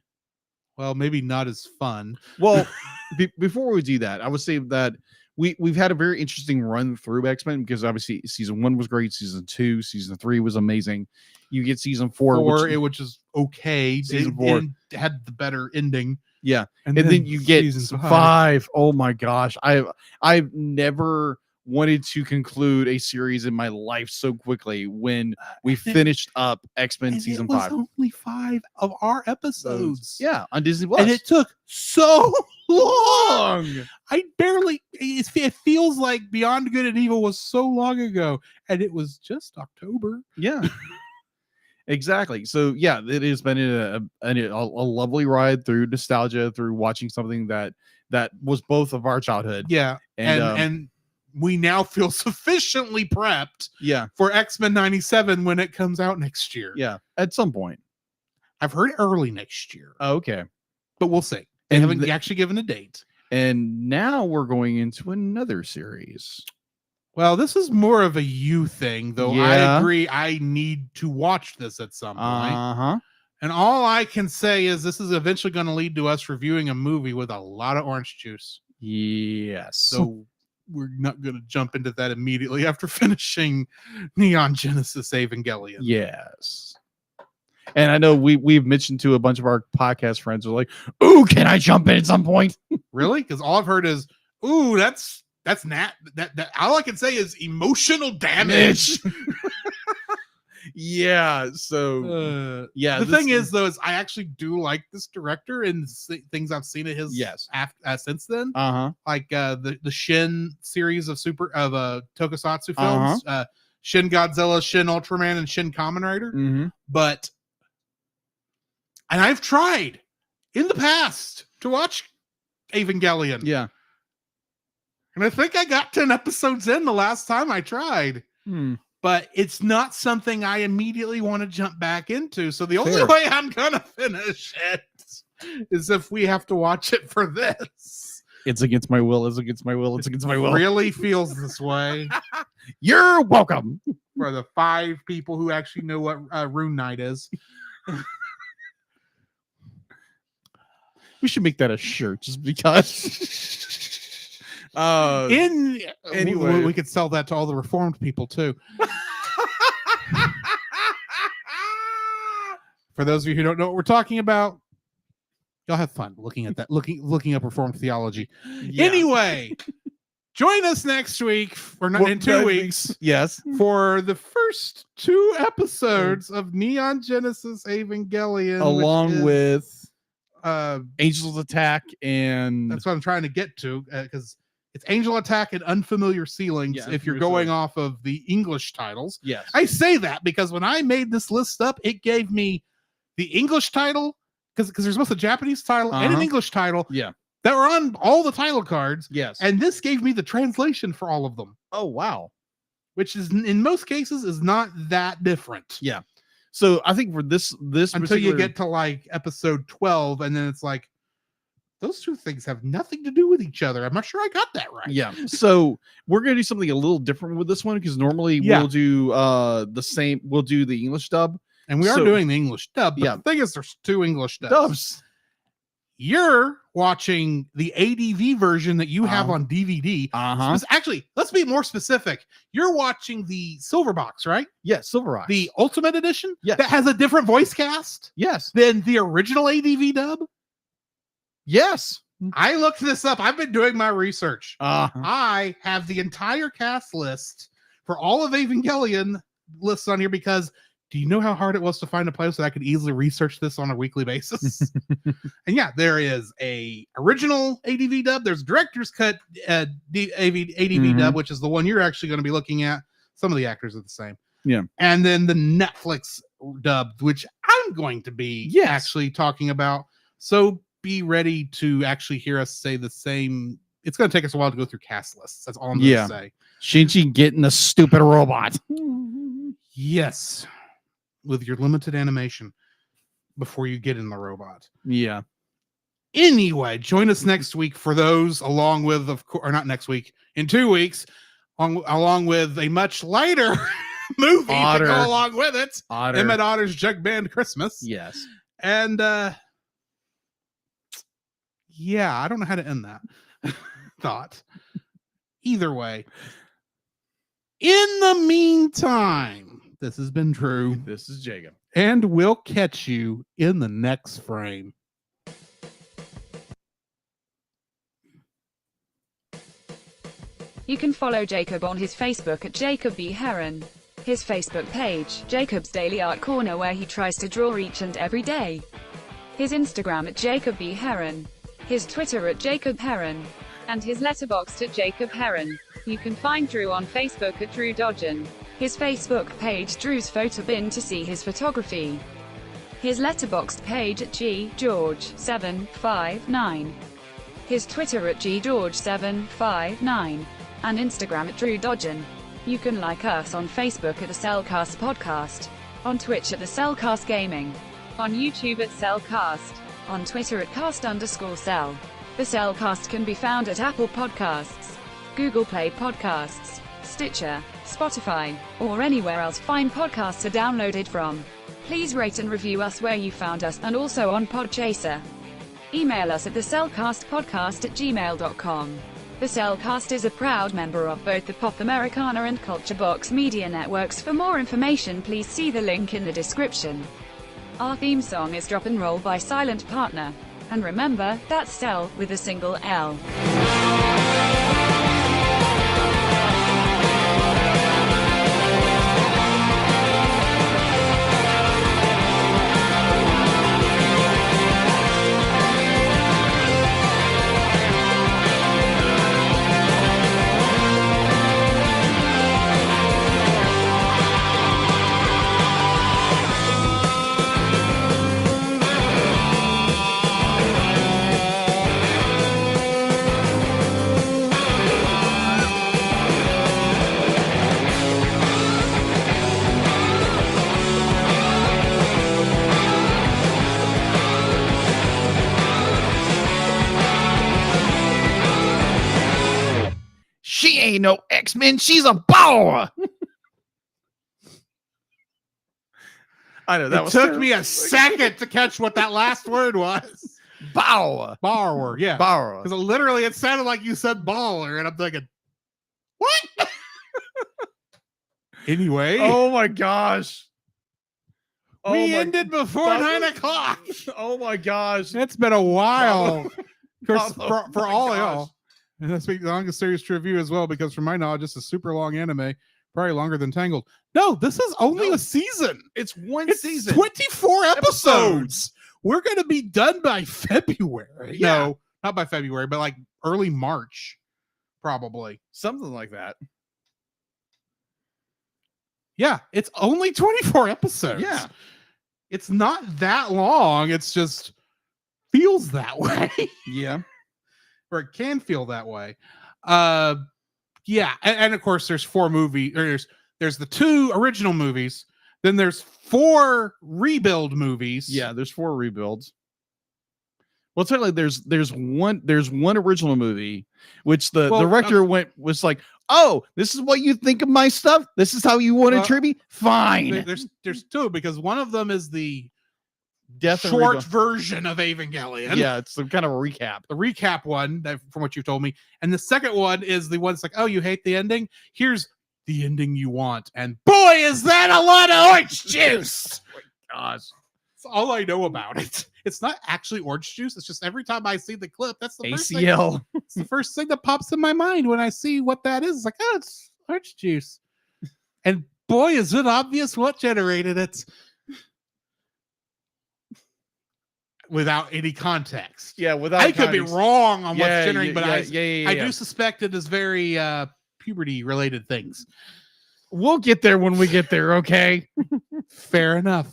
well, maybe not as fun. Well, before we do that, I would say that we've had a very interesting run through X-Men because obviously season 1 was great, season 2, season 3 was amazing. You get season 4, which is okay. Season 4 it had the better ending. Yeah, and then you get season 5. Oh my gosh, I've never wanted to conclude a series in my life so quickly when we finished up X-Men season 5. It was only 5 of our episodes. Yeah, on Disney Plus. And it took so long. It feels like Beyond Good and Evil was so long ago, and it was just October. Yeah. Exactly. So yeah, it has been a lovely ride through nostalgia, through watching something that was both of our childhood. Yeah, and we now feel sufficiently prepped. Yeah, for X-Men 97 when it comes out next year. Yeah, at some point. I've heard early next year. Oh, okay, but we'll see. They haven't actually given a date. And now we're going into another series. Well, this is more of a you thing, though. Yeah. I agree. I need to watch this at some point. And all I can say is this is eventually going to lead to us reviewing a movie with a lot of orange juice. Yes. So we're not going to jump into that immediately after finishing Neon Genesis Evangelion. Yes. And I know we've mentioned to a bunch of our podcast friends are like, "Ooh, can I jump in at some point?" Really? Because all I've heard is, "Ooh, that's that all I can say is emotional damage." Yeah. So yeah. The thing is, though, is I actually do like this director and things I've seen of his. Yes. Since then. Like the Shin series of Tokusatsu films. Shin Godzilla, Shin Ultraman, and Shin Kamen Rider. But and I've tried in the past to watch Evangelion. Yeah. And I think I got 10 episodes in the last time I tried. But it's not something I immediately want to jump back into. So the only way I'm going to finish it is if we have to watch it for this. It's against my will. It's against my will. It's against my will. Really feels this way. You're welcome. For the 5 people who actually know what Rune Knight is. We should make that a shirt just because. Anyway, we could sell that to all the reformed people too. For those of you who don't know what we're talking about, y'all have fun looking at that, looking up reformed theology. Yeah. Anyway, join us next week, or not in 2 weeks. Yes, for the first 2 episodes of Neon Genesis Evangelion, along with Angel's Attack, and that's what I'm trying to get to because. It's Angel Attack and Unfamiliar Ceilings if you're going off of the English titles. Yes. I say that because when I made this list up, it gave me the English title, because there's both a Japanese title and an English title that were on all the title cards. Yes. And this gave me the translation for all of them. Oh, wow. Which is, in most cases, is not that different. Yeah. So I think for this until you get to like episode 12, and then it's like, those 2 things have nothing to do with each other. I'm not sure I got that right. Yeah. So we're going to do something a little different with this one because normally we'll do we'll do the English dub. And we are doing the English dub. But the thing is, there's 2 English dubs. You're watching the ADV version that you have on DVD. Actually, let's be more specific. You're watching the silver box, right? Yes, silver box. The Ultimate Edition? Yes. That has a different voice cast? Yes. Than the original ADV dub? Yes. I looked this up. I've been doing my research. I have the entire cast list for all of Evangelion lists on here because do you know how hard it was to find a place that I could easily research this on a weekly basis? And yeah, there is a original ADV dub. There's director's cut ADV dub, which is the one you're actually going to be looking at. Some of the actors are the same. Yeah. And then the Netflix dub, which I'm going to be actually talking about. So be ready to actually hear us say the same. It's going to take us a while to go through cast lists. That's all I'm going to say. Shinji getting a stupid robot. Yes. With your limited animation before you get in the robot. Yeah. Anyway, join us next week for those, along with, of course, or not next week, in 2 weeks, along with a much lighter movie to go along with it. Emmett Otter's Jug Band Christmas. Yes. And yeah, I don't know how to end that thought. Either way. In the meantime, this has been Drew. This is Jacob. And we'll catch you in the next frame. You can follow Jacob on his Facebook at Jacob B. Heron. His Facebook page, Jacob's Daily Art Corner, where he tries to draw each and every day. His Instagram at Jacob B. Heron. His Twitter at Jacob Heron. And his Letterboxd at Jacob Heron. You can find Drew on Facebook at Drew Dodgen. His Facebook page, Drew's Photo Bin, to see his photography. His Letterboxd page at GGeorge759. His Twitter at GGeorge759. And Instagram at Drew Dodgen. You can like us on Facebook at the Cellcast Podcast, on Twitch at the Cellcast Gaming, on YouTube at Cellcast, on Twitter at cast_cell. The Cellcast can be found at Apple Podcasts, Google Play Podcasts, Stitcher, Spotify, or anywhere else fine podcasts are downloaded from. Please rate and review us where you found us, and also on Podchaser. Email us at thecellcastpodcast@gmail.com. The Cellcast is a proud member of both the Pop Americana and Culture Box media networks. For more information, please see the link in the description. Our theme song is Drop and Roll by Silent Partner. And remember, that's Cell with a single L. She ain't no X-Men. She's a baller. I know that took me a second to catch what that last word was. Baller. Borrower, yeah. Baller. Because literally it sounded like you said baller, and I'm thinking, what? Anyway. Oh my gosh. We ended before 9 o'clock. Oh my gosh. It's been a while. Bravo. For all of y'all. And that's the longest series to review as well, because from my knowledge, it's a super long anime, probably longer than Tangled. No, this is only a season. It's one It's season. 24 episodes. We're going to be done by February. Yeah. No, not by February, but like early March, probably. Something like that. Yeah, it's only 24 episodes. Yeah. It's not that long. It's just feels that way. Yeah. Or it can feel that way. Yeah, and of course there's 4 movies, or there's the 2 original movies, then there's 4 rebuild movies. Yeah, there's 4 rebuilds. Well, certainly there's one original movie, which the director was like, oh, this is what you think of my stuff? This is how you want to treat me? Fine. There's 2, because one of them is the short version of Evangelion. Yeah, it's some kind of a recap. The recap one, from what you've told me. And the second one is the one that's like, oh, you hate the ending? Here's the ending you want. And boy, is that a lot of orange juice! Oh my gosh. That's all I know about it. It's not actually orange juice. It's just every time I see the clip, that's the first ACL. thing. It's the first thing that pops in my mind when I see what that is. It's like, oh, it's orange juice. And boy, is it obvious what generated it. Without any context. Yeah, without I could be wrong on what's generating, but I do do suspect it is very puberty related things. We'll get there when we get there, okay? Fair enough.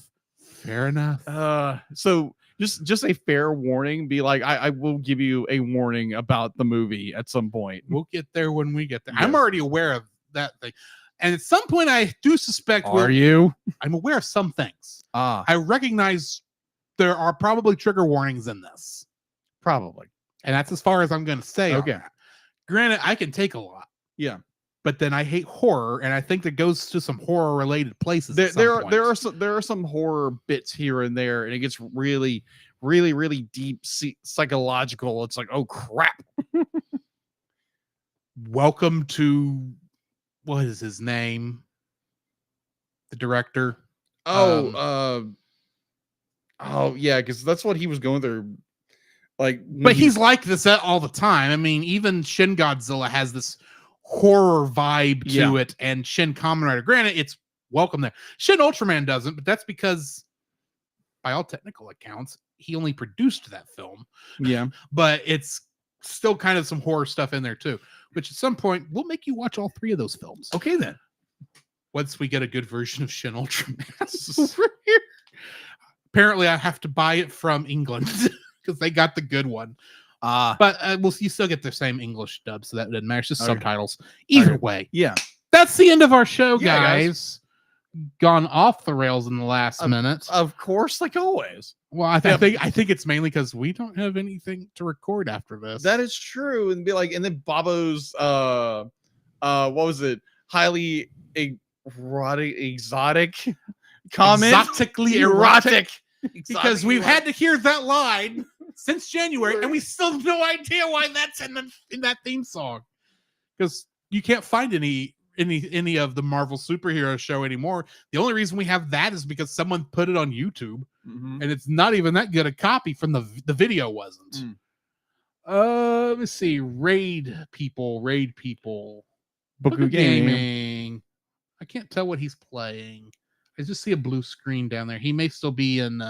So just a fair warning. Be like, I will give you a warning about the movie at some point. We'll get there when we get there. Yes. I'm already aware of that thing. And at some point I do suspect you? I'm aware of some things. I recognize there are probably trigger warnings in this. Probably. And that's as far as I'm going to say. Okay. On that. Granted, I can take a lot. Yeah. But then I hate horror, and I think that goes to some horror related places. There are some horror bits here and there, and it gets really, really, really deep psychological. It's like, oh crap. Welcome to, what is his name? The director. Oh yeah, because that's what he was going through. Like, but he's like this all the time. I mean, even Shin Godzilla has this horror vibe to it, and Shin Kamen Rider. Granted, it's welcome there. Shin Ultraman doesn't, but that's because, by all technical accounts, he only produced that film. Yeah, but it's still kind of some horror stuff in there too. Which at some point we'll make you watch all 3 of those films. Okay, then. Once we get a good version of Shin Ultraman. Apparently, I have to buy it from England because they got the good one. But you still get the same English dub, so that doesn't matter. It's just subtitles. Either way. Yeah. That's the end of our show, Yeah, guys. Gone off the rails in the last minute. Of course, like always. Well, I think it's mainly because we don't have anything to record after this. That is true. And be like, and then Bobo's what was it? Highly exotic comment. Exotically erotic. Because we've had to hear that line since January, and we still have no idea why that's in that theme song. Because you can't find any of the Marvel superhero show anymore. The only reason we have that is because someone put it on YouTube, and it's not even that good a copy from the video wasn't. Let's see. Raid people. Boku Gaming. I can't tell what he's playing. I just see a blue screen down there. He may still be in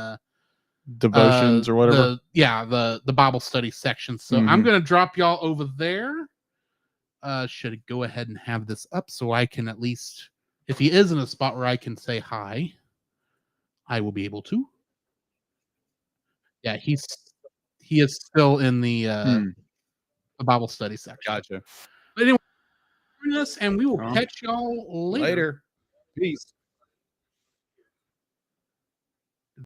devotions or whatever. The Bible study section. So I'm gonna drop y'all over there. Should go ahead and have this up so I can at least, if he is in a spot where I can say hi, I will be able to. Yeah, he is still in the Bible study section. Gotcha. But anyway, join us, and we will catch y'all later. Peace.